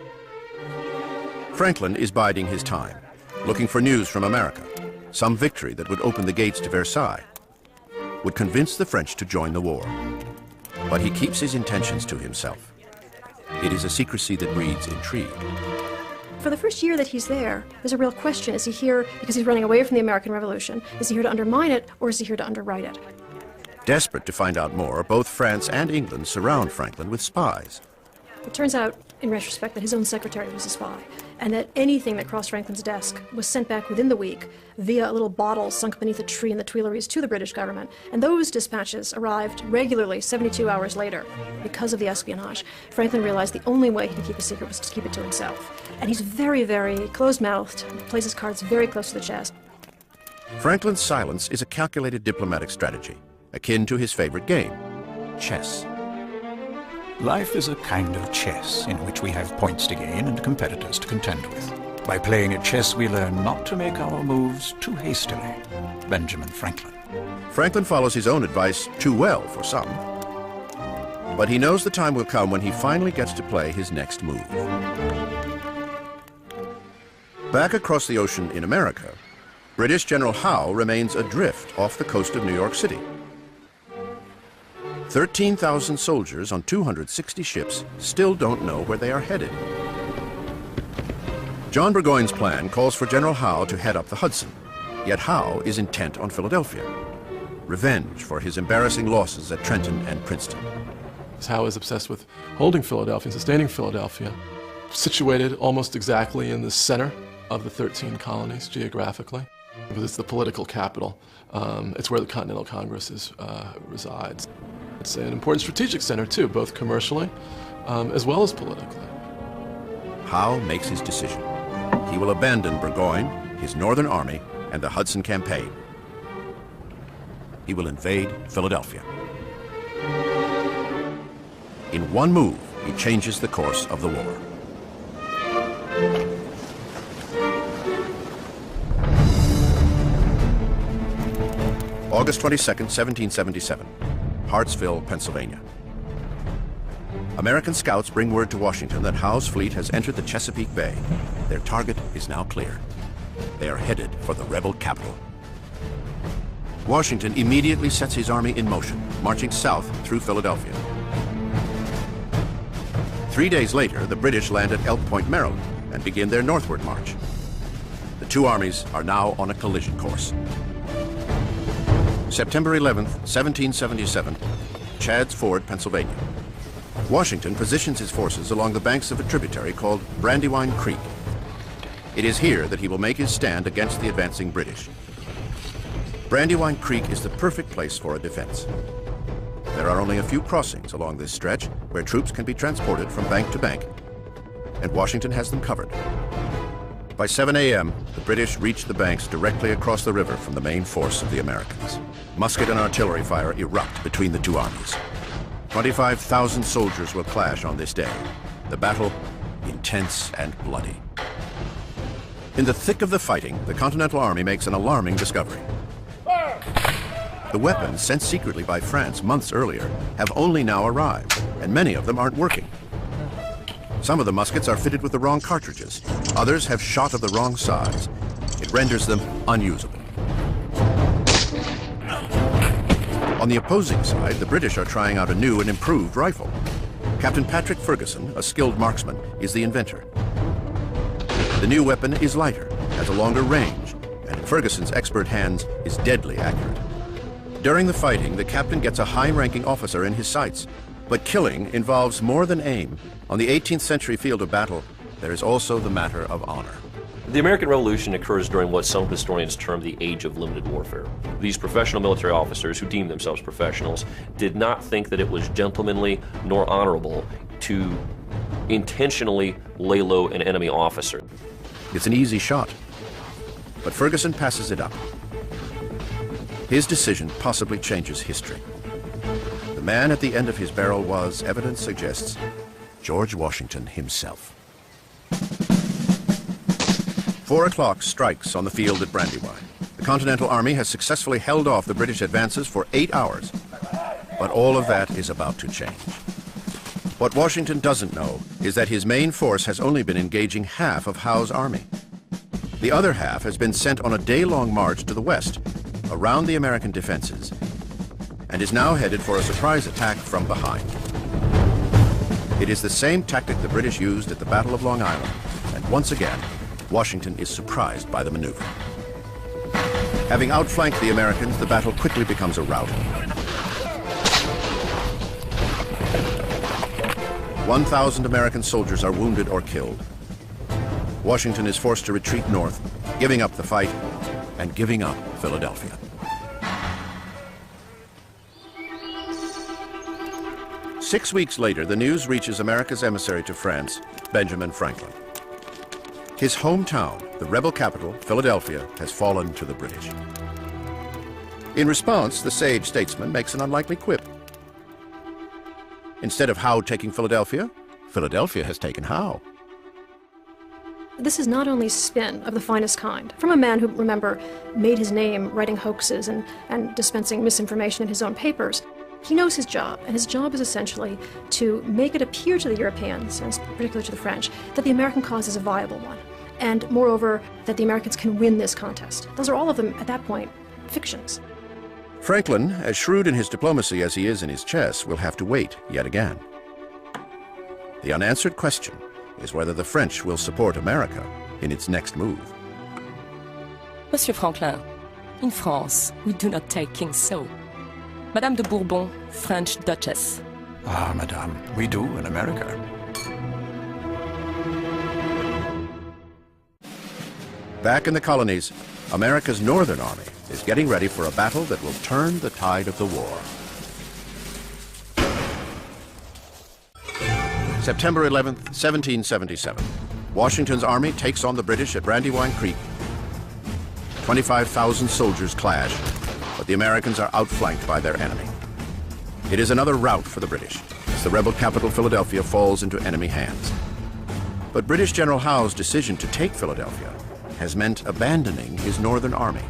Franklin is biding his time, looking for news from America, some victory that would open the gates to Versailles, would convince the French to join the war. But he keeps his intentions to himself. It is a secrecy that breeds intrigue. For the first year that he's there, there's a real question. Is he here because he's running away from the American Revolution? Is he here to undermine it, or is he here to underwrite it? Desperate to find out more, both France and England surround Franklin with spies. It turns out, in retrospect, that his own secretary was a spy, and that anything that crossed Franklin's desk was sent back within the week via a little bottle sunk beneath a tree in the Tuileries to the British government. And those dispatches arrived regularly 72 hours later. Because of the espionage, Franklin realized the only way he could keep a secret was to keep it to himself. And he's very, very closed-mouthed, plays his cards very close to the chest. Franklin's silence is a calculated diplomatic strategy, akin to his favorite game, chess. Life is a kind of chess in which we have points to gain and competitors to contend with. By playing at chess, we learn not to make our moves too hastily. Benjamin Franklin. Franklin follows his own advice too well for some. But he knows the time will come when he finally gets to play his next move. Back across the ocean in America, British General Howe remains adrift off the coast of New York City. 13,000 soldiers on 260 ships still don't know where they are headed. John Burgoyne's plan calls for General Howe to head up the Hudson, yet Howe is intent on Philadelphia. Revenge for his embarrassing losses at Trenton and Princeton. Howe is obsessed with holding Philadelphia, sustaining Philadelphia, situated almost exactly in the center of the 13 colonies geographically, because it's the political capital. It's where the Continental Congress resides. It's an important strategic center too, both commercially as well as politically. Howe makes his decision. He will abandon Burgoyne, his Northern Army, and the Hudson Campaign. He will invade Philadelphia. In one move, he changes the course of the war. August 22nd, 1777, Hartsville, Pennsylvania. American scouts bring word to Washington that Howe's fleet has entered the Chesapeake Bay. Their target is now clear. They are headed for the rebel capital. Washington immediately sets his army in motion, marching south through Philadelphia. 3 days later, the British land at Elk Point, Maryland, and begin their northward march. The two armies are now on a collision course. September 11th, 1777, Chadds Ford, Pennsylvania. Washington positions his forces along the banks of a tributary called Brandywine Creek. It is here that he will make his stand against the advancing British. Brandywine Creek is the perfect place for a defense. There are only a few crossings along this stretch where troops can be transported from bank to bank, and Washington has them covered. By 7 a.m., the British reach the banks directly across the river from the main force of the Americans. Musket and artillery fire erupt between the two armies. 25,000 soldiers will clash on this day. The battle, intense and bloody. In the thick of the fighting, the Continental Army makes an alarming discovery. The weapons sent secretly by France months earlier have only now arrived, and many of them aren't working. Some of the muskets are fitted with the wrong cartridges. Others have shot of the wrong size. It renders them unusable. On the opposing side, the British are trying out a new and improved rifle. Captain Patrick Ferguson, a skilled marksman, is the inventor. The new weapon is lighter, has a longer range, and in Ferguson's expert hands is deadly accurate. During the fighting, the captain gets a high-ranking officer in his sights. But killing involves more than aim. On the 18th century field of battle, there is also the matter of honor. The American Revolution occurs during what some historians term the age of limited warfare. These professional military officers, who deemed themselves professionals, did not think that it was gentlemanly nor honorable to intentionally lay low an enemy officer. It's an easy shot, but Ferguson passes it up. His decision possibly changes history. The man at the end of his barrel was, evidence suggests, George Washington himself. 4 o'clock strikes on the field at Brandywine. The Continental Army has successfully held off the British advances for 8 hours. But all of that is about to change. What Washington doesn't know is that his main force has only been engaging half of Howe's army. The other half has been sent on a day-long march to the west, around the American defenses, and is now headed for a surprise attack from behind. It is the same tactic the British used at the Battle of Long Island, and once again, Washington is surprised by the maneuver. Having outflanked the Americans, the battle quickly becomes a rout. 1,000 American soldiers are wounded or killed. Washington is forced to retreat north, giving up the fight and giving up Philadelphia. Six weeks later, the news reaches America's emissary to France, Benjamin Franklin. His hometown, the rebel capital, Philadelphia, has fallen to the British. In response, the sage statesman makes an unlikely quip. Instead of Howe taking Philadelphia, Philadelphia has taken Howe. This is not only spin of the finest kind, from a man who, remember, made his name writing hoaxes and dispensing misinformation in his own papers. He knows his job, and his job is essentially to make it appear to the Europeans, and particularly to the French, that the American cause is a viable one, and moreover, that the Americans can win this contest. Those are all of them, at that point, fictions. Franklin, as shrewd in his diplomacy as he is in his chess, will have to wait yet again. The unanswered question is whether the French will support America in its next move. Monsieur Franklin, in France, we do not take kings so. Madame de Bourbon, French Duchess. Ah, madame, we do in America. Back in the colonies, America's Northern Army is getting ready for a battle that will turn the tide of the war. September 11th, 1777. Washington's army takes on the British at Brandywine Creek. 25,000 soldiers clash, but the Americans are outflanked by their enemy. It is another rout for the British, as the rebel capital Philadelphia falls into enemy hands. But British General Howe's decision to take Philadelphia has meant abandoning his Northern Army.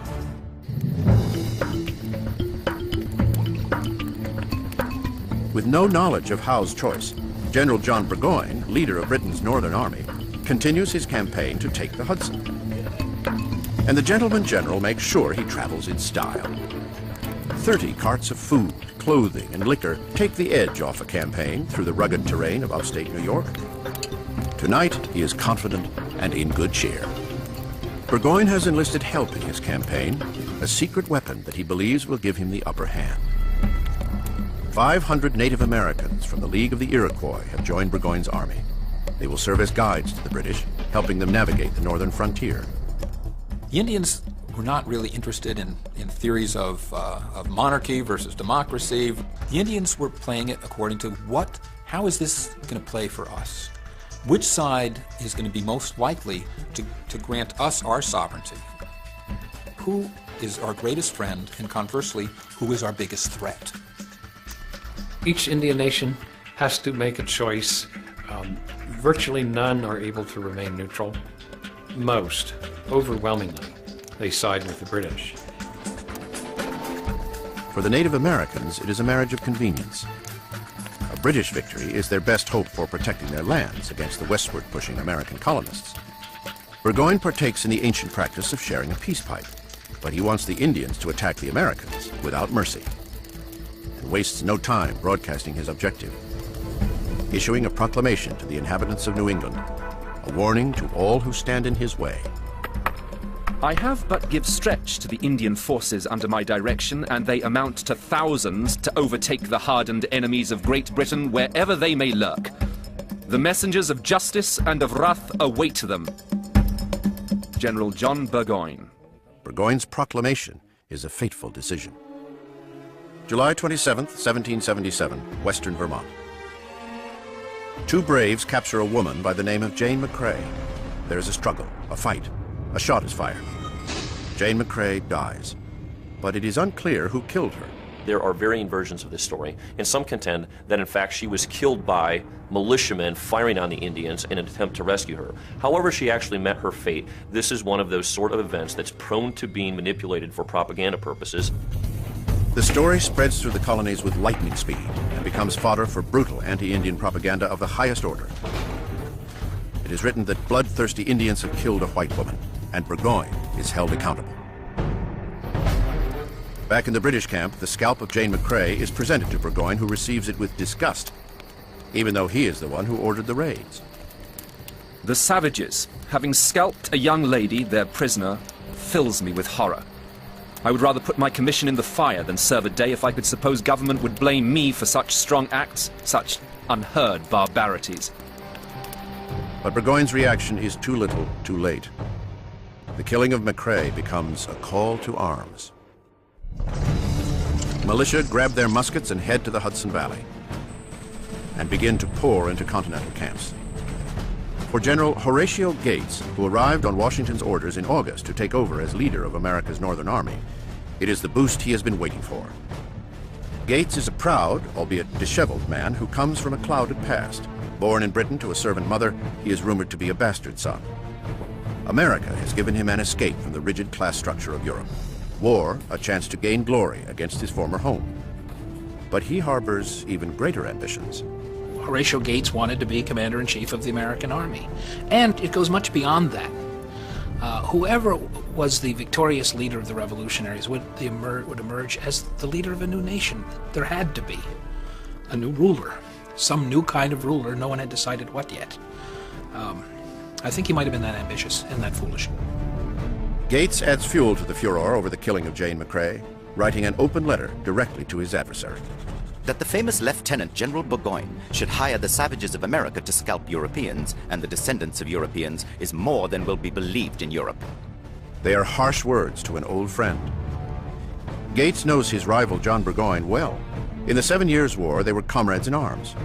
With no knowledge of Howe's choice, General John Burgoyne, leader of Britain's Northern Army, continues his campaign to take the Hudson. And the gentleman general makes sure he travels in style. 30 carts of food, clothing, and liquor take the edge off a campaign through the rugged terrain of upstate New York. Tonight, he is confident and in good cheer. Burgoyne has enlisted help in his campaign, a secret weapon that he believes will give him the upper hand. 500 Native Americans from the League of the Iroquois have joined Burgoyne's army. They will serve as guides to the British, helping them navigate the northern frontier. The Indians were not really interested in theories of monarchy versus democracy. The Indians were playing it according to how is this going to play for us? Which side is going to be most likely to grant us our sovereignty? Who is our greatest friend, and conversely, who is our biggest threat? Each Indian nation has to make a choice. Virtually none are able to remain neutral. Most, overwhelmingly, they side with the British. For the Native Americans, it is a marriage of convenience. A British victory is their best hope for protecting their lands against the westward pushing American colonists. Burgoyne partakes in the ancient practice of sharing a peace pipe, but he wants the Indians to attack the Americans without mercy, and wastes no time broadcasting his objective, issuing a proclamation to the inhabitants of New England, a warning to all who stand in his way. I have but give stretch to the Indian forces under my direction, and they amount to thousands to overtake the hardened enemies of Great Britain wherever they may lurk. The messengers of justice and of wrath await them. General John Burgoyne. Burgoyne's proclamation is a fateful decision. July 27th, 1777, Western Vermont. Two braves capture a woman by the name of Jane McCrae. There is a struggle, a fight. A shot is fired. Jane McCrae dies, but it is unclear who killed her. There are varying versions of this story, and some contend that in fact she was killed by militiamen firing on the Indians in an attempt to rescue her. However she actually met her fate, this is one of those sort of events that's prone to being manipulated for propaganda purposes. The story spreads through the colonies with lightning speed and becomes fodder for brutal anti-Indian propaganda of the highest order. It is written that bloodthirsty Indians have killed a white woman, and Burgoyne is held accountable. Back in the British camp, the scalp of Jane McCrae is presented to Burgoyne, who receives it with disgust, even though he is the one who ordered the raids. The savages, having scalped a young lady, their prisoner, fills me with horror. I would rather put my commission in the fire than serve a day if I could suppose government would blame me for such strong acts, such unheard barbarities. But Burgoyne's reaction is too little, too late. The killing of McCrae becomes a call to arms. Militia grab their muskets and head to the Hudson Valley and begin to pour into Continental camps. For General Horatio Gates, who arrived on Washington's orders in August to take over as leader of America's Northern Army, it is the boost he has been waiting for. Gates is a proud, albeit disheveled man who comes from a clouded past. Born in Britain to a servant mother, he is rumored to be a bastard son. America has given him an escape from the rigid class structure of Europe. War, a chance to gain glory against his former home. But he harbors even greater ambitions. Horatio Gates wanted to be commander-in-chief of the American Army. And it goes much beyond that. Whoever was the victorious leader of the revolutionaries would emerge as the leader of a new nation. There had to be a new ruler, some new kind of ruler. No one had decided what yet. I think he might have been that ambitious and that foolish. Gates adds fuel to the furor over the killing of Jane McCrae, writing an open letter directly to his adversary. That the famous Lieutenant General Burgoyne should hire the savages of America to scalp Europeans and the descendants of Europeans is more than will be believed in Europe. They are harsh words to an old friend. Gates knows his rival John Burgoyne well. In the 7 Years' War, they were comrades in arms,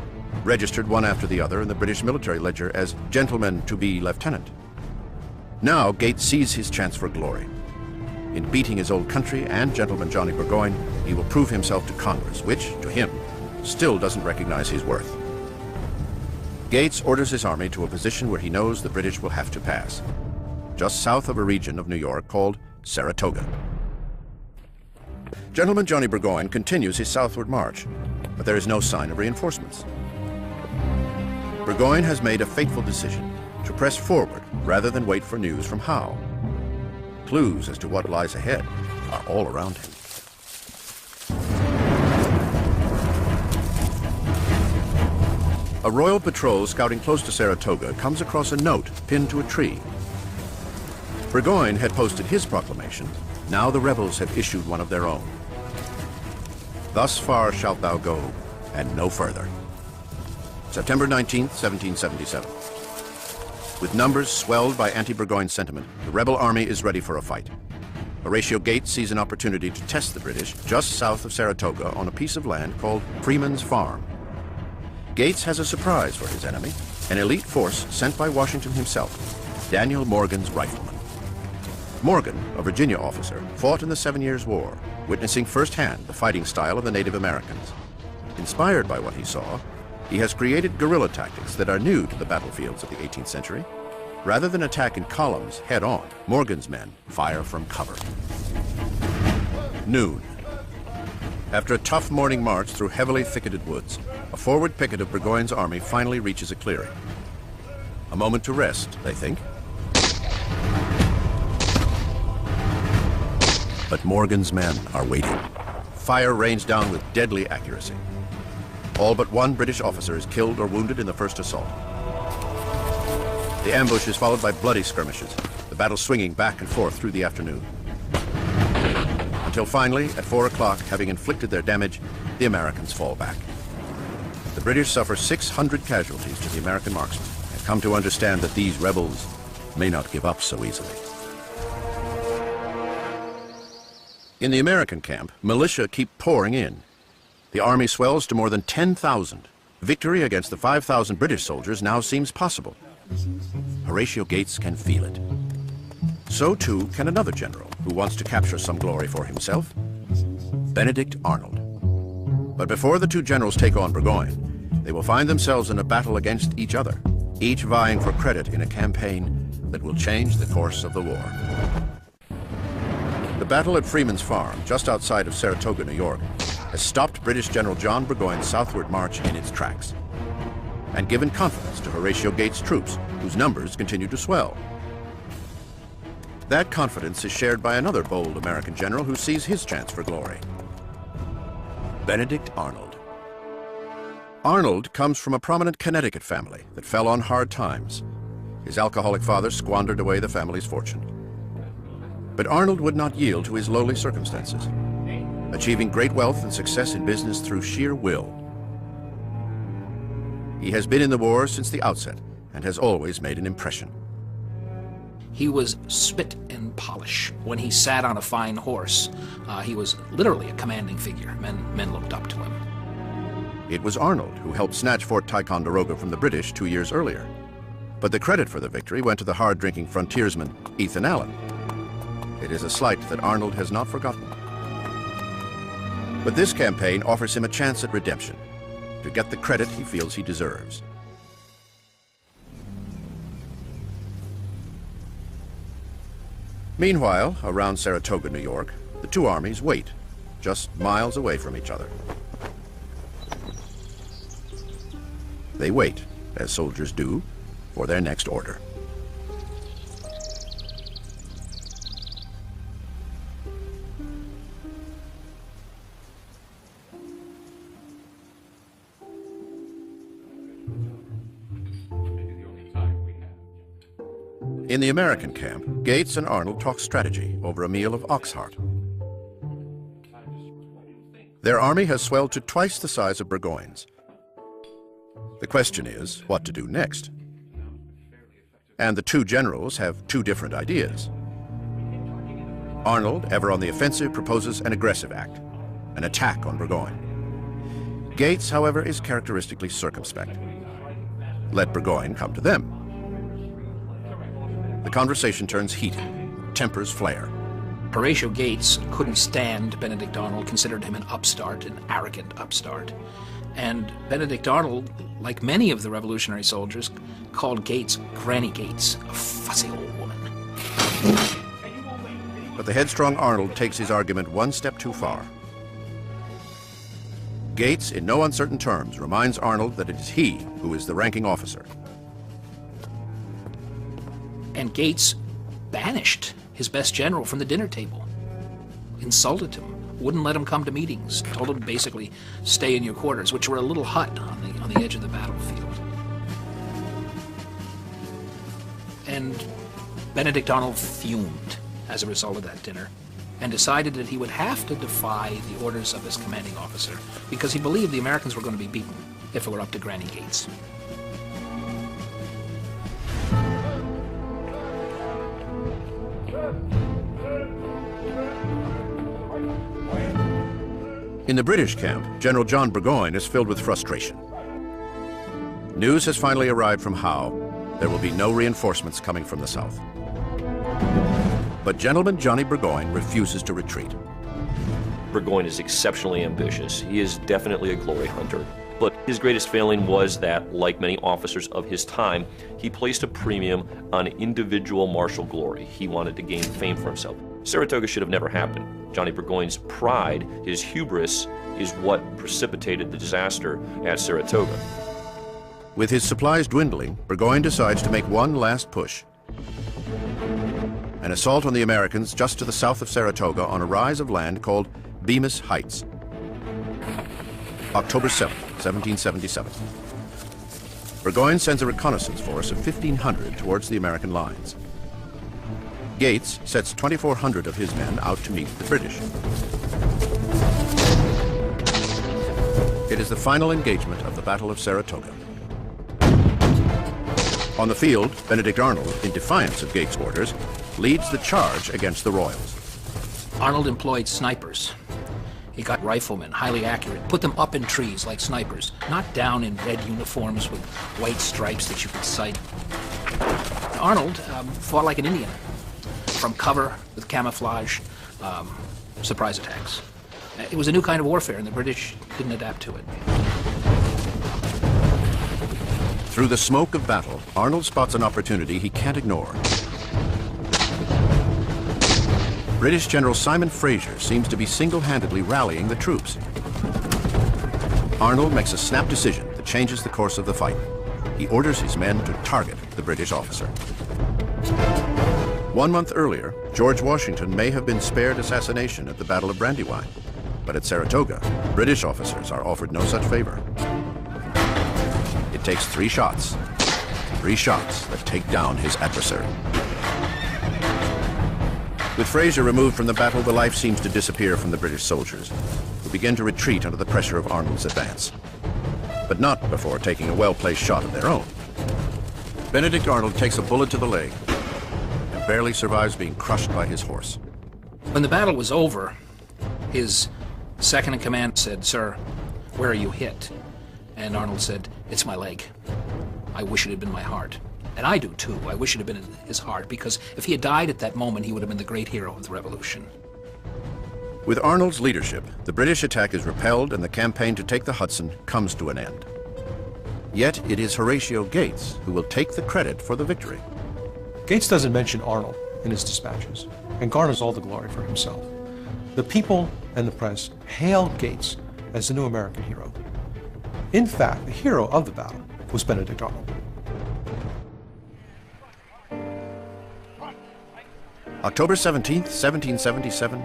registered one after the other in the British military ledger as gentleman to be lieutenant. Now Gates sees his chance for glory. In beating his old country and gentleman Johnny Burgoyne, he will prove himself to Congress, which, to him, still doesn't recognize his worth. Gates orders his army to a position where he knows the British will have to pass, just south of a region of New York called Saratoga. Gentleman Johnny Burgoyne continues his southward march, but there is no sign of reinforcements. Burgoyne has made a fateful decision to press forward rather than wait for news from Howe. Clues as to what lies ahead are all around him. A royal patrol scouting close to Saratoga comes across a note pinned to a tree. Burgoyne had posted his proclamation. Now the rebels have issued one of their own. Thus far shalt thou go, and no further. September 19th, 1777. With numbers swelled by anti-Burgoyne sentiment, the rebel army is ready for a fight. Horatio Gates sees an opportunity to test the British just south of Saratoga on a piece of land called Freeman's Farm. Gates has a surprise for his enemy, an elite force sent by Washington himself, Daniel Morgan's riflemen. Morgan, a Virginia officer, fought in the 7 Years' War, witnessing firsthand the fighting style of the Native Americans. Inspired by what he saw, he has created guerrilla tactics that are new to the battlefields of the 18th century. Rather than attack in columns head-on, Morgan's men fire from cover. Noon. After a tough morning march through heavily thicketed woods, a forward picket of Burgoyne's army finally reaches a clearing. A moment to rest, they think. But Morgan's men are waiting. Fire rains down with deadly accuracy. All but one British officer is killed or wounded in the first assault. The ambush is followed by bloody skirmishes, the battle swinging back and forth through the afternoon. Until finally, at 4 o'clock, having inflicted their damage, the Americans fall back. The British suffer 600 casualties to the American marksmen and come to understand that these rebels may not give up so easily. In the American camp, militia keep pouring in. The army swells to more than 10,000. Victory against the 5,000 British soldiers now seems possible. Horatio Gates can feel it. So too can another general who wants to capture some glory for himself, Benedict Arnold. But before the two generals take on Burgoyne, they will find themselves in a battle against each other, each vying for credit in a campaign that will change the course of the war. The battle at Freeman's Farm, just outside of Saratoga, New York, has stopped British General John Burgoyne's southward march in its tracks and given confidence to Horatio Gates' troops, whose numbers continue to swell. That confidence is shared by another bold American general who sees his chance for glory, Benedict Arnold. Arnold comes from a prominent Connecticut family that fell on hard times. His alcoholic father squandered away the family's fortune. But Arnold would not yield to his lowly circumstances, achieving great wealth and success in business through sheer will. He has been in the war since the outset and has always made an impression. He was spit and polish. When he sat on a fine horse, he was literally a commanding figure. Men looked up to him. It was Arnold who helped snatch Fort Ticonderoga from the British 2 years earlier. But the credit for the victory went to the hard-drinking frontiersman, Ethan Allen. It is a slight that Arnold has not forgotten. But this campaign offers him a chance at redemption, to get the credit he feels he deserves. Meanwhile, around Saratoga, New York, the two armies wait, just miles away from each other. They wait, as soldiers do, for their next order. In the American camp, Gates and Arnold talk strategy over a meal of ox heart. Their army has swelled to twice the size of Burgoyne's. The question is, what to do next? And the two generals have two different ideas. Arnold, ever on the offensive, proposes an aggressive act, an attack on Burgoyne. Gates, however, is characteristically circumspect. Let Burgoyne come to them. The conversation turns heated, tempers flare. Horatio Gates couldn't stand Benedict Arnold, considered him an upstart, an arrogant upstart. And Benedict Arnold, like many of the revolutionary soldiers, called Gates Granny Gates, a fussy old woman. But the headstrong Arnold takes his argument one step too far. Gates, in no uncertain terms, reminds Arnold that it is he who is the ranking officer. And Gates banished his best general from the dinner table, insulted him, wouldn't let him come to meetings, told him basically stay in your quarters, which were a little hut on the edge of the battlefield. And Benedict Arnold fumed as a result of that dinner and decided that he would have to defy the orders of his commanding officer because he believed the Americans were going to be beaten if it were up to Granny Gates. In the British camp, General John Burgoyne is filled with frustration. News has finally arrived from Howe. There will be no reinforcements coming from the south. But Gentleman Johnny Burgoyne refuses to retreat. Burgoyne is exceptionally ambitious. He is definitely a glory hunter. But his greatest failing was that, like many officers of his time, he placed a premium on individual martial glory. He wanted to gain fame for himself. Saratoga should have never happened. Johnny Burgoyne's pride, his hubris, is what precipitated the disaster at Saratoga. With his supplies dwindling, Burgoyne decides to make one last push. An assault on the Americans just to the south of Saratoga on a rise of land called Bemis Heights. October 7, 1777. Burgoyne sends a reconnaissance force of 1,500 towards the American lines. Gates sets 2,400 of his men out to meet the British. It is the final engagement of the Battle of Saratoga. On the field, Benedict Arnold, in defiance of Gates' orders, leads the charge against the Royals. Arnold employed snipers. He got riflemen, highly accurate, put them up in trees like snipers, not down in red uniforms with white stripes that you could sight. Arnold fought like an Indian, from cover with camouflage, surprise attacks. It was a new kind of warfare, and the British didn't adapt to it. Through the smoke of battle, Arnold spots an opportunity he can't ignore. British General Simon Fraser seems to be single-handedly rallying the troops. Arnold makes a snap decision that changes the course of the fight. He orders his men to target the British officer. 1 month earlier, George Washington may have been spared assassination at the Battle of Brandywine, but at Saratoga, British officers are offered no such favor. It takes 3 shots that take down his adversary. With Fraser removed from the battle, the life seems to disappear from the British soldiers, who begin to retreat under the pressure of Arnold's advance. But not before taking a well-placed shot of their own. Benedict Arnold takes a bullet to the leg and barely survives being crushed by his horse. When the battle was over, his second-in-command said, "Sir, where are you hit?" And Arnold said, "It's my leg. I wish it had been my heart." And I do too. I wish it had been in his heart, because if he had died at that moment, he would have been the great hero of the Revolution. With Arnold's leadership, the British attack is repelled and the campaign to take the Hudson comes to an end. Yet it is Horatio Gates who will take the credit for the victory. Gates doesn't mention Arnold in his dispatches and garners all the glory for himself. The people and the press hail Gates as the new American hero. In fact, the hero of the battle was Benedict Arnold. October 17th, 1777,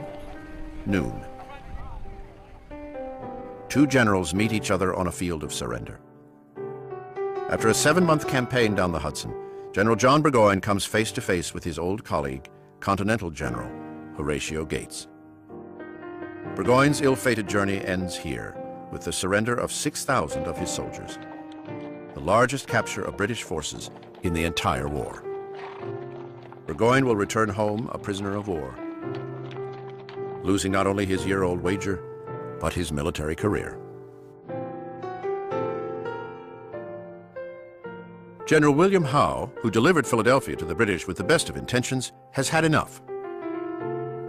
noon. 2 generals meet each other on a field of surrender. After a 7-month campaign down the Hudson, General John Burgoyne comes face to face with his old colleague, Continental General Horatio Gates. Burgoyne's ill-fated journey ends here, with the surrender of 6,000 of his soldiers, the largest capture of British forces in the entire war. Burgoyne will return home a prisoner of war. losing not only his year-old wager, but his military career. General William Howe, who delivered Philadelphia to the British with the best of intentions, has had enough.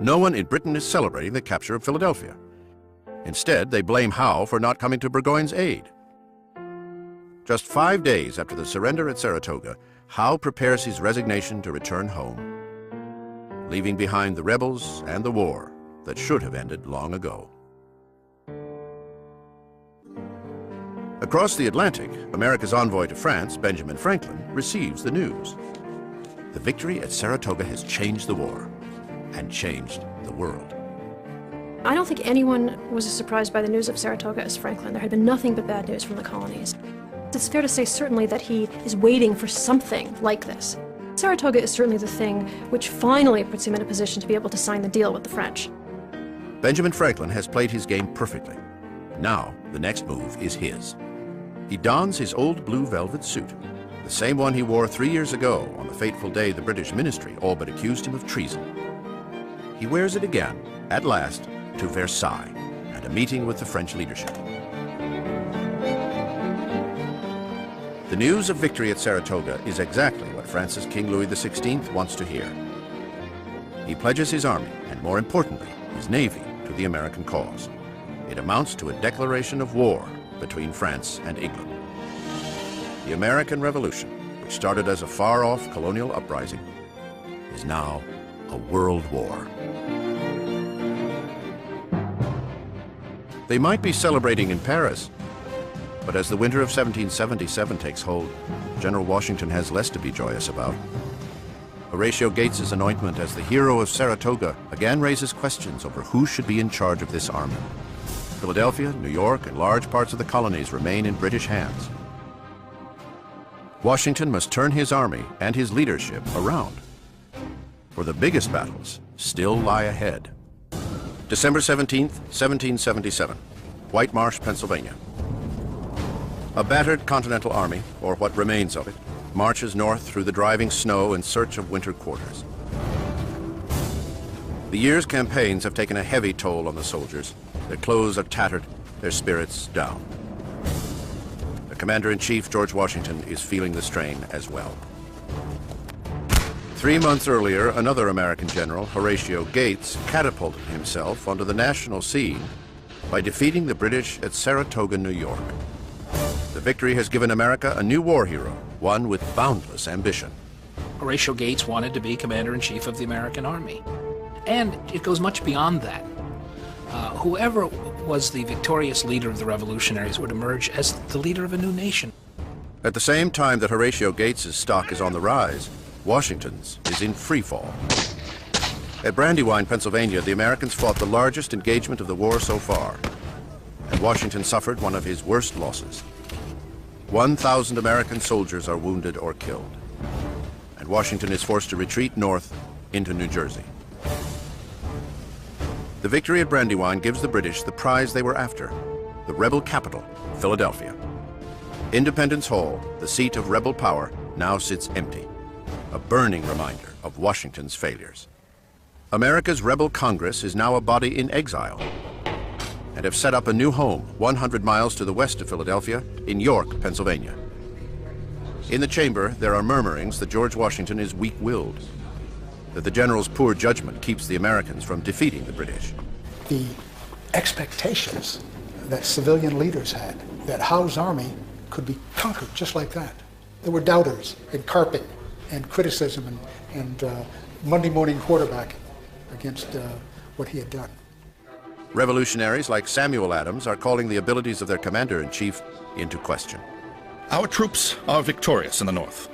No one in Britain is celebrating the capture of Philadelphia. Instead, they blame Howe for not coming to Burgoyne's aid. Just 5 days after the surrender at Saratoga, Howe prepares his resignation to return home, leaving behind the rebels and the war that should have ended long ago. Across the Atlantic, America's envoy to France, Benjamin Franklin, receives the news. The victory at Saratoga has changed the war and changed the world. I don't think anyone was as surprised by the news of Saratoga as Franklin. There had been nothing but bad news from the colonies. It's fair to say certainly that he is waiting for something like this. Saratoga is certainly the thing which finally puts him in a position to be able to sign the deal with the French. Benjamin Franklin has played his game perfectly. Now, the next move is his. He dons his old blue velvet suit, the same one he wore 3 years ago on the fateful day the British ministry all but accused him of treason. He wears it again, at last, to Versailles and a meeting with the French leadership. The news of victory at Saratoga is exactly what France's King Louis XVI wants to hear. He pledges his army, and more importantly, his navy, to the American cause. It amounts to a declaration of war between France and England. The American Revolution, which started as a far-off colonial uprising, is now a world war. They might be celebrating in Paris, but as the winter of 1777 takes hold, General Washington has less to be joyous about. Horatio Gates's anointment as the hero of Saratoga again raises questions over who should be in charge of this army. Philadelphia, New York, and large parts of the colonies remain in British hands. Washington must turn his army and his leadership around, for the biggest battles still lie ahead. December 17th, 1777, White Marsh, Pennsylvania. A battered Continental Army, or what remains of it, marches north through the driving snow in search of winter quarters. The year's campaigns have taken a heavy toll on the soldiers. Their clothes are tattered, their spirits down. The Commander-in-Chief, George Washington, is feeling the strain as well. 3 months earlier, another American general, Horatio Gates, catapulted himself onto the national scene by defeating the British at Saratoga, New York. The victory has given America a new war hero, one with boundless ambition. Horatio Gates wanted to be commander-in-chief of the American Army. And it goes much beyond that. Whoever was the victorious leader of the revolutionaries would emerge as the leader of a new nation. At the same time that Horatio Gates's stock is on the rise, Washington's is in free fall. At Brandywine, Pennsylvania, the Americans fought the largest engagement of the war so far, and Washington suffered one of his worst losses. 1,000 American soldiers are wounded or killed, and Washington is forced to retreat north into New Jersey. The victory at Brandywine gives the British the prize they were after, the rebel capital, Philadelphia. Independence Hall, the seat of rebel power, now sits empty, a burning reminder of Washington's failures. America's rebel Congress is now a body in exile and have set up a new home 100 miles to the west of Philadelphia in York, Pennsylvania. In the chamber, there are murmurings that George Washington is weak-willed, that the general's poor judgment keeps the Americans from defeating the British. The expectations that civilian leaders had, that Howe's army could be conquered just like that. There were doubters and carping and criticism and Monday morning quarterbacking against what he had done. Revolutionaries like Samuel Adams are calling the abilities of their commander-in-chief into question. Our troops are victorious in the north.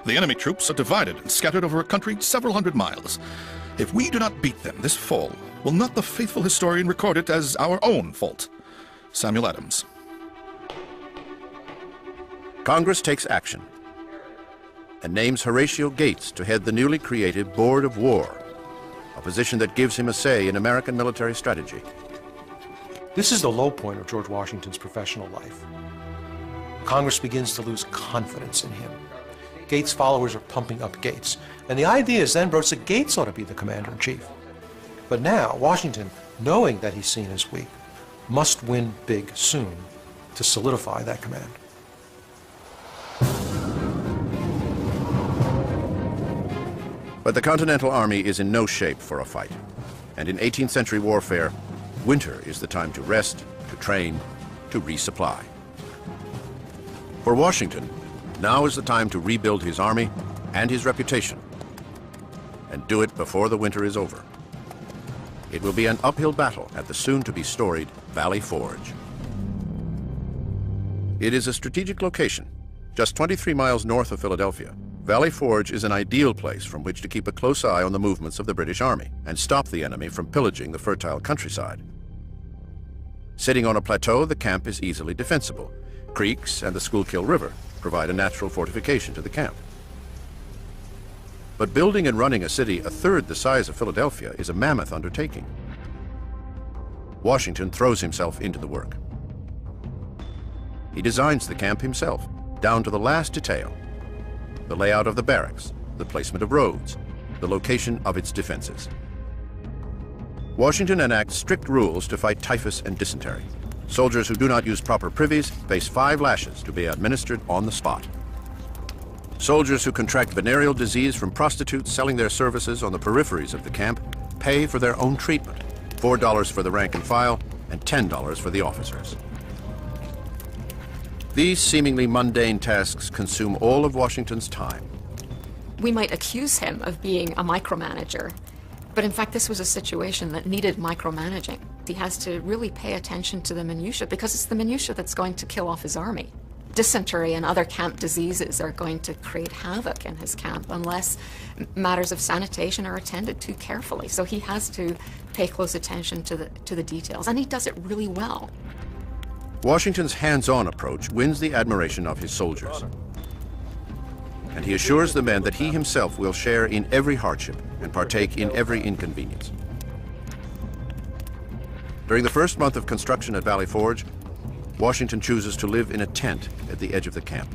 The enemy troops are divided and scattered over a country several hundred miles. If we do not beat them this fall, will not the faithful historian record it as our own fault? Samuel Adams. Congress takes action and names Horatio Gates to head the newly created Board of War, a position that gives him a say in American military strategy. This is the low point of George Washington's professional life. Congress begins to lose confidence in him. Gates' followers are pumping up Gates, and the idea is then broached that Gates ought to be the commander-in-chief. But now, Washington knowing that he's seen as weak, must win big soon to solidify that command. But the Continental Army is in no shape for a fight. And in 18th century warfare, winter is the time to rest, to train, to resupply. For Washington, now is the time to rebuild his army and his reputation, and do it before the winter is over. It will be an uphill battle at the soon-to-be storied Valley Forge. It is a strategic location, just 23 miles north of Philadelphia. Valley Forge is an ideal place from which to keep a close eye on the movements of the British Army and stop the enemy from pillaging the fertile countryside. Sitting on a plateau, the camp is easily defensible. Creeks and the Schuylkill River provide a natural fortification to the camp. But building and running a city a third the size of Philadelphia is a mammoth undertaking. Washington throws himself into the work. He designs the camp himself, down to the last detail. The layout of the barracks, the placement of roads, the location of its defenses. Washington enacts strict rules to fight typhus and dysentery. Soldiers who do not use proper privies face 5 lashes to be administered on the spot. Soldiers who contract venereal disease from prostitutes selling their services on the peripheries of the camp pay for their own treatment, $4 for the rank and file and $10 for the officers. These seemingly mundane tasks consume all of Washington's time. We might accuse him of being a micromanager, but in fact this was a situation that needed micromanaging. He has to really pay attention to the minutiae because it's the minutiae that's going to kill off his army. Dysentery and other camp diseases are going to create havoc in his camp unless matters of sanitation are attended to carefully. So he has to pay close attention to the details, and he does it really well. Washington's hands-on approach wins the admiration of his soldiers. And he assures the men that he himself will share in every hardship and partake in every inconvenience. During the first month of construction at Valley Forge, Washington chooses to live in a tent at the edge of the camp,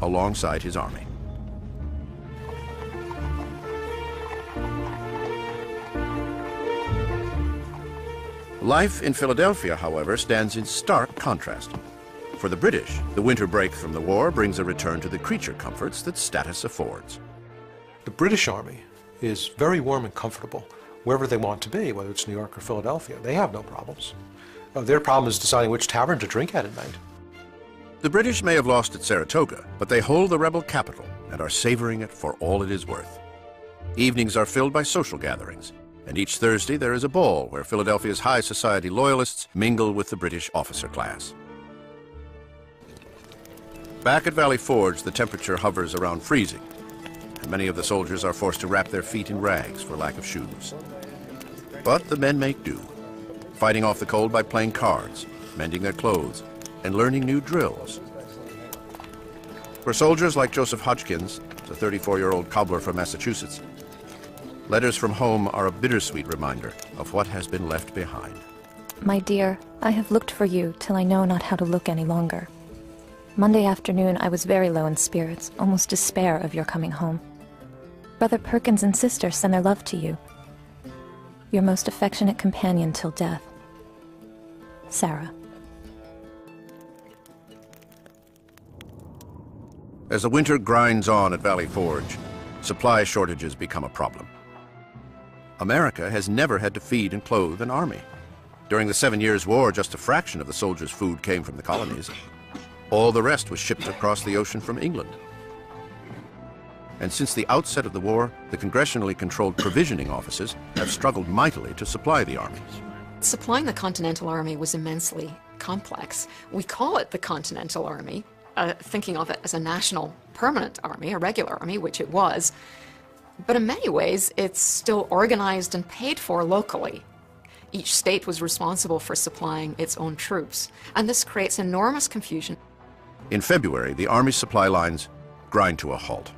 alongside his army. Life in Philadelphia, however, stands in stark contrast. For the British, the winter break from the war brings a return to the creature comforts that status affords. The British Army is very warm and comfortable wherever they want to be, whether it's New York or Philadelphia. They have no problems. Their problem is deciding which tavern to drink at night. The British may have lost at Saratoga, but they hold the rebel capital and are savoring it for all it is worth. Evenings are filled by social gatherings, and each Thursday there is a ball where Philadelphia's high society loyalists mingle with the British officer class. Back at Valley Forge, the temperature hovers around freezing, and many of the soldiers are forced to wrap their feet in rags for lack of shoes. But the men make do, fighting off the cold by playing cards, mending their clothes, and learning new drills. For soldiers like Joseph Hodgkins, the 34-year-old cobbler from Massachusetts, letters from home are a bittersweet reminder of what has been left behind. My dear, I have looked for you till I know not how to look any longer. Monday afternoon I was very low in spirits, almost despair of your coming home. Brother Perkins and sister send their love to you. Your most affectionate companion till death, Sarah. As the winter grinds on at Valley Forge, supply shortages become a problem. America has never had to feed and clothe an army. During the 7 Years' War, just a fraction of the soldiers' food came from the colonies. All the rest was shipped across the ocean from England. And since the outset of the war, the congressionally controlled provisioning offices have struggled mightily to supply the army. Supplying the Continental Army was immensely complex. We call it the Continental Army, thinking of it as a national permanent army, a regular army, which it was. But in many ways, it's still organized and paid for locally. Each state was responsible for supplying its own troops, and this creates enormous confusion. In February, the Army's supply lines grind to a halt.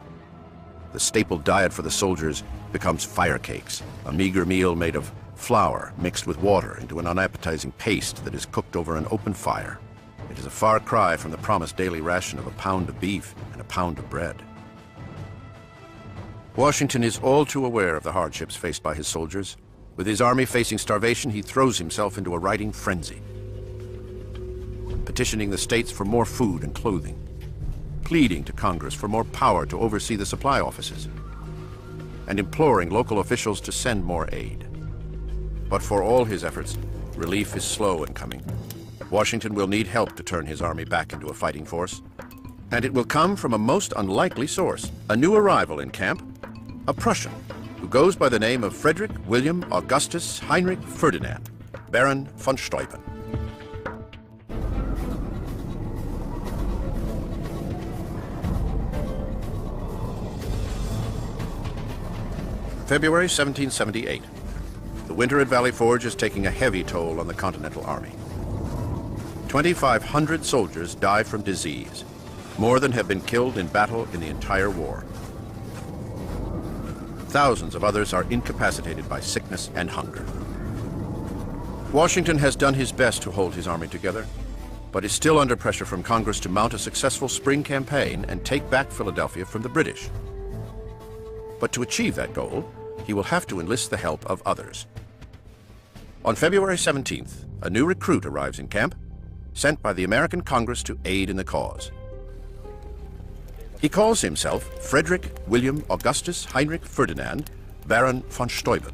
The staple diet for the soldiers becomes fire cakes, a meager meal made of flour mixed with water into an unappetizing paste that is cooked over an open fire. It is a far cry from the promised daily ration of a pound of beef and a pound of bread. Washington is all too aware of the hardships faced by his soldiers, With his army facing starvation, he throws himself into a writing frenzy, petitioning the states for more food and clothing, pleading to Congress for more power to oversee the supply offices, and imploring local officials to send more aid. But for all his efforts, relief is slow in coming. Washington will need help to turn his army back into a fighting force, and it will come from a most unlikely source. A new arrival in camp, a Prussian, who goes by the name of Frederick William Augustus Heinrich Ferdinand, Baron von Steuben. February 1778. The winter at Valley Forge is taking a heavy toll on the Continental Army. 2,500 soldiers die from disease, more than have been killed in battle in the entire war. Thousands of others are incapacitated by sickness and hunger. Washington has done his best to hold his army together, but is still under pressure from Congress to mount a successful spring campaign and take back Philadelphia from the British. But to achieve that goal, he will have to enlist the help of others. On February 17th, a new recruit arrives in camp, sent by the American Congress to aid in the cause. He calls himself Frederick William Augustus Heinrich Ferdinand, Baron von Steuben,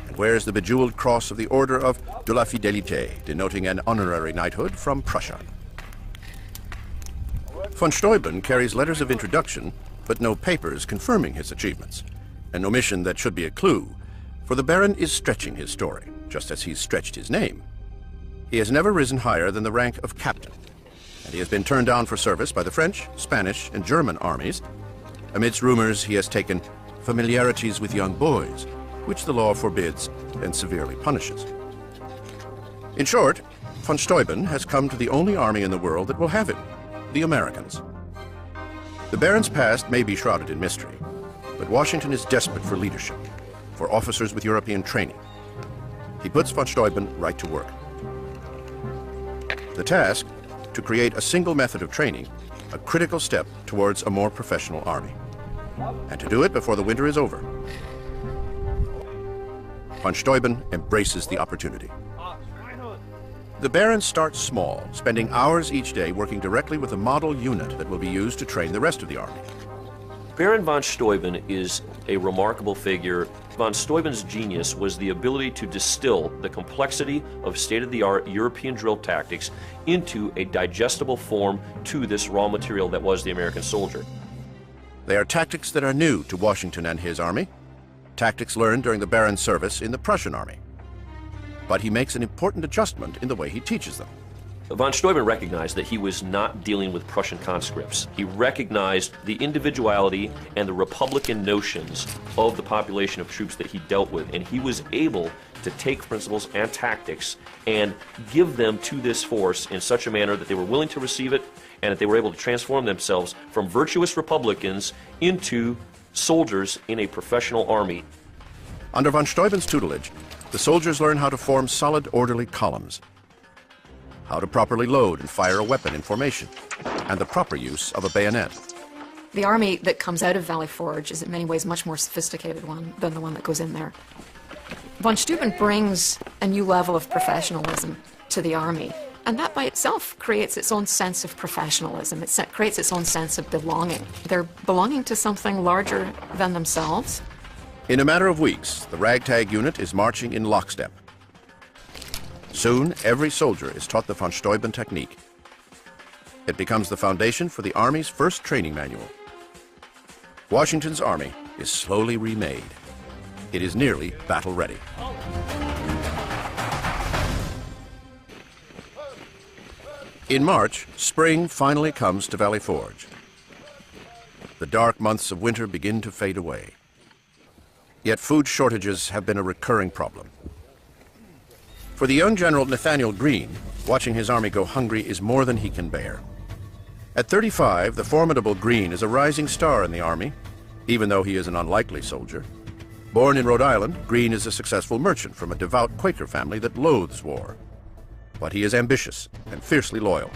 and wears the bejeweled cross of the Order of de la Fidélité, denoting an honorary knighthood from Prussia. Von Steuben carries letters of introduction, but no papers confirming his achievements, an omission that should be a clue, for the Baron is stretching his story, just as he's stretched his name. He has never risen higher than the rank of captain, and he has been turned down for service by the French, Spanish, and German armies. Amidst rumors, he has taken familiarities with young boys, which the law forbids and severely punishes. In short, von Steuben has come to the only army in the world that will have him, the Americans. The Baron's past may be shrouded in mystery, but Washington is desperate for leadership, for officers with European training. He puts von Steuben right to work. The task, to create a single method of training, a critical step towards a more professional army. And to do it before the winter is over. Von Steuben embraces the opportunity. The Baron starts small, spending hours each day working directly with a model unit that will be used to train the rest of the army. Baron von Steuben is a remarkable figure. Von Steuben's genius was the ability to distill the complexity of state-of-the-art European drill tactics into a digestible form to this raw material that was the American soldier. They are tactics that are new to Washington and his army, tactics learned during the Baron's service in the Prussian army. But he makes an important adjustment in the way he teaches them. Von Steuben recognized that he was not dealing with Prussian conscripts. He recognized the individuality and the republican notions of the population of troops that he dealt with, and he was able to take principles and tactics and give them to this force in such a manner that they were willing to receive it and that they were able to transform themselves from virtuous republicans into soldiers in a professional army. Under von Steuben's tutelage, the soldiers learn how to form solid, orderly columns, how to properly load and fire a weapon in formation, and the proper use of a bayonet. The army that comes out of Valley Forge is in many ways much more sophisticated one than the one that goes in there. Von Steuben brings a new level of professionalism to the army, and that by itself creates its own sense of professionalism. It creates its own sense of belonging. They're belonging to something larger than themselves. In a matter of weeks, the ragtag unit is marching in lockstep. Soon, every soldier is taught the von Steuben technique. It becomes the foundation for the Army's first training manual. Washington's army is slowly remade. It is nearly battle-ready. In March, spring finally comes to Valley Forge. The dark months of winter begin to fade away. Yet food shortages have been a recurring problem. For the young General Nathaniel Greene, watching his army go hungry is more than he can bear. At 35, the formidable Greene is a rising star in the army, even though he is an unlikely soldier. Born in Rhode Island, Greene is a successful merchant from a devout Quaker family that loathes war. But he is ambitious and fiercely loyal.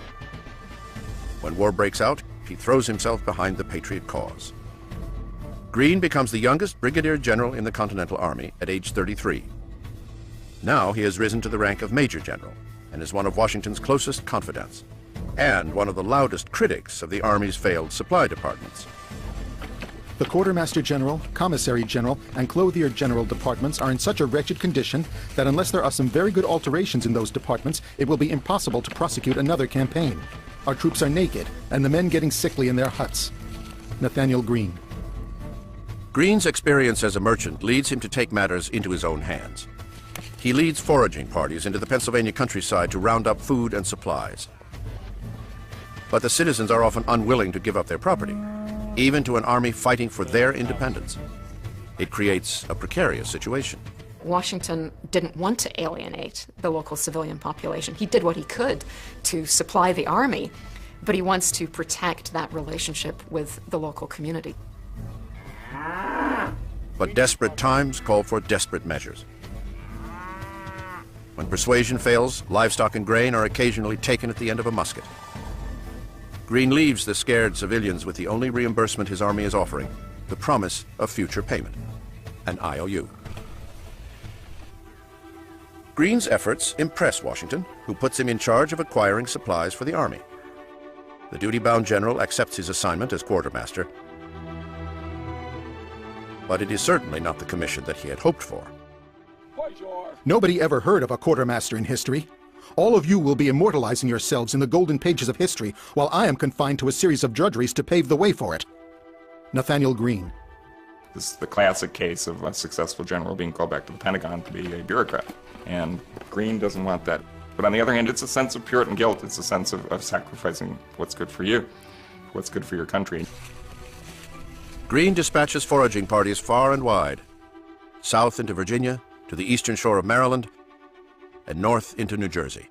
When war breaks out, he throws himself behind the Patriot cause. Greene becomes the youngest brigadier general in the Continental Army at age 33. Now he has risen to the rank of Major General and is one of Washington's closest confidants, and one of the loudest critics of the Army's failed supply departments. The Quartermaster General, Commissary General, and Clothier General departments are in such a wretched condition that unless there are some very good alterations in those departments, it will be impossible to prosecute another campaign. Our troops are naked, and the men getting sickly in their huts. Nathaniel Greene. Greene's experience as a merchant leads him to take matters into his own hands. He leads foraging parties into the Pennsylvania countryside to round up food and supplies. But the citizens are often unwilling to give up their property, even to an army fighting for their independence. It creates a precarious situation. Washington didn't want to alienate the local civilian population. He did what he could to supply the army, but he wants to protect that relationship with the local community. But desperate times call for desperate measures. When persuasion fails, livestock and grain are occasionally taken at the end of a musket. Greene leaves the scared civilians with the only reimbursement his army is offering, the promise of future payment, an IOU. Greene's efforts impress Washington, who puts him in charge of acquiring supplies for the army. The duty-bound general accepts his assignment as quartermaster, but it is certainly not the commission that he had hoped for. Nobody ever heard of a quartermaster in history. All of you will be immortalizing yourselves in the golden pages of history, while I am confined to a series of drudgeries to pave the way for it. Nathaniel Greene. This is the classic case of a successful general being called back to the Pentagon to be a bureaucrat. And Greene doesn't want that. But on the other hand, it's a sense of Puritan guilt. It's a sense of sacrificing what's good for you, what's good for your country. Greene dispatches foraging parties far and wide, south into Virginia, to the eastern shore of Maryland, and north into New Jersey,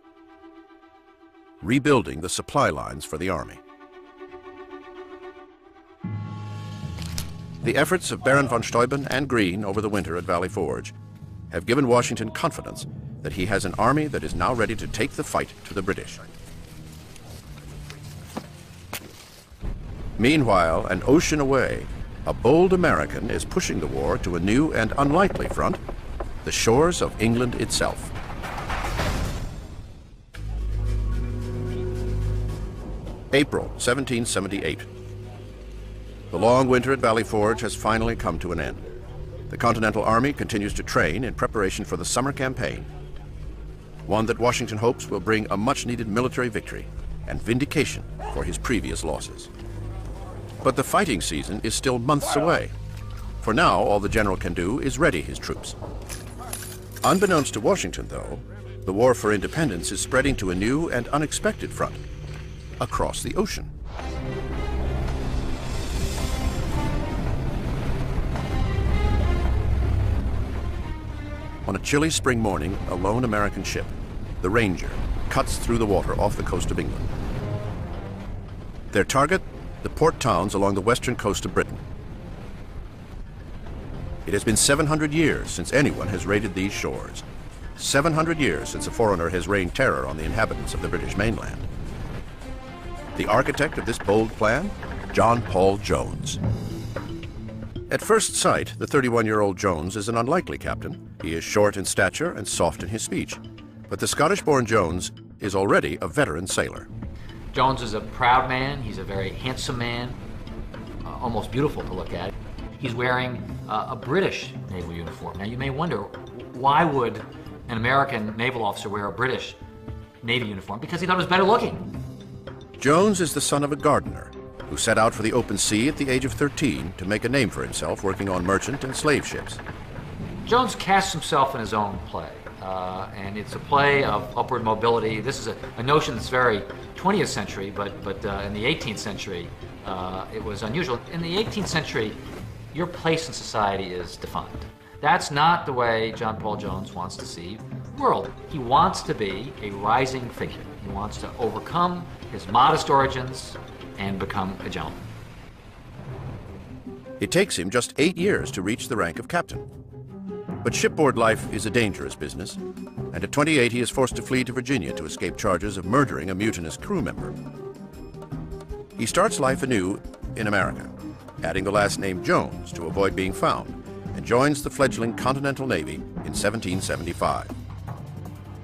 rebuilding the supply lines for the army. The efforts of Baron von Steuben and Greene over the winter at Valley Forge have given Washington confidence that he has an army that is now ready to take the fight to the British. Meanwhile, an ocean away, a bold American is pushing the war to a new and unlikely front, the shores of England itself. April 1778. The long winter at Valley Forge has finally come to an end. The Continental Army continues to train in preparation for the summer campaign, one that Washington hopes will bring a much-needed military victory and vindication for his previous losses. But the fighting season is still months away. For now, all the general can do is ready his troops. Unbeknownst to Washington, though, the war for independence is spreading to a new and unexpected front, across the ocean. On a chilly spring morning, a lone American ship, the Ranger, cuts through the water off the coast of England. Their target, the port towns along the western coast of Britain. It has been 700 years since anyone has raided these shores. 700 years since a foreigner has rained terror on the inhabitants of the British mainland. The architect of this bold plan, John Paul Jones. At first sight, the 31-year-old Jones is an unlikely captain. He is short in stature and soft in his speech. But the Scottish-born Jones is already a veteran sailor. Jones is a proud man. He's a very handsome man, almost beautiful to look at. He's wearing a British naval uniform. Now you may wonder, why would an American naval officer wear a British Navy uniform? Because he thought it was better looking. Jones is the son of a gardener who set out for the open sea at the age of 13 to make a name for himself working on merchant and slave ships. Jones casts himself in his own play, and it's a play of upward mobility. This is a notion that's very 20th century, but in the 18th century, it was unusual. In the 18th century, your place in society is defined. That's not the way John Paul Jones wants to see the world. He wants to be a rising figure. He wants to overcome his modest origins and become a gentleman. It takes him just 8 years to reach the rank of captain. But shipboard life is a dangerous business, and at 28 he is forced to flee to Virginia to escape charges of murdering a mutinous crew member. He starts life anew in America, adding the last name Jones to avoid being found, and joins the fledgling Continental Navy in 1775.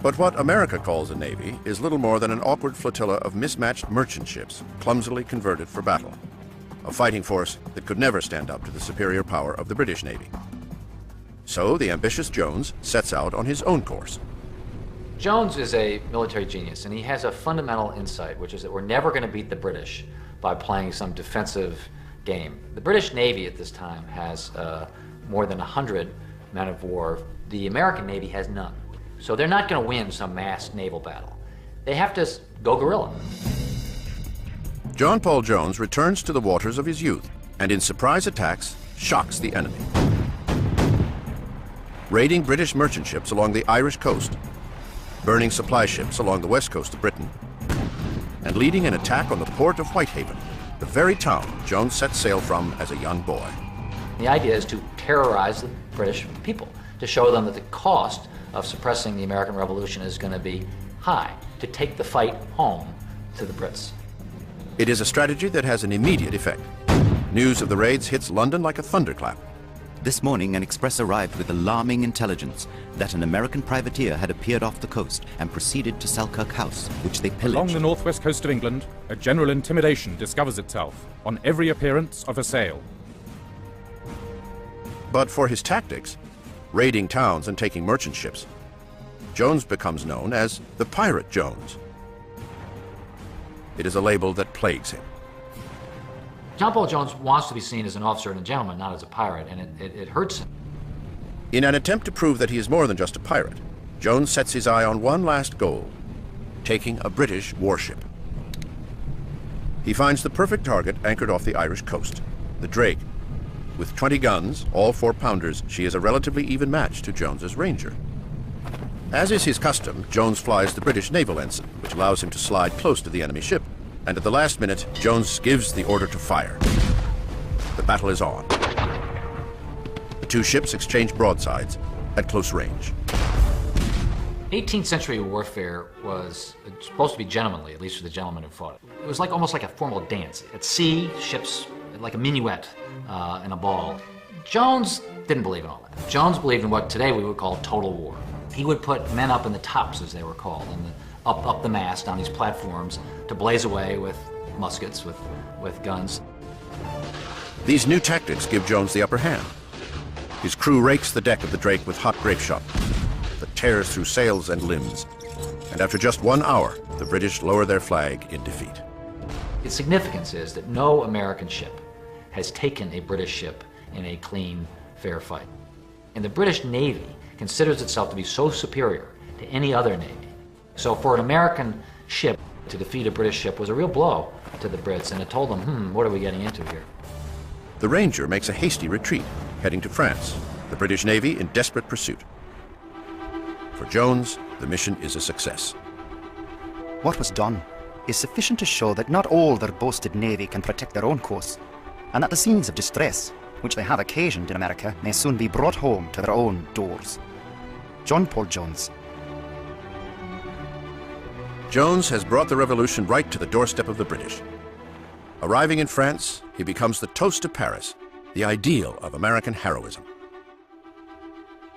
But what America calls a navy is little more than an awkward flotilla of mismatched merchant ships clumsily converted for battle, a fighting force that could never stand up to the superior power of the British Navy. So the ambitious Jones sets out on his own course. Jones is a military genius, and he has a fundamental insight, which is that we're never going to beat the British by playing some defensive game. The British Navy at this time has more than 100 men of war. The American Navy has none. So they're not going to win some mass naval battle. They have to go guerrilla. John Paul Jones returns to the waters of his youth and in surprise attacks shocks the enemy. Raiding British merchant ships along the Irish coast, burning supply ships along the west coast of Britain, and leading an attack on the port of Whitehaven, the very town Jones set sail from as a young boy. The idea is to terrorize the British people, to show them that the cost of suppressing the American Revolution is going to be high, to take the fight home to the Brits. It is a strategy that has an immediate effect. News of the raids hits London like a thunderclap. This morning, an express arrived with alarming intelligence that an American privateer had appeared off the coast and proceeded to Selkirk House, which they pillaged. Along the northwest coast of England, a general intimidation discovers itself on every appearance of a sail. But for his tactics, raiding towns and taking merchant ships, Jones becomes known as the Pirate Jones. It is a label that plagues him. John Paul Jones wants to be seen as an officer and a gentleman, not as a pirate, and it hurts him. In an attempt to prove that he is more than just a pirate, Jones sets his eye on one last goal, taking a British warship. He finds the perfect target anchored off the Irish coast, the Drake. With 20 guns, all 4-pounders, she is a relatively even match to Jones's Ranger. As is his custom, Jones flies the British naval ensign, which allows him to slide close to the enemy ship. And at the last minute, Jones gives the order to fire. The battle is on. The two ships exchange broadsides at close range. 18th century warfare was supposed to be gentlemanly, at least for the gentlemen who fought it. It was almost like a formal dance. At sea, ships like a minuet and a ball. Jones didn't believe in all that. Jones believed in what today we would call total war. He would put men up in the tops, as they were called, and up the mast on these platforms to blaze away with muskets, with guns. These new tactics give Jones the upper hand. His crew rakes the deck of the Drake with hot grape shot that tears through sails and limbs. And after just 1 hour, the British lower their flag in defeat. Its significance is that no American ship has taken a British ship in a clean, fair fight. And the British Navy considers itself to be so superior to any other navy. So for an American ship to defeat a British ship was a real blow to the Brits, and it told them, what are we getting into here? The Ranger makes a hasty retreat, heading to France, the British Navy in desperate pursuit. For Jones, the mission is a success. What was done is sufficient to show that not all their boasted navy can protect their own coasts, and that the scenes of distress, which they have occasioned in America, may soon be brought home to their own doors. John Paul Jones. Jones has brought the revolution right to the doorstep of the British. Arriving in France, he becomes the toast of Paris, the ideal of American heroism.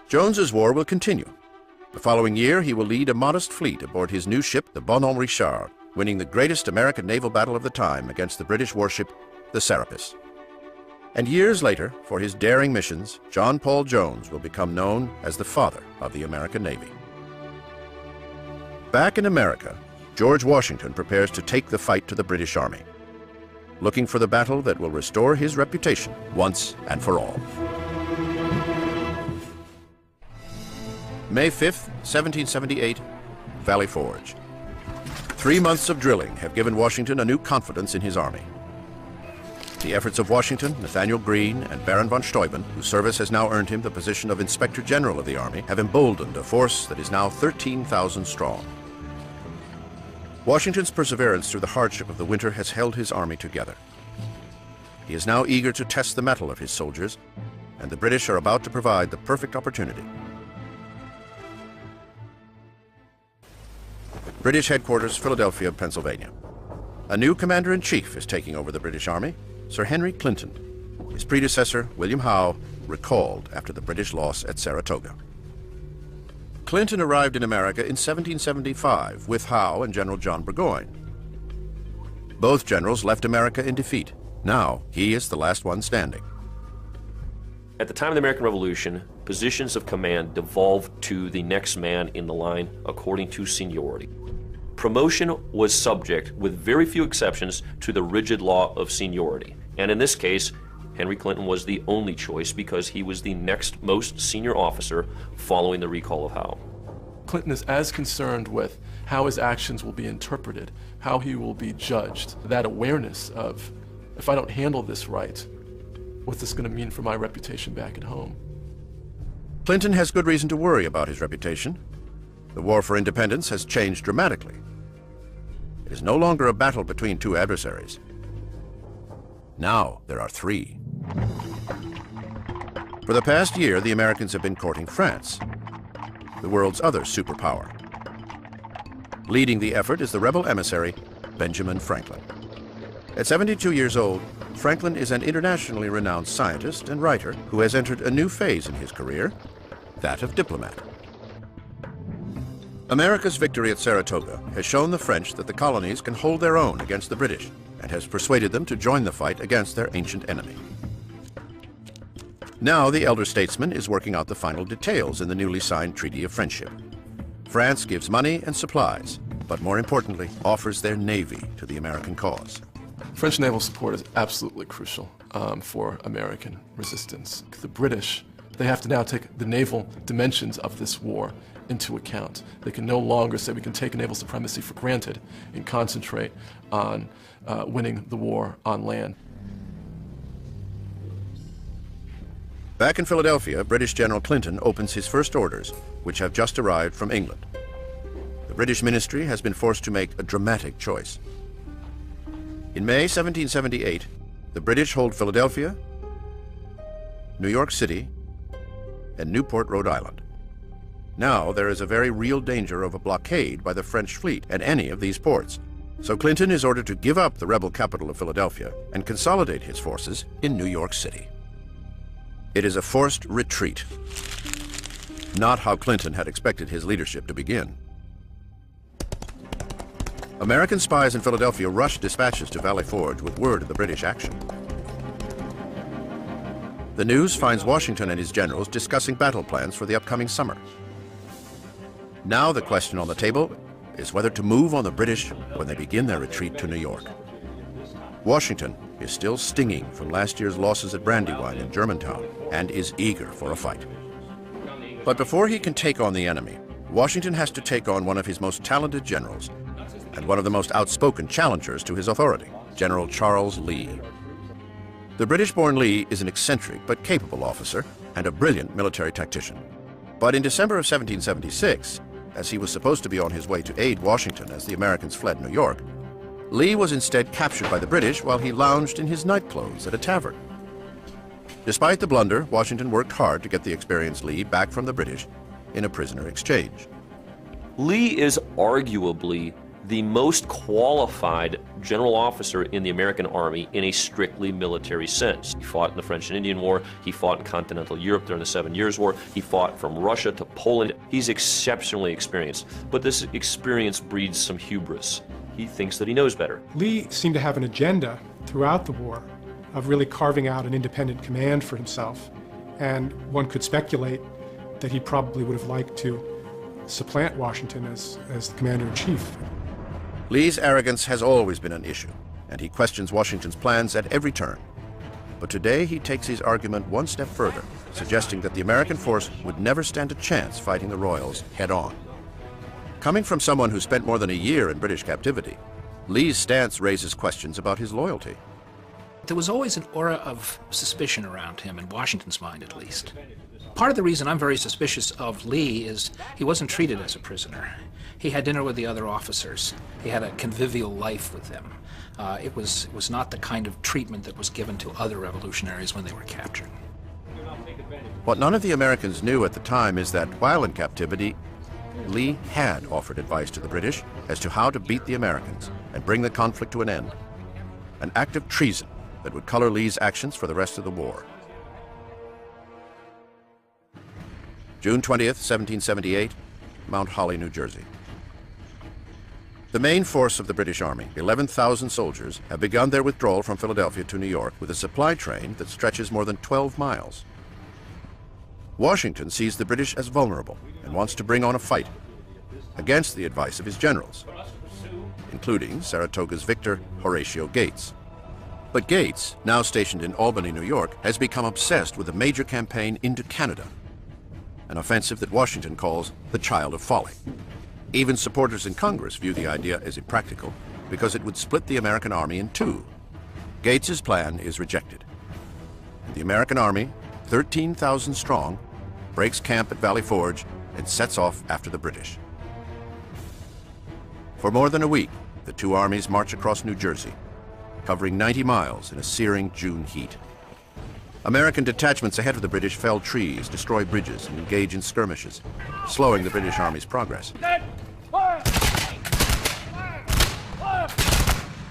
Jones's war will continue. The following year, he will lead a modest fleet aboard his new ship, the Bonhomme Richard, winning the greatest American naval battle of the time against the British warship, the Serapis. And years later, for his daring missions, John Paul Jones will become known as the father of the American Navy. Back in America, George Washington prepares to take the fight to the British Army, looking for the battle that will restore his reputation once and for all. May 5th, 1778, Valley Forge. 3 months of drilling have given Washington a new confidence in his army. The efforts of Washington, Nathaniel Greene, and Baron von Steuben, whose service has now earned him the position of Inspector General of the Army, have emboldened a force that is now 13,000 strong. Washington's perseverance through the hardship of the winter has held his army together. He is now eager to test the mettle of his soldiers, and the British are about to provide the perfect opportunity. British headquarters, Philadelphia, Pennsylvania. A new commander-in-chief is taking over the British Army, Sir Henry Clinton. His predecessor, William Howe, recalled after the British loss at Saratoga. Clinton arrived in America in 1775 with Howe and General John Burgoyne. Both generals left America in defeat. Now, he is the last one standing. At the time of the American Revolution, positions of command devolved to the next man in the line according to seniority. Promotion was subject, with very few exceptions, to the rigid law of seniority. And in this case, Henry Clinton was the only choice because he was the next most senior officer following the recall of Howe. Clinton is as concerned with how his actions will be interpreted, how he will be judged. That awareness of, if I don't handle this right, what's this going to mean for my reputation back at home? Clinton has good reason to worry about his reputation. The war for independence has changed dramatically. It is no longer a battle between two adversaries. Now there are three. For the past year, the Americans have been courting France, the world's other superpower. Leading the effort is the rebel emissary, Benjamin Franklin. At 72 years old, Franklin is an internationally renowned scientist and writer who has entered a new phase in his career, that of diplomat. America's victory at Saratoga has shown the French that the colonies can hold their own against the British and has persuaded them to join the fight against their ancient enemy. Now the elder statesman is working out the final details in the newly signed Treaty of Friendship. France gives money and supplies, but more importantly, offers their navy to the American cause. French naval support is absolutely crucial for American resistance. The British, they have to now take the naval dimensions of this war into account. They can no longer say we can take naval supremacy for granted and concentrate on winning the war on land. Back in Philadelphia, British General Clinton opens his first orders, which have just arrived from England. The British ministry has been forced to make a dramatic choice. In May 1778, the British hold Philadelphia, New York City, and Newport, Rhode Island. Now there is a very real danger of a blockade by the French fleet at any of these ports. So Clinton is ordered to give up the rebel capital of Philadelphia and consolidate his forces in New York City. It is a forced retreat. Not how Clinton had expected his leadership to begin. American spies in Philadelphia rushed dispatches to Valley Forge with word of the British action. The news finds Washington and his generals discussing battle plans for the upcoming summer. Now the question on the table is whether to move on the British when they begin their retreat to New York. Washington is still stinging from last year's losses at Brandywine and Germantown and is eager for a fight. But before he can take on the enemy, Washington has to take on one of his most talented generals and one of the most outspoken challengers to his authority, General Charles Lee. The British-born Lee is an eccentric but capable officer and a brilliant military tactician. But in December of 1776, as he was supposed to be on his way to aid Washington as the Americans fled New York, Lee was instead captured by the British while he lounged in his nightclothes at a tavern. Despite the blunder, Washington worked hard to get the experienced Lee back from the British in a prisoner exchange. Lee is arguably the most qualified general officer in the American Army in a strictly military sense. He fought in the French and Indian War, he fought in continental Europe during the 7 Years' War, he fought from Russia to Poland. He's exceptionally experienced, but this experience breeds some hubris. He thinks that he knows better. Lee seemed to have an agenda throughout the war of really carving out an independent command for himself, and one could speculate that he probably would have liked to supplant Washington as the commander-in-chief. Lee's arrogance has always been an issue, and he questions Washington's plans at every turn. But today he takes his argument one step further, suggesting that the American force would never stand a chance fighting the Royals head-on. Coming from someone who spent more than a year in British captivity, Lee's stance raises questions about his loyalty. There was always an aura of suspicion around him, in Washington's mind at least. Part of the reason I'm very suspicious of Lee is he wasn't treated as a prisoner. He had dinner with the other officers. He had a convivial life with them. It was not the kind of treatment that was given to other revolutionaries when they were captured. What none of the Americans knew at the time is that while in captivity, Lee had offered advice to the British as to how to beat the Americans and bring the conflict to an end. An act of treason that would color Lee's actions for the rest of the war. June 20th, 1778, Mount Holly, New Jersey. The main force of the British Army, 11,000 soldiers, have begun their withdrawal from Philadelphia to New York with a supply train that stretches more than 12 miles. Washington sees the British as vulnerable and wants to bring on a fight against the advice of his generals, including Saratoga's victor, Horatio Gates. But Gates, now stationed in Albany, New York, has become obsessed with a major campaign into Canada, an offensive that Washington calls the child of folly. Even supporters in Congress view the idea as impractical because it would split the American army in two. Gates's plan is rejected. The American army, 13,000 strong, breaks camp at Valley Forge and sets off after the British. For more than a week, the two armies march across New Jersey, covering 90 miles in a searing June heat. American detachments ahead of the British fell trees, destroy bridges, and engage in skirmishes, slowing the British Army's progress.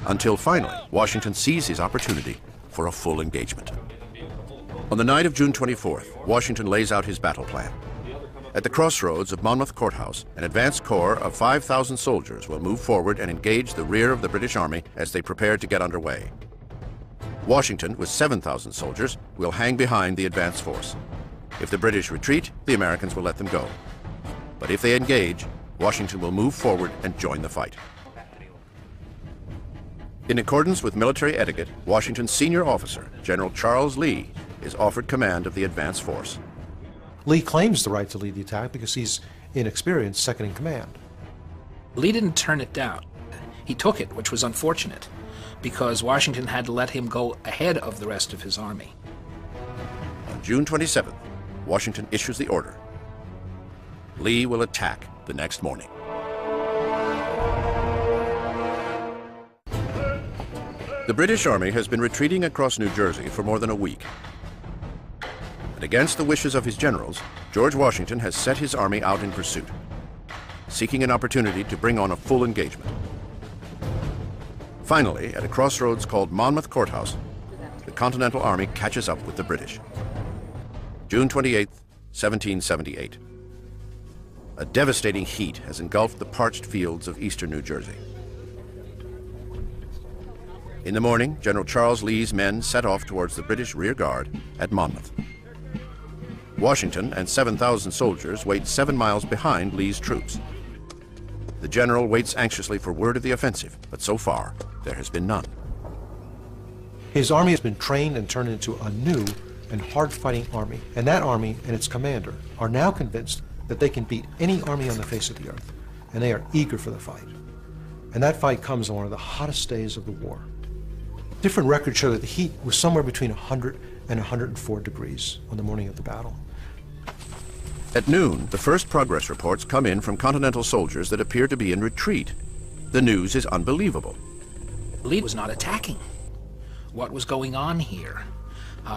Until finally, Washington sees his opportunity for a full engagement. On the night of June 24th, Washington lays out his battle plan. At the crossroads of Monmouth Courthouse, an advance corps of 5,000 soldiers will move forward and engage the rear of the British Army as they prepare to get underway. Washington, with 7,000 soldiers, will hang behind the advance force. If the British retreat, the Americans will let them go. But if they engage, Washington will move forward and join the fight. In accordance with military etiquette, Washington's senior officer, General Charles Lee, is offered command of the advance force. Lee claims the right to lead the attack because he's inexperienced, second in command. Lee didn't turn it down. He took it, which was unfortunate, because Washington had to let him go ahead of the rest of his army. On June 27th, Washington issues the order. Lee will attack the next morning. The British Army has been retreating across New Jersey for more than a week. And against the wishes of his generals, George Washington has set his army out in pursuit, seeking an opportunity to bring on a full engagement. Finally, at a crossroads called Monmouth Courthouse, the Continental Army catches up with the British. June 28, 1778. A devastating heat has engulfed the parched fields of eastern New Jersey. In the morning, General Charles Lee's men set off towards the British rear guard at Monmouth. Washington and 7,000 soldiers wait 7 miles behind Lee's troops. The general waits anxiously for word of the offensive, but so far, there has been none. His army has been trained and turned into a new and hard-fighting army, and that army and its commander are now convinced that they can beat any army on the face of the earth, and they are eager for the fight. And that fight comes on one of the hottest days of the war. Different records show that the heat was somewhere between 100 and 104 degrees on the morning of the battle. At noon, the first progress reports come in from Continental soldiers that appear to be in retreat. The news is unbelievable. Lee was not attacking. What was going on here?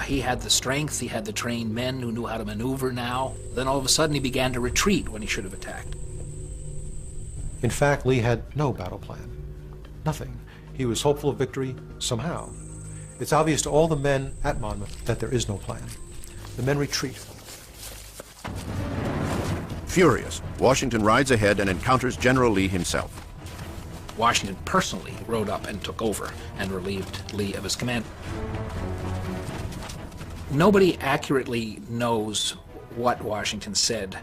He had the strength, he had the trained men who knew how to maneuver now. Then all of a sudden he began to retreat when he should have attacked. In fact, Lee had no battle plan. Nothing. He was hopeful of victory somehow. It's obvious to all the men at Monmouth that there is no plan. The men retreat. Furious, Washington rides ahead and encounters General Lee himself. Washington personally rode up and took over and relieved Lee of his command. Nobody accurately knows what Washington said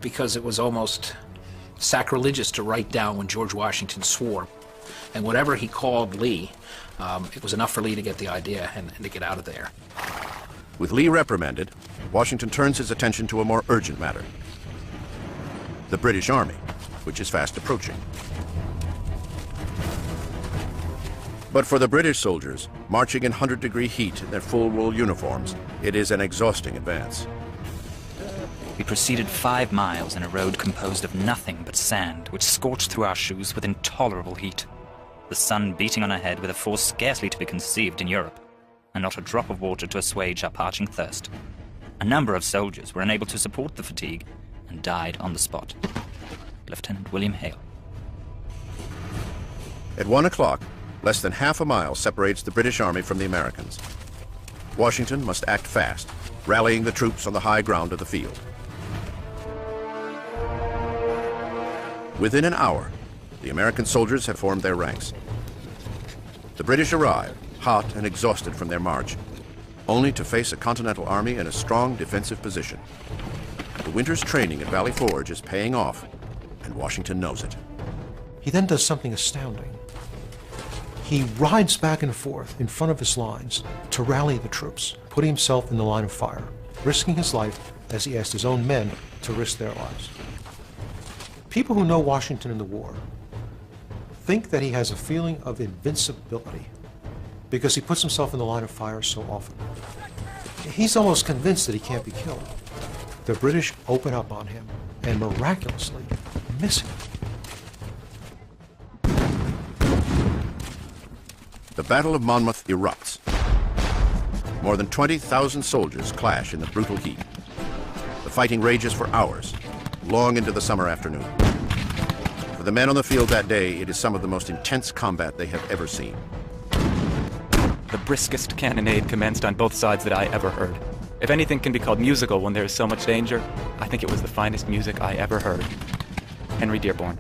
because it was almost sacrilegious to write down when George Washington swore. And whatever he called Lee, it was enough for Lee to get the idea and to get out of there. With Lee reprimanded, Washington turns his attention to a more urgent matter: the British Army, which is fast approaching. But for the British soldiers, marching in 100-degree heat in their full wool uniforms, it is an exhausting advance. We proceeded 5 miles in a road composed of nothing but sand, which scorched through our shoes with intolerable heat. The sun beating on our head with a force scarcely to be conceived in Europe, and not a drop of water to assuage our parching thirst. A number of soldiers were unable to support the fatigue and died on the spot. Lieutenant William Hale. At 1 o'clock, less than half a mile separates the British Army from the Americans. Washington must act fast, rallying the troops on the high ground of the field. Within an hour, the American soldiers had formed their ranks. The British arrive, hot and exhausted from their march, only to face a Continental Army in a strong defensive position. The winter's training at Valley Forge is paying off, and Washington knows it. He then does something astounding. He rides back and forth in front of his lines to rally the troops, putting himself in the line of fire, risking his life as he asked his own men to risk their lives. People who know Washington in the war think that he has a feeling of invincibility because he puts himself in the line of fire so often. He's almost convinced that he can't be killed. The British open up on him and miraculously miss him. The Battle of Monmouth erupts. More than 20,000 soldiers clash in the brutal heat. The fighting rages for hours, long into the summer afternoon. For the men on the field that day, it is some of the most intense combat they have ever seen. The briskest cannonade commenced on both sides that I ever heard. If anything can be called musical when there is so much danger, I think it was the finest music I ever heard. Henry Dearborn.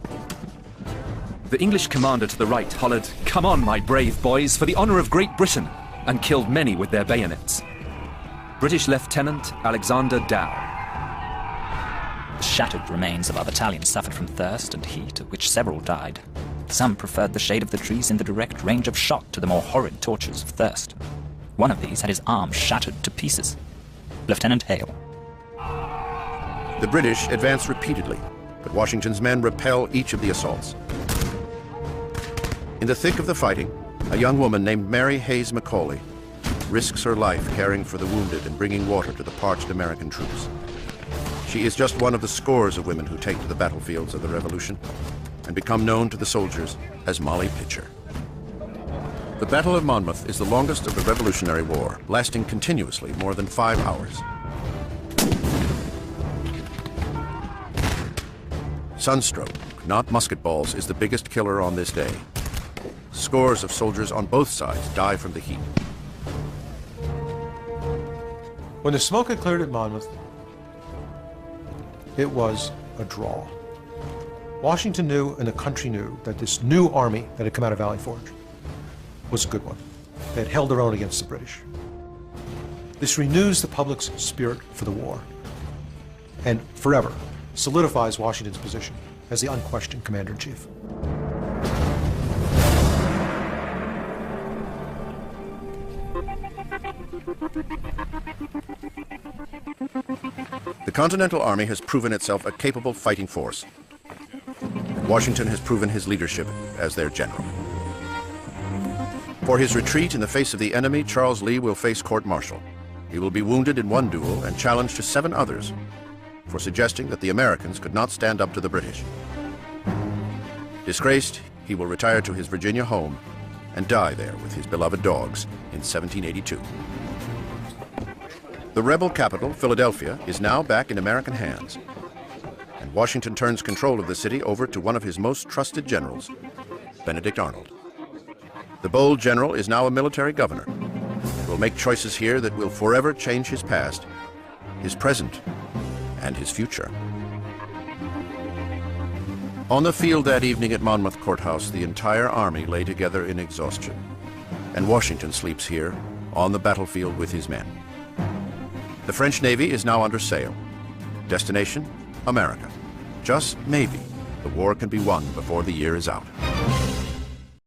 The English commander to the right hollered, "Come on, my brave boys, for the honor of Great Britain," and killed many with their bayonets. British Lieutenant Alexander Dow. The shattered remains of our battalion suffered from thirst and heat, of which several died. Some preferred the shade of the trees in the direct range of shot to the more horrid tortures of thirst. One of these had his arm shattered to pieces. Lieutenant Hale. The British advance repeatedly, but Washington's men repel each of the assaults. In the thick of the fighting, a young woman named Mary Hayes Macaulay risks her life caring for the wounded and bringing water to the parched American troops. She is just one of the scores of women who take to the battlefields of the Revolution and become known to the soldiers as Molly Pitcher. The Battle of Monmouth is the longest of the Revolutionary War, lasting continuously more than 5 hours. Sunstroke, not musket balls, is the biggest killer on this day. Scores of soldiers on both sides die from the heat. When the smoke had cleared at Monmouth, it was a draw. Washington knew and the country knew that this new army that had come out of Valley Forge was a good one. They had held their own against the British. This renews the public's spirit for the war and forever solidifies Washington's position as the unquestioned commander-in-chief. The Continental Army has proven itself a capable fighting force. Washington has proven his leadership as their general. For his retreat in the face of the enemy, Charles Lee will face court-martial. He will be wounded in one duel and challenged to 7 others for suggesting that the Americans could not stand up to the British. Disgraced, he will retire to his Virginia home and die there with his beloved dogs in 1782. The rebel capital, Philadelphia, is now back in American hands, and Washington turns control of the city over to one of his most trusted generals, Benedict Arnold. The bold general is now a military governor and will make choices here that will forever change his past, his present, and his future. On the field that evening at Monmouth Courthouse, the entire army lay together in exhaustion, and Washington sleeps here on the battlefield with his men. The French Navy is now under sail. Destination, America. Just maybe, the war can be won before the year is out.